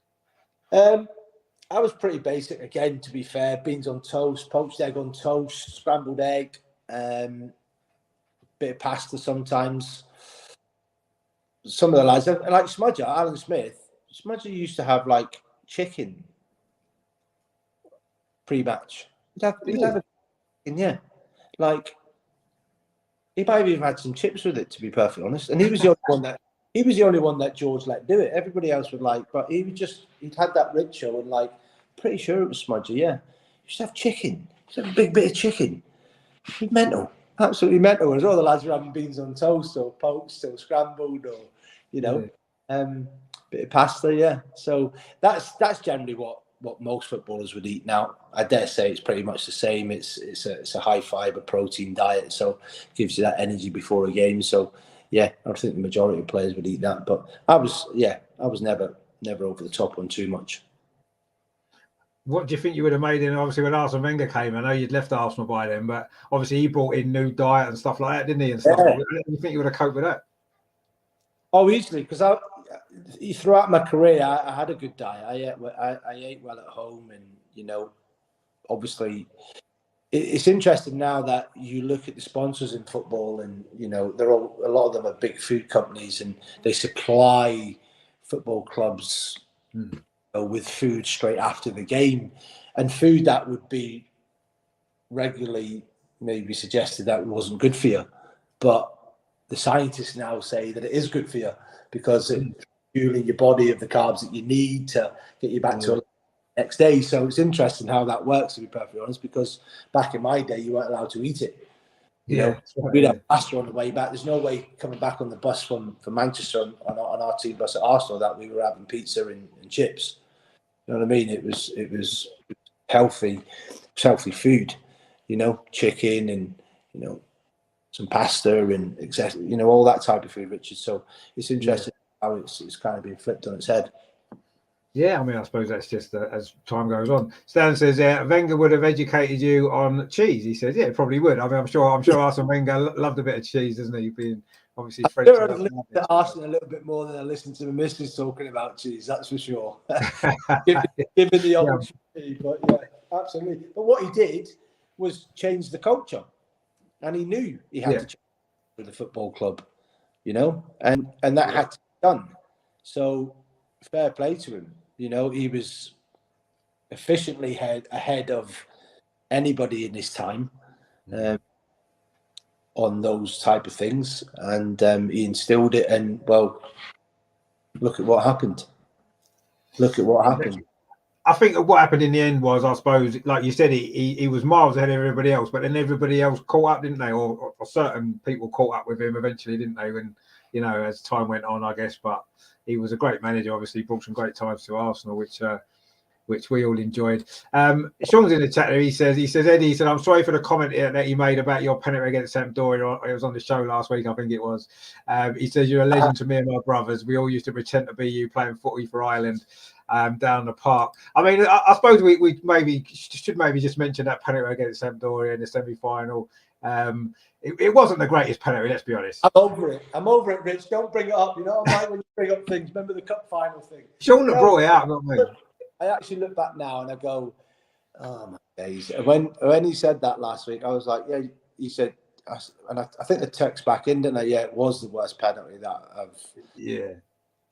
I was pretty basic again, to be fair. Beans on toast, poached egg on toast, scrambled egg, bit of pasta sometimes. Some of the lads, like Smudger, Alan Smith, Smudger used to have like chicken pre-match. He'd have a chicken, yeah. Like, he might have even had some chips with it, to be perfectly honest. And he was the only one that George let do it. Everybody else would but he'd had that ritual, and pretty sure it was Smudger, yeah. He used to have chicken. He used to have a big bit of chicken. It was mental. Absolutely mental. Whereas all the lads were having beans on toast or poached or scrambled or, bit of pasta, yeah. So that's generally what most footballers would eat now. I dare say it's pretty much the same. It's a high fibre protein diet, so it gives you that energy before a game. So yeah, I think the majority of players would eat that. But I was never over the top on too much. What do you think you would have made in, obviously, when Arsene Wenger came? I know you'd left Arsenal by then, but obviously he brought in new diet and stuff like that, didn't he? And stuff. Yeah. Do you think you would have coped with that? Oh, easily, because throughout my career, I had a good diet. I ate well at home, and obviously, it's interesting now that you look at the sponsors in football, and a lot of them are big food companies, and they supply football clubs with food straight after the game, and food that would be regularly maybe suggested that it wasn't good for you. But the scientists now say that it is good for you because it's fueling your body of the carbs that you need to get you back to the next day. So it's interesting how that works, to be perfectly honest, because back in my day, you weren't allowed to eat it. You know, we'd have pasta on the way back. There's no way coming back on the bus from Manchester on our team bus at Arsenal that we were having pizza and chips. You know what I mean? It was healthy, food. You know, chicken and some pasta and all that type of food, Richard. So it's interesting how it's kind of been flipped on its head. Yeah, I mean, I suppose that's just as time goes on. Stan says, Wenger would have educated you on cheese. He says, yeah, probably would. I mean, I'm sure Arsene Wenger loved a bit of cheese, doesn't he? Being obviously French. I listened to Arsenal a little bit more than I listened to the missus talking about cheese, that's for sure. given the opportunity, but yeah, absolutely. But what he did was change the culture, and he knew he had to change for the football club, and that had to be done. So fair play to him. He was efficiently ahead of anybody in his time on those type of things, and he instilled it. And well, look at what happened. I think what happened in the end was, I suppose, like you said, he was miles ahead of everybody else, but then everybody else caught up, didn't they? Or certain people caught up with him eventually, didn't they? When as time went on, I guess. But he was a great manager. Obviously, brought some great times to Arsenal, which we all enjoyed. Sean's in the chat there. He says, Eddie, he said, I'm sorry for the comment that you made about your penalty against Sampdoria. It was on the show last week, I think it was. He says, you're a legend to me and my brothers. We all used to pretend to be you playing footy for Ireland down the park. I mean, I suppose we should just mention that penalty against Sampdoria in the semi-final. It wasn't the greatest penalty, let's be honest. I'm over it, Rich. Don't bring it up. I'm like when you bring up things. Remember the cup final thing? Sean brought it out, not me. I actually look back now and I go, oh my days. When he said that last week, I was like, yeah, he said, and I think the text back in, didn't I? Yeah, it was the worst penalty that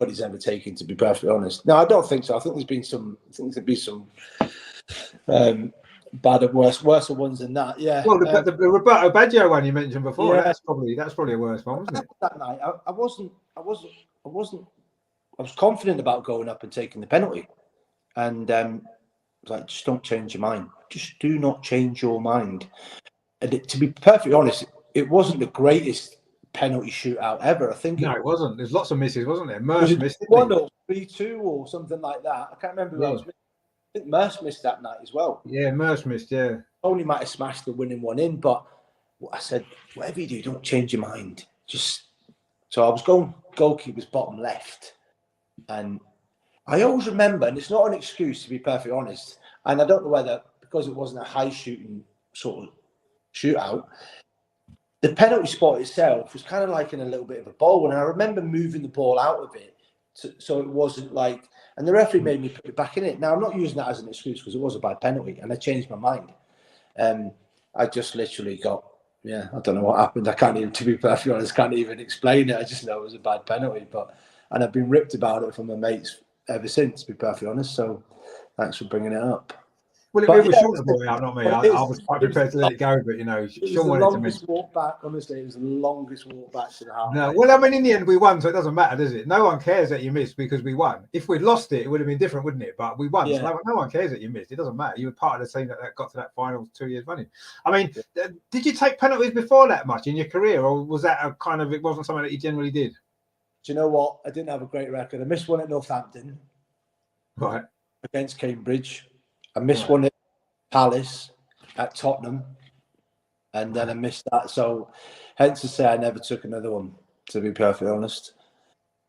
he's ever taken, to be perfectly honest. No, I don't think so. I think there'd be some bad, worse ones than that. Yeah. Well, the Roberto Baggio one you mentioned before, that's probably a worse one, wasn't it? That night, I was confident about going up and taking the penalty. And I was like, just don't change your mind. Just do not change your mind. And to be perfectly honest, it wasn't the greatest penalty shootout ever. I think it wasn't. There's lots of misses, wasn't there? Merce missed it. 1-0, 3-2 or something like that. I can't remember who else missed. I think Merce missed that night as well. Yeah, Merce missed, yeah. Only might have smashed the winning one in, but I said, whatever you do, don't change your mind. So I was going goalkeeper's bottom left. And I always remember, and it's not an excuse to be perfectly honest, and I don't know whether, because it wasn't a high shooting sort of shootout, the penalty spot itself was kind of like in a little bit of a bowl, and I remember moving the ball out of it so it wasn't like, and the referee made me put it back in it. Now, I'm not using that as an excuse because it was a bad penalty, and I changed my mind. I just literally got, I don't know what happened. I can't even, to be perfectly honest, can't even explain it. I just know it was a bad penalty, and I've been ripped about it from my mates ever since, to be perfectly honest. So thanks for bringing it up. Well, it was Sean that brought it out, not me. I was quite prepared to let it go, but Sean wanted to miss. Walk back, honestly, it was the longest walk back to the house. No, well, I mean, in the end, we won, so it doesn't matter, does it? No one cares that you missed because we won. If we'd lost it, it would have been different, wouldn't it? But we won, so no one cares that you missed. It doesn't matter. You were part of the team that got to that final 2 years running. I mean, did you take penalties before that much in your career, or was that a kind of, it wasn't something that you generally did? Do you know what? I didn't have a great record. I missed one at Northampton. Right. Against Cambridge. I missed one at Palace, at Tottenham, and then I missed that. So hence to say I never took another one, to be perfectly honest.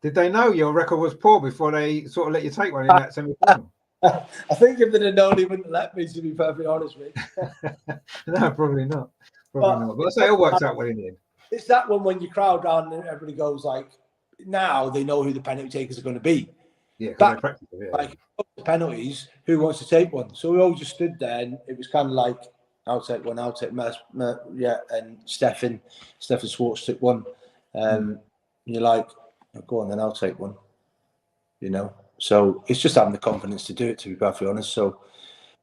Did they know your record was poor before they sort of let you take one in that semi-final? I think if they'd have known, he wouldn't let me, to be perfectly honest with you. No, probably not. But I say it all works out well in the end. It's that one when you crowd down and everybody goes like, now they know who the penalty takers are going to be. Yeah, like penalties, who wants to take one? So we all just stood there, and it was kind of like, I'll take one, I'll take and Stefan Schwartz took one. And you're like, oh, go on then, I'll take one. So it's just having the confidence to do it, to be perfectly honest. So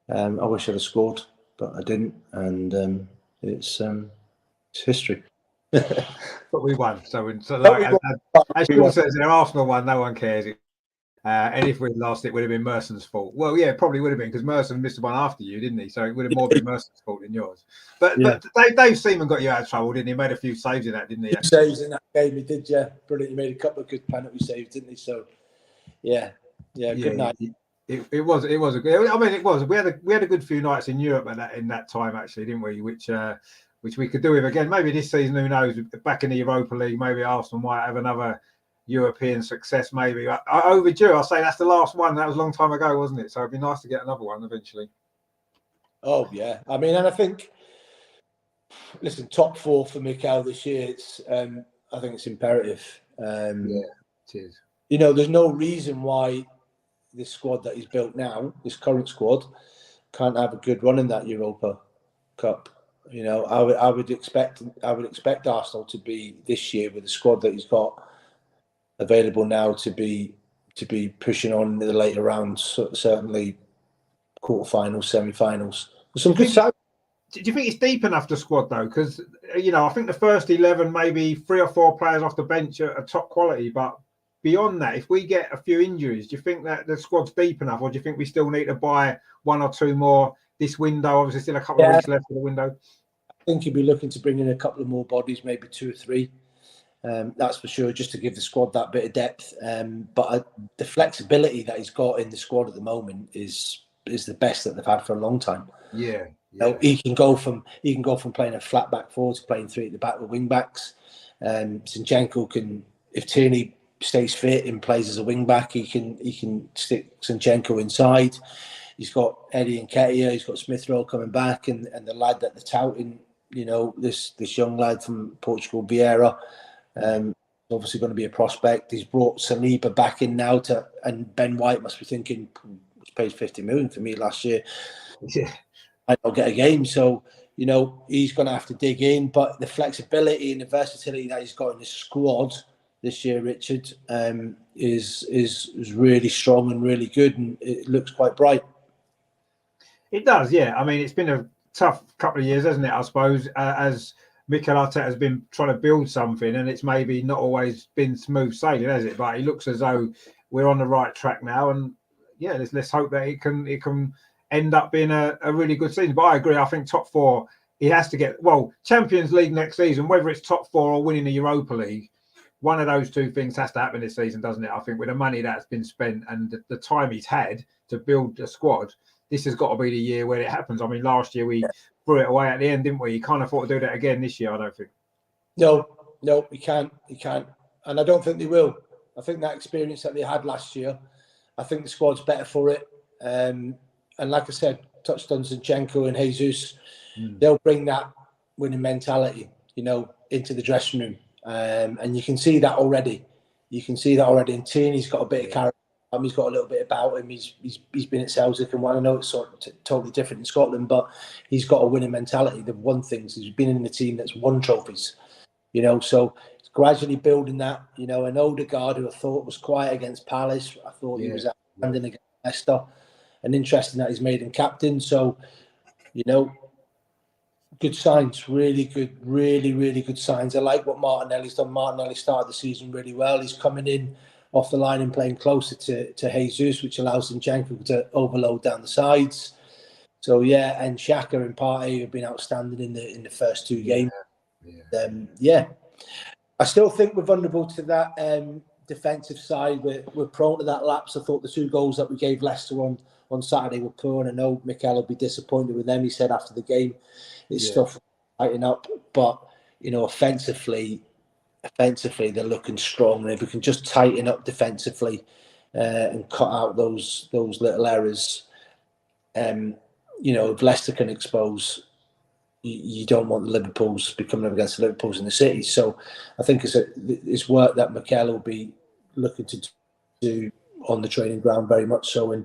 I wish I'd have scored, but I didn't, and it's history. But we won. As Sean says, their Arsenal won. No one cares. And if we'd lost, it would have been Merson's fault. Well, yeah, probably would have been because Merson missed one after you, didn't he? So it would have more been Merson's fault than yours. But Dave Seaman got you out of trouble, didn't he? He made a few saves in that, didn't he? Saves in that game, he did, yeah. Brilliant. He made a couple of good penalty saves, didn't he? So, yeah, good night. It was a good. I mean, it was. We had a good few nights in Europe in that time, actually, didn't we? Which we could do with again. Maybe this season, who knows? Back in the Europa League, maybe Arsenal might have another European success, maybe. Overdue. I'll say that's the last one. That was a long time ago, wasn't it? So it'd be nice to get another one eventually. Oh yeah, I mean, and I think, listen, top 4 for Mikel this year. It's I think it's imperative. It is. You know, there's no reason why this squad that he's built now, this current squad, can't have a good run in that Europa Cup. You know, I would expect Arsenal to be this year with the squad that he's got available now to be pushing on in the later rounds, certainly quarterfinals, semi-finals. Some good sides. Do you think it's deep enough, the squad, though? Because, you know, I think the first 11, maybe 3 or 4 players off the bench are top quality. But beyond that, if we get a few injuries, do you think that the squad's deep enough? Or do you think we still need to buy 1 or 2 more this window? Obviously, still a couple of weeks left of the window. I think he'll be looking to bring in a couple of more bodies, maybe 2 or 3. That's for sure, just to give the squad that bit of depth. But the flexibility that he's got in the squad at the moment is the best that they've had for a long time. Yeah. You know, he can go from playing a flat back 4 to playing 3 at the back with wing backs. Zinchenko can, if Tierney stays fit and plays as a wing back, he can stick Zinchenko inside. He's got Eddie Nketiah, he's got Smith Rowe coming back, and the lad that they're touting, you know, this young lad from Portugal, Vieira. Obviously going to be a prospect. He's brought Saliba back in now and Ben White must be thinking, he paid 50 million for me last year. Yeah. I'll get a game. So, you know, he's going to have to dig in. But the flexibility and the versatility that he's got in his squad this year, Richard, is really strong and really good, and it looks quite bright. It does, yeah. I mean, it's been a tough couple of years, hasn't it? I suppose as Mikel Arteta has been trying to build something, and it's maybe not always been smooth sailing, has it? But it looks as though we're on the right track now, and yeah, let's hope that it can end up being a really good season. But I agree. I think top 4, he has to get Champions League next season, whether it's top 4 or winning the Europa League. One of those 2 things has to happen this season, doesn't it? I think with the money that's been spent and the time he's had to build a squad, this has got to be the year where it happens. I mean, last year we threw it away at the end, didn't we? You can't afford to do that again this year, I don't think. No, you can't. And I don't think they will. I think that experience that they had last year, I think the squad's better for it. And like I said, touched on Zinchenko and Jesus, they'll bring that winning mentality, you know, into the dressing room. And you can see that already. And Tierney's got a bit of character. He's got a little bit about him. He's been at Celtic, and I know it's sort of totally different in Scotland, but he's got a winning mentality. They've won things. He's been in the team that's won trophies, you know. So it's gradually building that. You know, an Odegaard, who I thought was quiet against Palace, I thought he was outstanding against Leicester, and interesting that he's made him captain. So, you know, good signs, really good signs. I like what Martinelli's done. Martinelli started the season really well. He's coming in off the line and playing closer to Jesus, which allows Zinchenko to overload down the sides. So yeah, and Xhaka and Partey have been outstanding in the first 2 games. I still think we're vulnerable to that defensive side. We're prone to that lapse. I thought the 2 goals that we gave Leicester on Saturday were poor, and I know Mikel will be disappointed with them. He said after the game, it's stuff tighten up, but you know, offensively they're looking strong, and if we can just tighten up defensively and cut out those little errors, you know, if Leicester can expose, you don't want the Liverpools becoming up against the Liverpools in the city. So I think it's work that Mikel will be looking to do on the training ground very much so.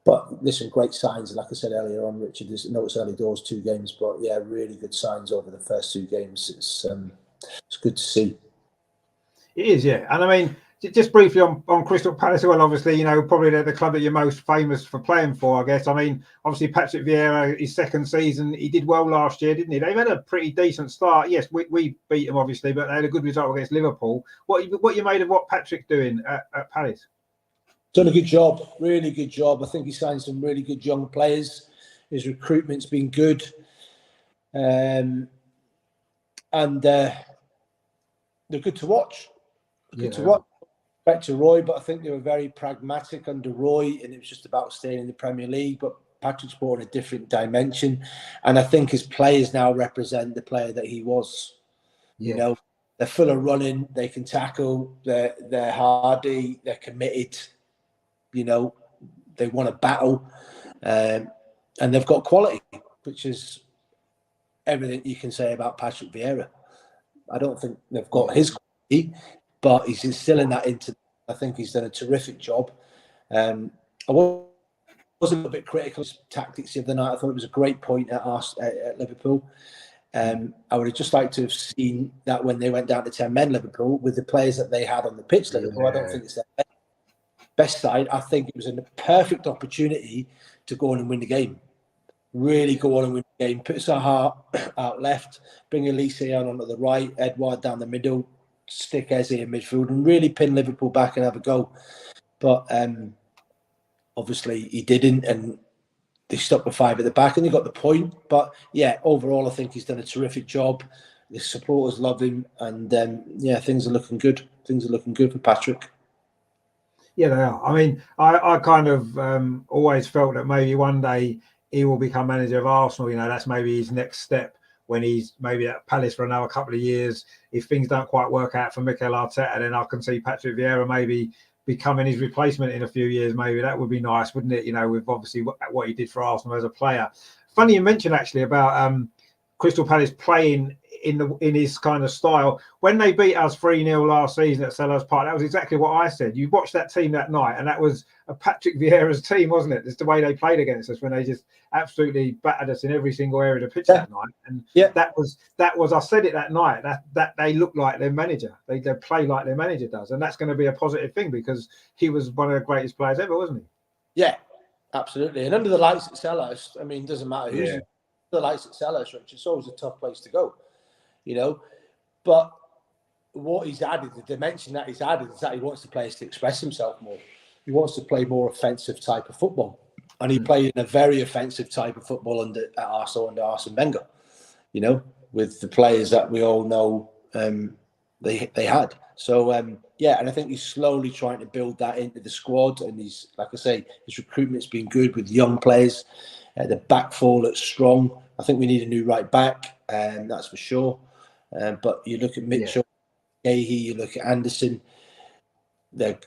But listen, great signs. Like I said earlier on, Richard, I know it's early doors, 2 games, but yeah, really good signs over the first 2 games. It's good to see. It is, yeah. And I mean, Just briefly on Crystal Palace, well, obviously, probably the club that you're most famous for playing for, I guess. I mean, obviously, Patrick Vieira, his second season, he did well last year, didn't he? They've had a pretty decent start. Yes, we beat them, obviously, but they had a good result against Liverpool. What you made of what Patrick's doing at Palace? Done a good job, really good job. I think he signed some really good young players. His recruitment's been good. And they're good to watch. Good to watch. Back to Roy, but I think they were very pragmatic under Roy, and it was just about staying in the Premier League. But Patrick's brought in a different dimension, and I think his players now represent the player that he was. Yeah. They're full of running, they can tackle, they're hardy, they're committed. They want to battle, and they've got quality, which is everything you can say about Patrick Vieira. I don't think they've got his quality, but he's instilling that into. I think he's done a terrific job. I was a little bit critical of his tactics the other night. I thought it was a great point at Liverpool. I would have just liked to have seen that when they went down to 10 men, Liverpool, with the players that they had on the pitch. Liverpool, I don't think it's their best side. I think it was a perfect opportunity to go on and win the game. Really go on and win the game. Put Zaha out left, bring Elise on onto the right, Edouard down the middle, stick Eze in midfield, and really pin Liverpool back and have a go. But obviously he didn't, and they stuck with 5 at the back, and they got the point. But yeah, overall, I think he's done a terrific job. The supporters love him, and things are looking good. Things are looking good for Patrick. Yeah, they are. I mean, I kind of always felt that maybe one day he will become manager of Arsenal. That's maybe his next step when he's maybe at Palace for another couple of years. If things don't quite work out for Mikel Arteta, then I can see Patrick Vieira maybe becoming his replacement in a few years. Maybe that would be nice, wouldn't it? With obviously what he did for Arsenal as a player. Funny you mentioned actually about Crystal Palace playing in his kind of style. When they beat us 3-0 last season at Selhurst Park, that was exactly what I said. You watched that team that night, and that was a Patrick Vieira's team, wasn't it? It's the way they played against us when they just absolutely battered us in every single area of the pitch that night. And that was I said it that night, that they look like their manager. They play like their manager does, and that's going to be a positive thing because he was one of the greatest players ever, wasn't he? Yeah, absolutely. And under the lights at Selhurst, I mean, it doesn't matter who's the lights at Selhurst, Rich. It's always a tough place to go, But what he's added, the dimension that he's added, is that he wants the players to express himself more. He wants to play more offensive type of football. And he played in a very offensive type of football at Arsenal under Arsene Wenger, with the players that we all know they had. So, and I think he's slowly trying to build that into the squad. And he's, like I say, his recruitment's been good with young players. The back four looks strong. I think we need a new right back, and that's for sure. But you look at Mitchell, Gahey, you look at Anderson, they're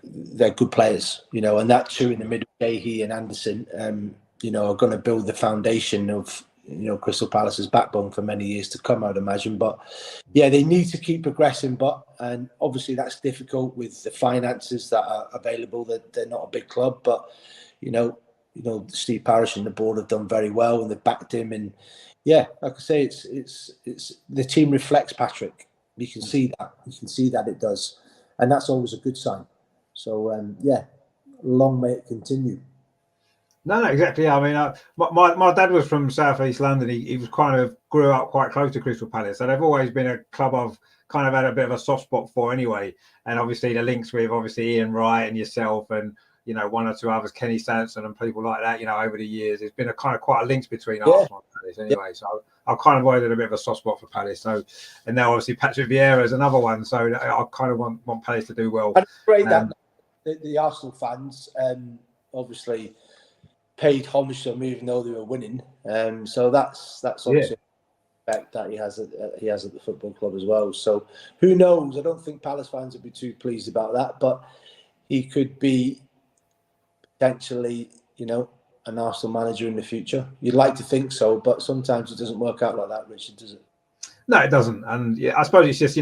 good players, and that two in the middle, Gahey and Anderson, are going to build the foundation of, Crystal Palace's backbone for many years to come, I'd imagine. But yeah, they need to keep progressing, and obviously that's difficult with the finances that are available. They're not a big club, but Steve Parish and the board have done very well, and they've backed him. And like I say, it's the team reflects Patrick. You can see that. You can see that it does, and that's always a good sign. So long may it continue. No, exactly. I mean, my dad was from South East London. He was grew up quite close to Crystal Palace, so they've always been a club I've kind of had a bit of a soft spot for anyway. And obviously the links with Ian Wright and yourself, and one or two others, Kenny Sanson and people like that. Over the years, there's been quite a links between Arsenal and Palace anyway. So I've kind of always had a bit of a soft spot for Palace. So, and now obviously Patrick Vieira is another one. So I kind of want Palace to do well. And it's great that the Arsenal fans obviously paid homage to him even though they were winning. So that's obviously a fact that he has at the football club as well. So who knows? I don't think Palace fans would be too pleased about that, but he could be potentially, an Arsenal manager in the future. You'd like to think so, but sometimes it doesn't work out like that, Richard, does it? No, it doesn't. And yeah, I suppose it's just,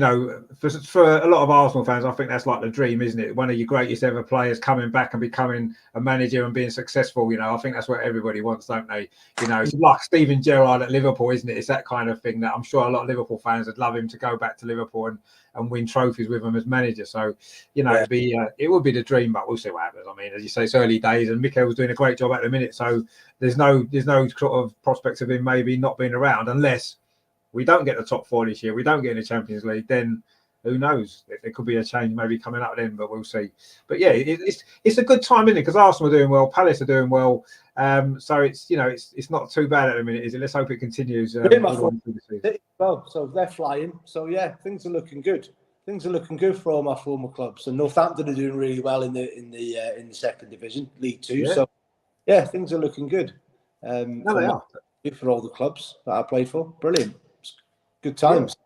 for a lot of Arsenal fans, I think that's like the dream, isn't it? One of your greatest ever players coming back and becoming a manager and being successful. I think that's what everybody wants, don't they? It's like Steven Gerrard at Liverpool, isn't it? It's that kind of thing that I'm sure a lot of Liverpool fans would love him to go back to Liverpool and win trophies with him as manager. So, it would be the dream, but we'll see what happens. I mean, as you say, it's early days, and Mikel's doing a great job at the minute. So there's no sort of prospects of him maybe not being around unless we don't get the top four this year, we don't get in the Champions League, then who knows? There could be a change maybe coming up then, but we'll see. But yeah, it's a good time, isn't it? Because Arsenal are doing well, Palace are doing well. So it's not too bad at the minute, is it? Let's hope it continues. Well, so they're flying. So yeah, things are looking good. Things are looking good for all my former clubs, and Northampton are doing really well in the second division, League Two. Yeah. So yeah, things are looking good. No, they are. For all the clubs that I played for, brilliant. Good times.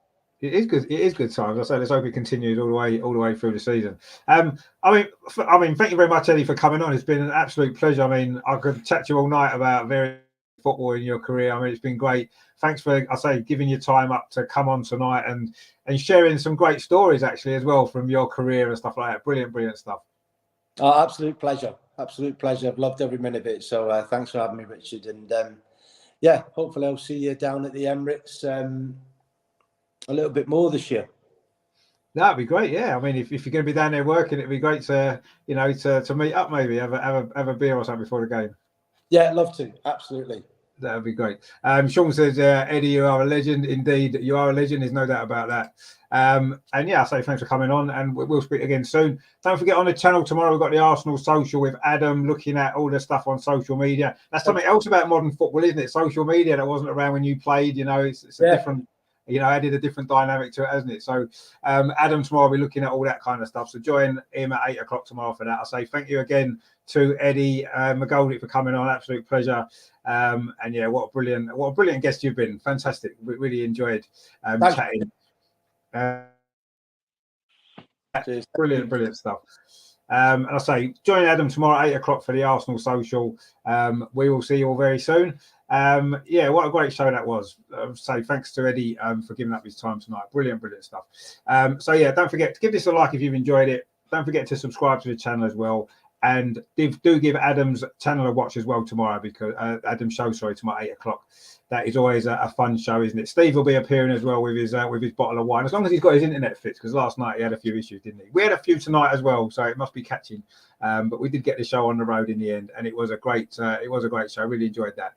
Yeah, it is good. It is good times. I say let's hope it continues all the way through the season. I mean, thank you very much, Eddie, for coming on. It's been an absolute pleasure. I mean, I could chat to you all night about various football in your career. I mean, it's been great. Thanks for, giving your time up to come on tonight and sharing some great stories actually as well from your career and stuff like that. Brilliant stuff. Oh, absolute pleasure. Absolute pleasure. I've loved every minute of it. So thanks for having me, Richard. And yeah, hopefully I'll see you down at the Emirates a little bit more this year. That'd be great. Yeah, I mean, if you're going to be down there working, it'd be great to to meet up, maybe have a beer or something before the game. Yeah, I'd love to. Absolutely. That would be great. Sean says, Eddie, you are a legend. Indeed, you are a legend. There's no doubt about that. And yeah, I say thanks for coming on, and we'll speak again soon. Don't forget, on the channel tomorrow, we've got the Arsenal Social with Adam looking at all the stuff on social media. That's something else about modern football, isn't it? Social media that wasn't around when you played. It's a different, added a different dynamic to it, hasn't it? So Adam tomorrow will be looking at all that kind of stuff. So join him at 8 o'clock tomorrow for that. I say thank you again to Eddie Mcgoldrick for coming on. Absolute pleasure. And yeah, what a brilliant guest you've been. Fantastic. We really enjoyed chatting. Brilliant stuff. And I say join Adam tomorrow at 8 o'clock for the Arsenal Social. We will see you all very soon. Yeah, what a great show that was. So thanks to Eddie for giving up his time tonight. Brilliant stuff. So yeah, don't forget to give this a like if you've enjoyed it. Don't forget to subscribe to the channel as well. And do give Adam's channel a watch as well tomorrow, because Adam's show, tomorrow at 8 o'clock. That is always a fun show, isn't it? Steve will be appearing as well with his bottle of wine, as long as he's got his internet fixed, because last night he had a few issues, didn't he? We had a few tonight as well, so it must be catching. But we did get the show on the road in the end, and it was a great show. I really enjoyed that.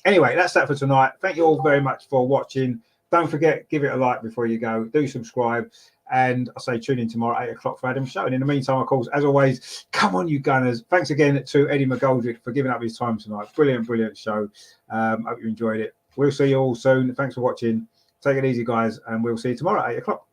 Anyway, that's that for tonight. Thank you all very much for watching. Don't forget, give it a like before you go. Do subscribe. And I say tune in tomorrow at 8 o'clock for Adam's show. And in the meantime, of course, as always, come on, you Gunners. Thanks again to Eddie Mcgoldrick for giving up his time tonight. Brilliant show. Hope you enjoyed it. We'll see you all soon. Thanks for watching. Take it easy, guys. And we'll see you tomorrow at 8 o'clock.